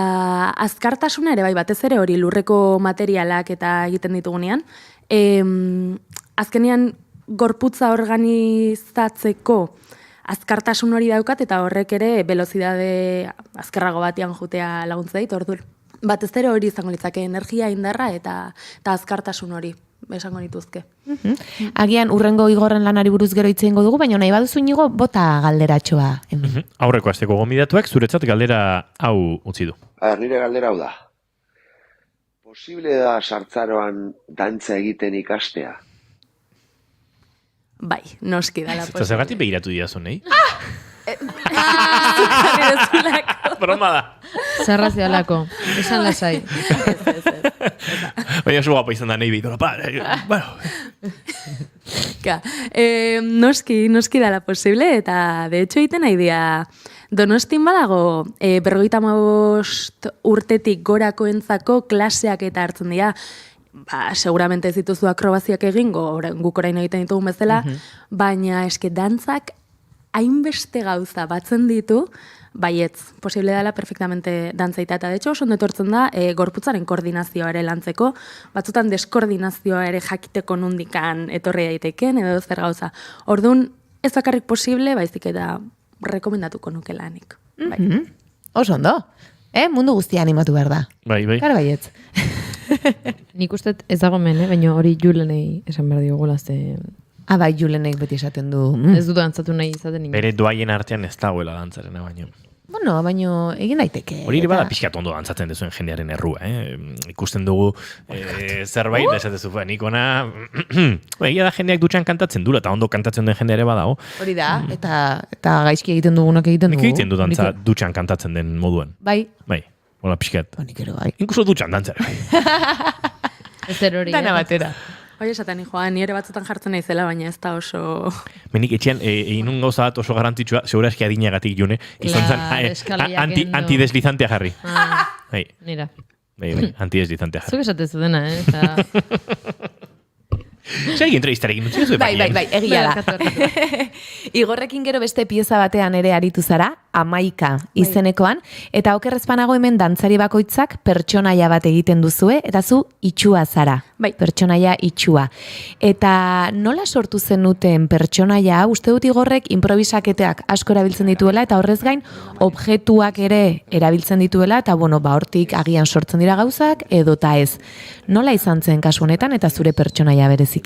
azkartasuna ere bai, batez ere hori lurreko materialak eta egiten ditugunean. Azkenean gorputza organizatzeko azkartasun hori daukat, eta horrek ere velozidade azkarrago batean jutea laguntza dit, orduan. Batez ere hori izango litzake, energia, indarra eta azkartasun hori, esango nituzke. Agian, urrengo Igorren lanari buruz gero hitz egingo dugu, baina nahi baduzu Inigo bota galderatxoa. Aurreko asteko gonbidatuak zuretzat galdera hau utzi du. Nire galdera hau da. Posible da sartzaroan dantza egiten ikastea? Bai, noski dala posible. Eta zergatik begiratu diazu, nahi? Zukarri dezulako. Broma da. Zerrazio alako, esan lasai. Baina oso guapa izan da nahi behitu. Noski dala posible, eta de hecho egiten nahi dia Donostin badago 55 urtetik gorakoentzako klaseak eta hartzen dira. Seguramente ez dituzu akrobaziak egingo, guk orain egiten ditugun bezala, baina eske dantzak hainbeste gauza batzen ditu, baietz, posible dela perfectamente dantzaita. Eta de hecho oso ondo etortzen da gorputzaren koordinazioa ere lantzeko, batzutan deskoordinazioa ere jakiteko nundikan etorri daiteken edo zer gauza. Orduan ez bakarrik posible, baizik eta rekomendatuko nuke lanik. Oso ondo, mundu guztia animatu behar da. Bai. Kara baietz. Nik uste ez dago men, baina hori Julenei esan behar diogula, ze... Bai, Julenek beti esaten du. Ez dut dantzatu nahi izaten nik. Bere doaien artean ez dagoela dantzarena baino. Bueno, baino egin daiteke. Hori ere bada pixkat ondo dantzatzen dezuen jendearen errua, Ikusten dugu zerbait, esatezu, nik ona... Egia da jendeak dutxan kantatzen dula, eta ondo kantatzen den jende ere badago. Hori da, eta gaizki egiten dugunak egiten dugu. Nik egiten du dantza dutxan kantatzen den moduan. Bai. Hola, pixkat. Nik ere bai. Inkuso dutxan dantzare. Ezer hori. Dana batera. Hoi esaten, ni ere batzutan jartzen naizela, baina ez da oso... Menik etxean, egin un gauza bat oso garrantzitsua, segura eski adinagatik june, izan zen antideslizantea jarri. Nira. Bai, antideslizantea jarri. Zuk esatezu dena, Zer egin entrevistarekin, nutzik ez Bai, egia da. Igorrekin gero beste pieza batean ere aritu zara, Amaika izenekoan, eta okerrezpanago hemen dantzari bakoitzak pertsonaia bat egiten duzue, eta zu itxua zara. Pertsonaia itxua. Eta nola sortu zenuten pertsonaia, uste dut Igorrek improvisaketeak asko erabiltzen dituela, eta horrez gain objektuak ere erabiltzen dituela, eta hortik agian sortzen dira gauzak, edota ez. Nola izan zen kasu honetan, eta zure pertsonaia bereziki?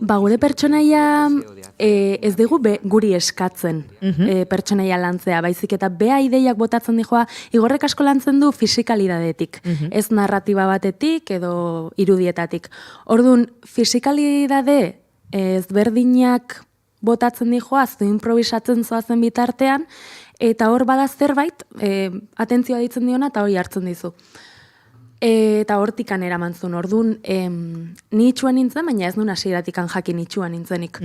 Gure pertsonaia ez dugu guri eskatzen pertsonaia lantzea, baizik eta bea ideiak botatzen dijoa, Igorrek asko lantzen du fisikalidadetik, ez narratiba batetik edo irudietatik. Orduan, fisikalidade ezberdinak botatzen dijoa, zu improvisatzen zoazen bitartean, eta hor bada zerbait, atentzioa ditzen diona eta hori hartzen dizu. Eta hortikan eraman zuen, orduan, ni itxuan nintzen, baina ez nuen hasieratikan jakin itxuan nintzenik.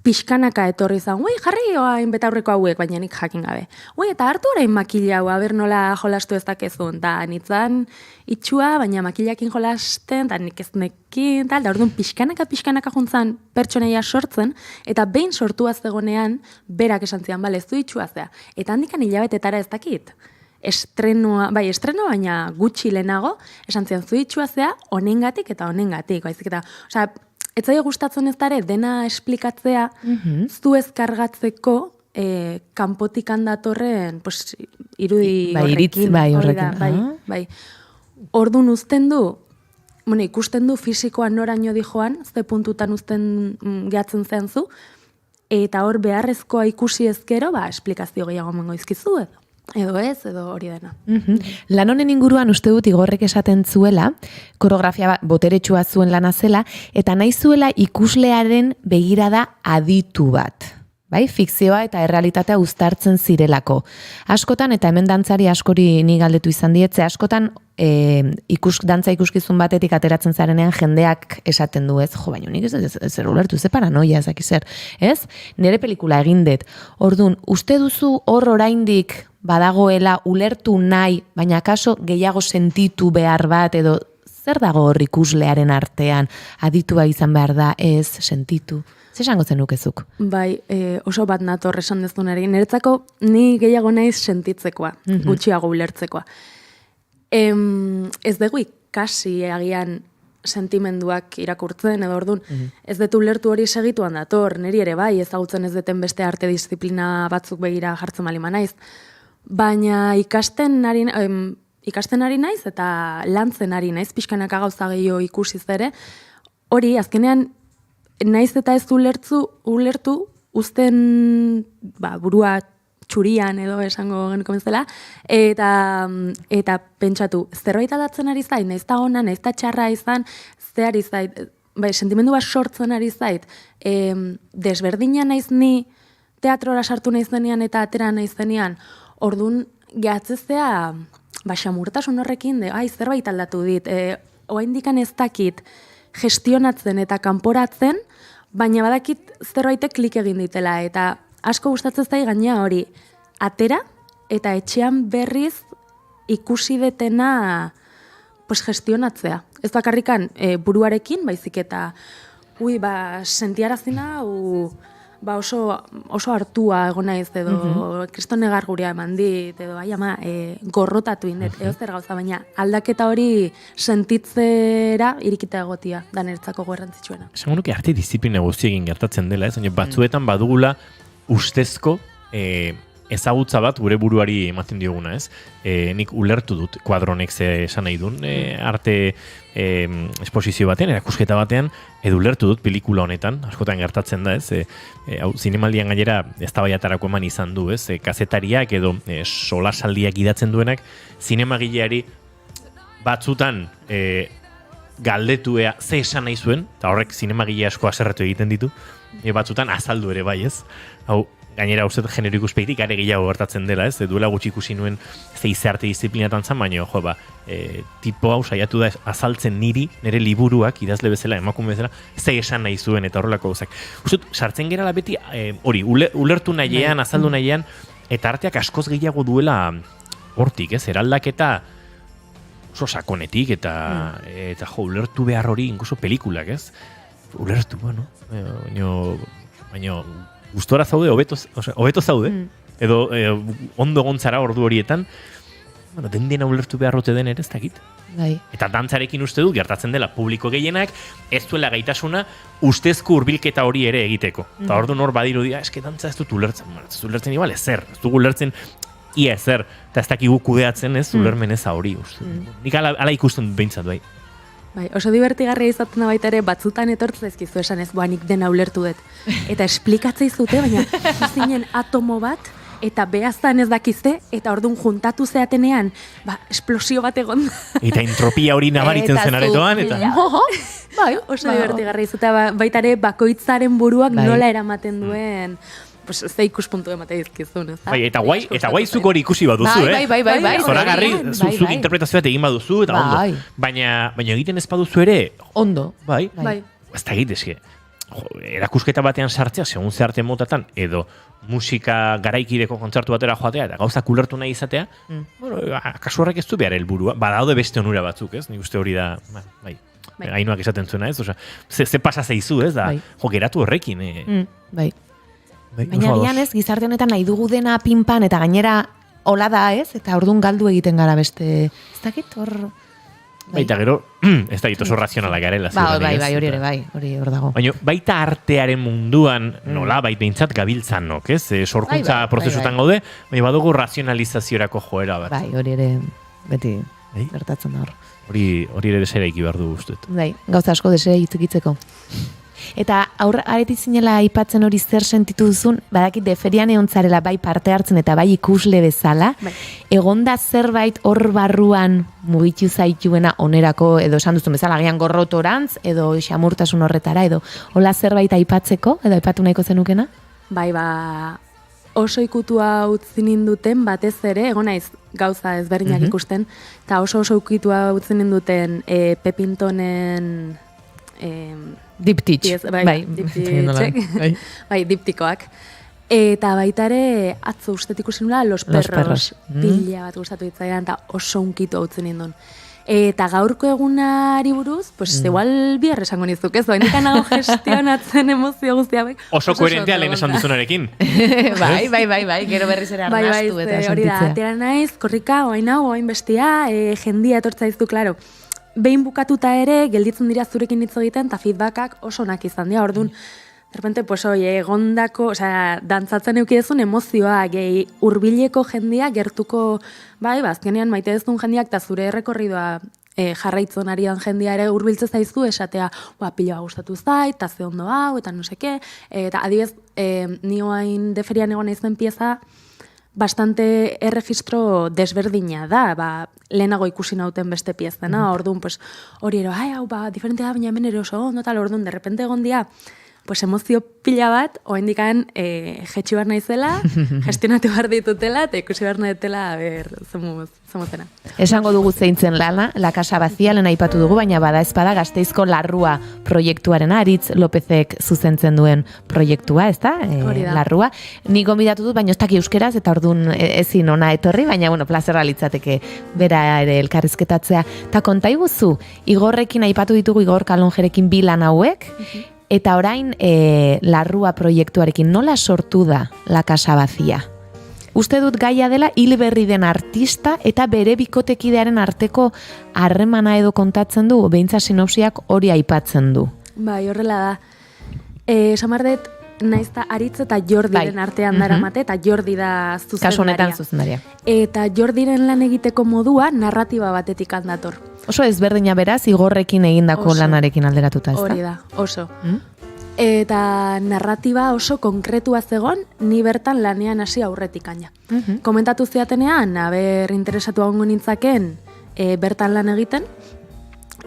Pixkanaka etorri zan, jarri oain betaurreko hauek, baina nik jakin gabe. Eta hartu orain makila hau, aber nola jolastu ez dakezun, eta nintzen itxua, baina makilakin jolasten, eta nik ez nekin, eta orduan pixkanaka juntzan pertsonaia sortzen, eta behin sortua zegonean, berak esan zian, ez du itxua zea. Eta handikan hilabetetara ez dakit. Estrenoa, baina gutxi lehenago, esan zian zu itxua zea, honengatik eta honengatik. Baizik eta, ez zaio gustatzen ez dara, dena esplikatzea, zu ez kargatzeko kanpotik handatorren irudi horrekin. Horrekin. Bai. Orduan uzten du, bueno, ikusten du fisikoan noraino dijoan, ze puntutan uzten gehatzen zen zu, eta hor beharrezkoa ikusi ezkero, esplikazio gehiago emango izkizu edo ez, edo hori dena. Lan honen inguruan uste dut Igorrek esaten zuela, koreografia boteretsua zuen lana zela, eta nahi zuela ikuslearen begirada aditu bat. Bai, fikzioa eta errealitatea uztartzen zirelako. Askotan, eta hemen dantzari askori ni galdetu izan dietze, askotan dantza ikuskizun batetik ateratzen zarenean jendeak esaten du, ez? Jo, baina nik ez ulertu, ze paranoia, ezaki zer, ez? Nire pelikula egin dut. Orduan, uste duzu hor oraindik badagoela ulertu nahi, baina kaso gehiago sentitu behar bat, edo zer dago hor ikuslearen artean, aditua izan behar da, ez, sentitu? Zer esango zenukezuk? Bai, oso bat nator esan dezunari. Niretzako ni gehiago naiz sentitzekoa, gutxiago ulertzekoa. Ez dugu ikasi agian sentimenduak irakurtzen, edo orduan, ez dut ulertu hori segituan dator, niri ere bai, ezagutzen ez duten beste arte disiplina batzuk begira jartzen malima naiz. Baina ikasten ari naiz eta lantzen ari naiz, pixkanaka gauza gehiago ikusiz ere, hori azkenean naiz eta ez ulertu uzten burua txurian edo esango genuko bezala, eta pentsatu, zerbait aldatzen ari zait, naiz ta ona, naiz ta txarra izan, ze ari zait, sentimendu bat sortzen ari zait, desberdina naiz ni teatrora sartu naiz zenean eta atera naiz zenean, orduan gehatzezea, xamurtasun horrekin, zerbait aldatu dit, oraindikan ez dakit gestionatzen eta kanporatzen, baina badakit zerbaitek klik egin ditela, eta asko gustatzen zait gaina hori, atera eta etxean berriz ikusi detena gestionatzea. Ez bakarrikan buruarekin, baizik eta sentiarazina oso hartua egon naiz edo kriston negar gurea eman dit, edo gorrotatu indet, edo zer gauza, baina aldaketa hori sentitzera irikita egotia, da niretzako garrantzitsuena. Esango nuke arte disiplina guztiekin gertatzen dela, ez? Batzuetan badugula ustezko ezagutza bat gure buruari ematen dioguna, ez? Nik ulertu dut kuadronek ze esan nahi duen, arte esposizio batean, erakusketa batean, edo ulertu dut pelikula honetan, askotan gertatzen da, ez? Zinemaldian gainera eztabaidatarako eman izan du, ez? Kazetariak edo solasaldiak idatzen duenak, zinemagileari batzutan galdetuea ze esan nahi zuen, eta horrek zinemagile asko haserretu egiten ditu, batzutan azaldu ere bai, ez? Hau, gainera uste genero ikuspeitik are gehiago gertatzen dela, ez? Duela gutxi ikusi nuen zeize arte disiplinatan zan, baina, tipo hau saiatu da azaltzen nire liburuak, idazle bezala, emakume bezala, ze esan nahi zuen eta horrelako gauzak. Uste, sartzen gerala beti, hori, ulertu nahiean, azaldu nahiean, eta arteak askoz gehiago duela hortik, ez? Eraldaketa oso sakonetik, eta ulertu behar hori, inkuso pelikulak, ez? Ulertu, bueno, baina gustora zaude, hobeto zaude, edo ondo gontzara ordu horietan, dena ulertu beharrote den ere, ez dakit. Eta dantzarekin uste du, gertatzen dela publiko gehienak, ez duela gaitasuna ustezko hurbilketa hori ere egiteko. Eta ordu nor badiru dira, eske dantza ez dut ulertzen, ez dut ulertzen igual ezer, ez dut ulertzen ia ezer, eta ez dakigu kudeatzen ez, ulermen ez hori. Nik ala ikusten behintzat bai. Oso divertigarria izaten da baita ere, batzutan etortzen ezkizu esan ez, nik dena ulertu dut. Eta esplikatzei zute, baina zinen atomo bat, eta behaztan ez dakizte, eta orduan juntatu zeatenean, esplosio bat egon. Eta entropia hori nabaritzen zen aretoan, eta... Oso divertigarria izaten baita ere, bakoitzaren buruak nola eramaten duen... ze ikuspuntu emate dizkizun, ez da? Eta guai zuk hori ikusi baduzu, Bai. Zoragarri, zuk interpretazio bat egin baduzu, eta ondo. Baina egiten ez baduzu ere... Ondo. Bai. Ez da egitezke. Erakusketa batean sartzea, segun ze arte motatan, edo musika garaikideko kontzertu batera joatea, eta gauzak ulertu nahi izatea, kasu horrek ez du behar helburua. Badaude beste onura batzuk, ez? Ni uste hori da... Ainuak esaten zuena, ez? Ze pasa zeizu, ez? Geratu horrekin. Bai. Baina gian ez, gizarte honetan nahi dugu dena pinpan eta gainera hola da ez, eta orduan galdu egiten gara beste, ez dakit hor... Baita gero, ez dakit oso razionala garela. Bai, hori ere bai, hori hor dago. Baina baita artearen munduan nola baita behintzat gabiltzanok, ez? Sorkuntza prozesutan gaude, baina badugu razionalizaziorako joera bat. Bai, hori ere beti gertatzen da hor. Hori ere deseraiki behar du guztet. Bai, gauza asko deseraitzikitzeko. Eta areti zinela aipatzen hori zer sentitu duzun, badakit deferian egon zarela bai parte hartzen eta bai ikusle bezala, egonda zerbait hor barruan mugitu zaituena onerako, edo esan duzun bezala, agian gorrotorantz, edo xamurtasun horretara, edo hola zerbait aipatzeko, edo aipatu nahiko zenukena? Bai, oso ikutua utzi ninduten batez ere, egon naiz gauza ezberdinak ikusten, eta oso ikutua utzi ninduten Pepintonen diptitx, bai, diptikoak. Eta baita ere, atzo ustet ikusi nula, Los Perros. Pila bat gustatu ditzaidan, eta oso unkitu hau zen nindun. Eta gaurko egunari buruz, pues igual bihar esango nizuk, ez? Baina nago gestionatzen emozio guztia. Bai. Oso koherentea lehen esan duzunarekin. Bai, gero berriz ere arnastu eta hori da, atera naiz, korrika, oain hau, oain bestia, jendia etortza dizu, klaro. Behin bukatuta ere, gelditzen dira zurekin hitz egiten, eta feedbackak oso onak izan dira, orduan, derrepente, pues, egondako, dantzatzen eukidezun emozioa, gehi hurbileko jendia, gertuko, azkenean maite dezun jendiak, eta zure errekorridoa jarraitzen ari dan jendia ere hurbiltze zaizu, esatea, pila gustatu zait, eta ze ondo hau, eta no seke, eta adibez, nioain deferian egon naizen pieza, bastante erregistro desberdina da, lehenago ikusi nauten beste piezena, orduan, pues, hori ero, hau, diferentea da, baina hemen ere oso, no tal, orduan, derrepente egon dia, pues emozio pila bat, oendikan jetxi behar naizela, gestionatu behar ditutela, eta ikusi behar nahetela, zemuzena. Esango dugu zeintzen lana, La Casa Vacía lehen aipatu dugu, baina bada ezpada Gasteizko Larrua proiektuaren Aritz Lopezek zuzentzen duen proiektua, ez da? Larrua. Ni gonbidatu dut, baina ez daki euskeraz, eta orduan ezin ona etorri, baina, plazerra litzateke bera ere elkarrizketatzea. Ta kontaiguzu, Igorrekin aipatu ditugu, Igor Kalonjerekin bi lan hauek, eta orain Larrua proiektuarekin nola sortu da La Casa Vacía? Uste dut gaia dela hil berri den artista eta bere bikotekidearen arteko harremana edo kontatzen du, behintza sinopsiak hori aipatzen du. Bai, horrela da. Samardet, naizta Aritz eta Jordiren artean daramate, eta Jordi da zuzendaria. Kasu honetan zuzendaria. Eta Jordiren lan egiteko modua narratiba batetik handator. Oso ezberdina beraz, Igorrekin egindako lanarekin alderatuta, ez da? Hori da, oso. Eta narratiba oso konkretua zegon, ni bertan lanean hasi aurretik aina. Komentatu ziatenean, interesatu gongo nintzaken bertan lan egiten,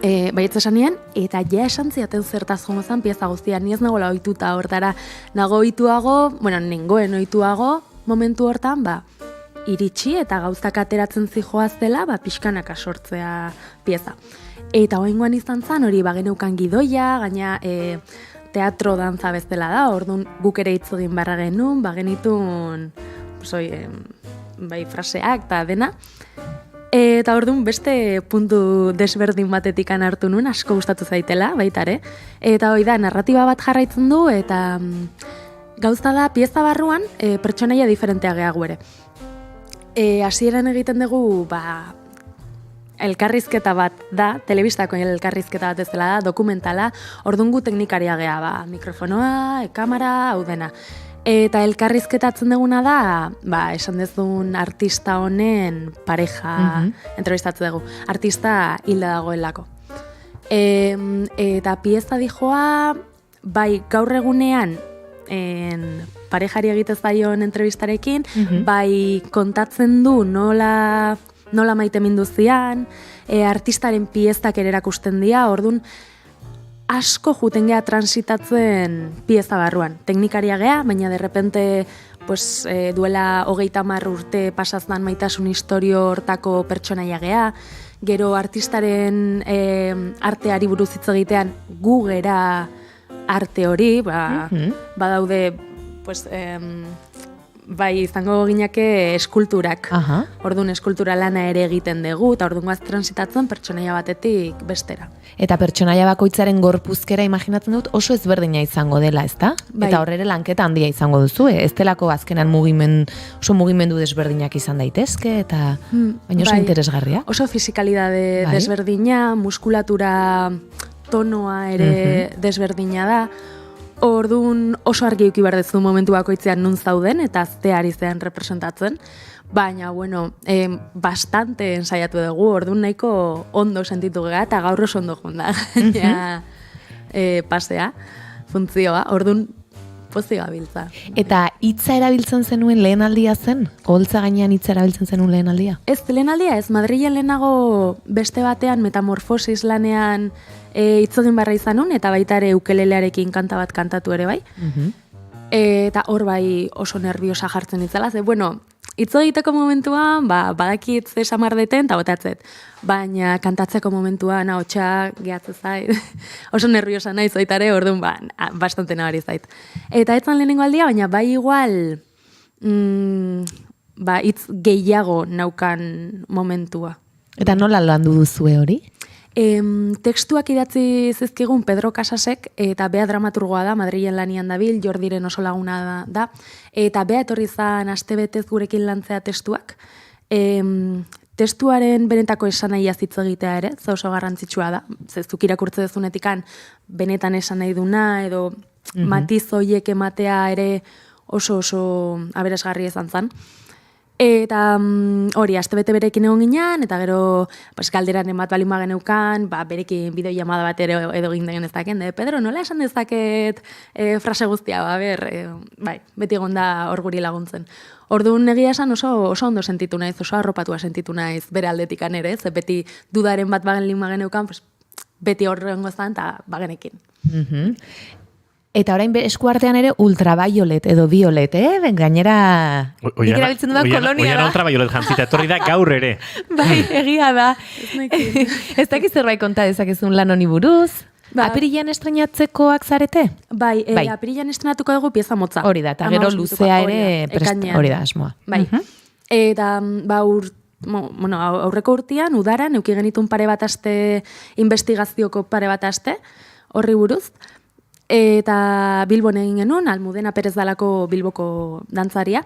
baietz esanien, eta ja esan ziaten zertaz jongo zen pieza guztia, ni ez nagoela ohituta hortara, nago ohituago, nengoen ohituago, momentu hortan, iritsi eta gauzak ateratzen zijoaztela, pixkanaka sortzea pieza. Eta oingoan izan zen, hori geneukan gidoia, gaina teatro dantza bezala da, orduan guk ere hitz egin barra genuen, genitun fraseak eta dena. Eta orduan beste puntu desberdin batetik hartu nuen, asko gustatu zaitela, baitare. Eta hori da, narratiba bat jarraitzen du, eta gauza da, pieza barruan, pertsonaia diferentea gehiago ere. Hasieran egiten dugu, elkarrizketa bat da, telebistako elkarrizketa bat ez dela da, dokumentala, orduan gu teknikaria geha, mikrofonoa, kamera, hau dena. Eta elkarrizketatzen duguna da, esan dezun artista honen pareja entrevistatzen dugu. Artista hilda dagoelako. Eta pieza dijoa, gaur egunean, parejari egitez zaion entrevistarekin, kontatzen du nola maite minduzian, artistaren piezak ere erakusten dira, orduan asko juten geha transitatzen pieza barruan. Teknikaria geha, baina derrepente duela 30 urte pasazdan maitasun historio hortako pertsonaia geha, gero artistaren arteari buruz hitz egitean gu gera arte hori, badaude, izango gineke eskulturak. Orduan eskultura lana ere egiten dugu, eta orduan transitatzen pertsonaia batetik bestera. Eta pertsonaia bakoitzaren gorpuzkera imaginatzen dut oso ezberdina izango dela, ezta? Eta horrere lanketa handia izango duzu, ez delako azkenan oso mugimendu desberdinak izan daitezke, eta baina oso interesgarria. Oso fisikalidade desberdina, muskulatura tonoa ere desberdina da, Orduan oso argi eduki behar duzu momentu bakoitzean nun zauden eta ze ari zean representatzen. Baina, bueno, bastante ensaiatu dugu, orduan nahiko ondo sentitu gara eta gaur oso ondo joan da. Pasea, funtzioa, orduan pozik gabiltza. Eta hitza erabiltzen zenuen lehen aldia zen? Oholtza gainean hitza erabiltzen zenuen lehen aldia? Ez, lehen aldia, ez Madrilen lehenago beste batean metamorfosis lanean hitz egin barra izan nun, eta baita ere ukelelearekin kanta bat kantatu ere bai. Eta hor bai oso nerviosa jartzen itzala, ze, bueno, hitz egiteko momentuan, badakit ze samar deten, eta botatzet. Baina kantatzeko momentuan, ahotsa gehatzen zait. Oso nerviosa naiz baitare, orduan, bastante nabari zait. Eta etzan lehenengo aldia, baina bai igual, hitz gehiago naukan momentua. Eta nola landu duzue hori? Tekstuak idatzi zizkigun Pedro Casasek, eta bea dramaturgoa da, Madrilen lanian dabil, Jordiren oso laguna da, eta bea etorri zan astebetez gurekin lantzea testuak. Testuaren benetako esanahia hitz egitea ere, ze oso garrantzitsua da, zuk irakurtze duzunetikan benetan esan nahi duna, edo matiz hoiek ematea ere oso aberasgarri izan zan. Eta hori, astebete berekin egon ginean, eta gero galderaren bat balin bageneukan, berekin bideo llamada bat ere edo gintzen ezaken, Pedro, nola esan dezaket frase guztia, beti egon da hor guri laguntzen. Orduan egia esan oso ondo sentitu naiz, oso arropatua sentitu naiz bere aldetikan ere, ze beti dudaren bat balin bageneukan, beti horrengo zan, eta bagenekin. Eta orain eskuartean ere ultraviolet edo violet, gainera nik erabiltzen dudan kolonia da. Oian ultraviolet jantzita, etorri da gaur ere. Bai, egia da. Ez dakiz zerbait konta dezakezun lan honi buruz. Apirilean estrenatzekoak zarete? Bai, apirilean estrenatuko dugu pieza motza. Hori da, eta gero luzea ere hori da asmoa. Bai, eta aurreko urtean, udaran, euki genitun pare bat aste, investigazioko pare bat aste, horri buruz. Eta Bilbon egin genuen, Almudena Perez dalako Bilboko dantzaria.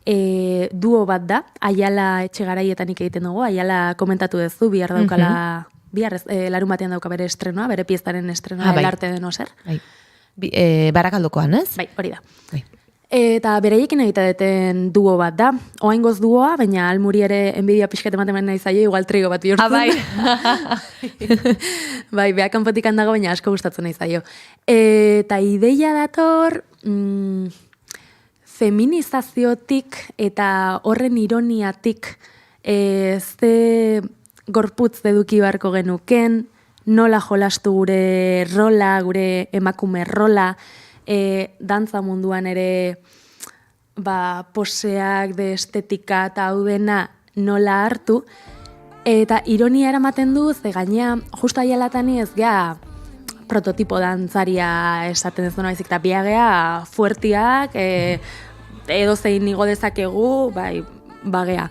Duo bat da, Aiala Etxegaraietan egiten dugu, Aiala komentatu duzu, bihar daukala, larun batean dauka bere estrenoa, bere piezaren estrenoa, El arte de no ser. Barakaldokoan, ez? Bai, hori da. Eta bereiekin egite deten duo bat da. Oaingoz duoa, baina Almuri ere enbidia pixket ematen nahi zaio, igual trio bat bihurtzen. Bai, beha kanpotik handago, baina asko gustatzen nahi zaio. Eta ideia dator feminizaziotik eta horren ironiatik ze gorputz eduki beharko genuken, nola jolastu gure rola, gure emakume rola, dantza munduan ere poseak de estetika eta hau dena nola hartu, eta ironia eramaten du, ze gainea justa aialatani ez gea prototipo dantzaria esaten ez duna baizik, eta biagea fuertiak, edo zein igo dezakegu, bagea.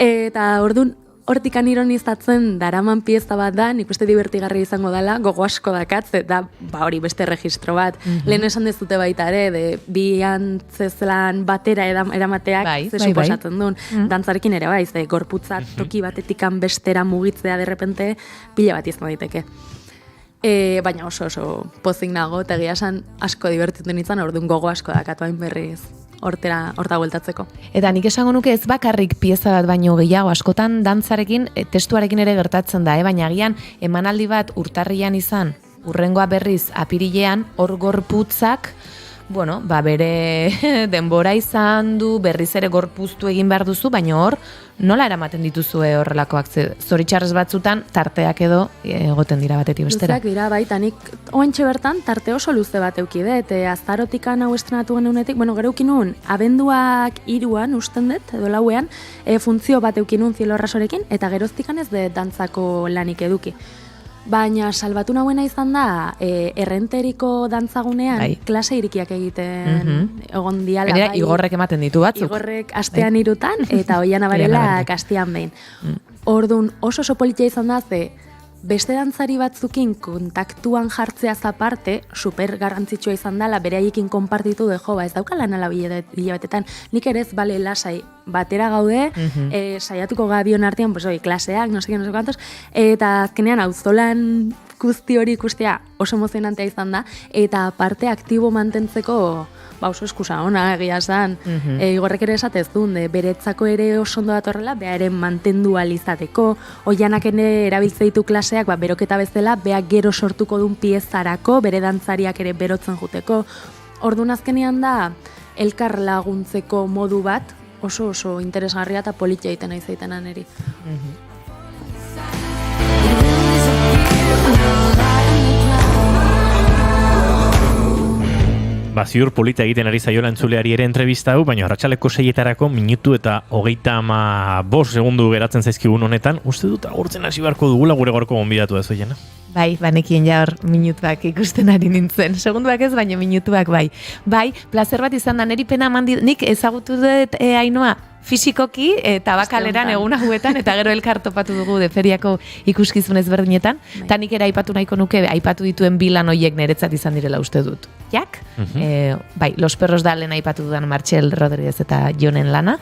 Eta orduan, hortikan ironizatzen daraman pieza bat da, nik beste divertigarri izango dela, gogo asko dakatze, da hori beste registro bat. Lehen esan dezute baita ere, bi antzezlan batera eramateak ze suposatzen duen. Dantzarekin ere bai, ze gorputza toki batetikan bestera mugitzea derrepente pila bat izan daiteke. Baina oso pozik nago, eta egia esan asko divertitu nintzen, orduan gogo asko dakatu hain berriz. Horta bueltatzeko. Eta nik esango nuke ez bakarrik pieza bat baino gehiago, askotan dantzarekin, testuarekin ere gertatzen da, baina agian emanaldi bat urtarrian izan, urrengoa berriz apirilean, hor gorputzak, bere denbora izan du, berriz ere gorpuztu egin behar duzu, baina hor, nola eramaten dituzue horrelakoak, zoritxarrez batzutan, tarteak edo egoten dira batetik bestera. Luzeak dira, baita, nik oentxe bertan, tarte oso luze bat eukide, eta azarotikan hau estrenatu genunetik, gero eukinun, abenduak 3an, usten dut, edo lauean, funtzio bat eukinun Zielo Rasorekin, eta geroztikan ez de dantzako lanik eduki. Baina salbatu nahuena izan da, errenteriko dantzagunean klase irikiak egiten egon diala. Gainera, igorrek ematen ditu batzuk. Igorrek astean 3 eta Oiana Barela astean behin. Orduan oso politia izan da, ze beste dantzari batzukin kontaktuan jartzeaz aparte, super garrantzitsua izan dela, bereaiekin konpartitu de jo, ez daukala nala bilabetetan, nik ere ez bale lasai, batera gaude, saiatuko gabion artean, pues, klaseak, no sé kuantos, eta azkenean auzolan guzti hori ikustea oso emozionantea izan da, eta parte aktibo mantentzeko oso eskusa ona egia esan. Igorrek ere esatez duen, beretzako ere oso ondo datorrela, bearen mantendu alizateko, oianak ere erabiltze ditu klaseak, beroketa bezala, beak gero sortuko duen piezarako, bere dantzariak ere berotzen juteko. Orduan azkenean da, elkar laguntzeko modu bat, oso interesgarria eta politia egiten nahi zaitenan eri. Ziur polita egiten ari zaiola entzuleari ere entrevista hau, baina arratsaleko 6etarako minutu eta 35 segundu geratzen zaizkigun honetan, uste dut agurtzen hasi beharko dugula gure gaurko gonbidatu ez Oiana. Bai, banekien ja hor minutuak ikusten ari nintzen. Segunduak ez, baina minutuak bai. Bai, placer bat izan da, neri pena eman dit, nik ezagutu dut Ainhoa, fisikoki tabakaleran egun hauetan, eta gero elkar topatu dugu de feriako ikuskizun ezberdinetan, eta nik ere aipatu nahiko nuke, aipatu dituen bilan hoiek niretzat izan direla uste dut. Jak? Bai, Los Perros da lehen aipatu dudan Martxel Rodríguez eta Jonen lana,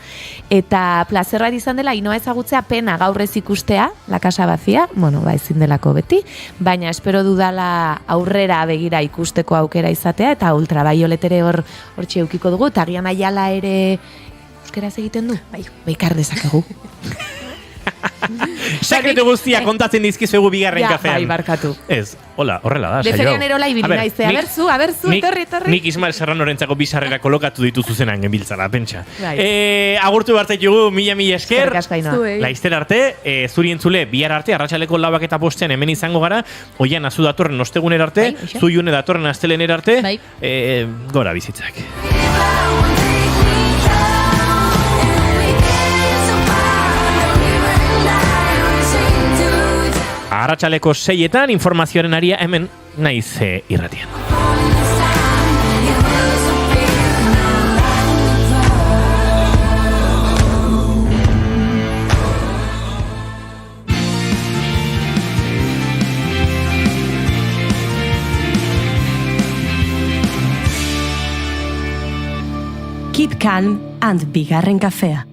eta placer bat izan dela, Ainhoa ezagutzea pena gaur ez ikustea, La Casa Vacía, bueno, ezin delako beti, baina espero dudala aurrera begira ikusteko aukera izatea, eta Ultraviolet ere hor txeukiko dugu, eta Agian Aiala ere euskeraz egiten du? Bai, ikar dezakegu. Sekretu guztia kontatzen dizkizuegu bigarren kafean. Bai, barkatu. Ez, horrela da, saio. Deferian erola ibili naize, aberzu, etorri. Nik Ismael Serranorentzako bizarrera kolokatu dituzu zenan genbiltzara, pentsa. Agurtu bartetugu, mila esker. Laizter arte, zuri entzule, bihar arte, arratsaleko 4 eta 5 hemen izango gara, Oian azu datorren osteguner arte, Zuiune datorren astelener arte, gora bizitzak. Arratsaleko 6etan informazioaren aria hemen naiz irratian. Keep calm and bigarren kafea.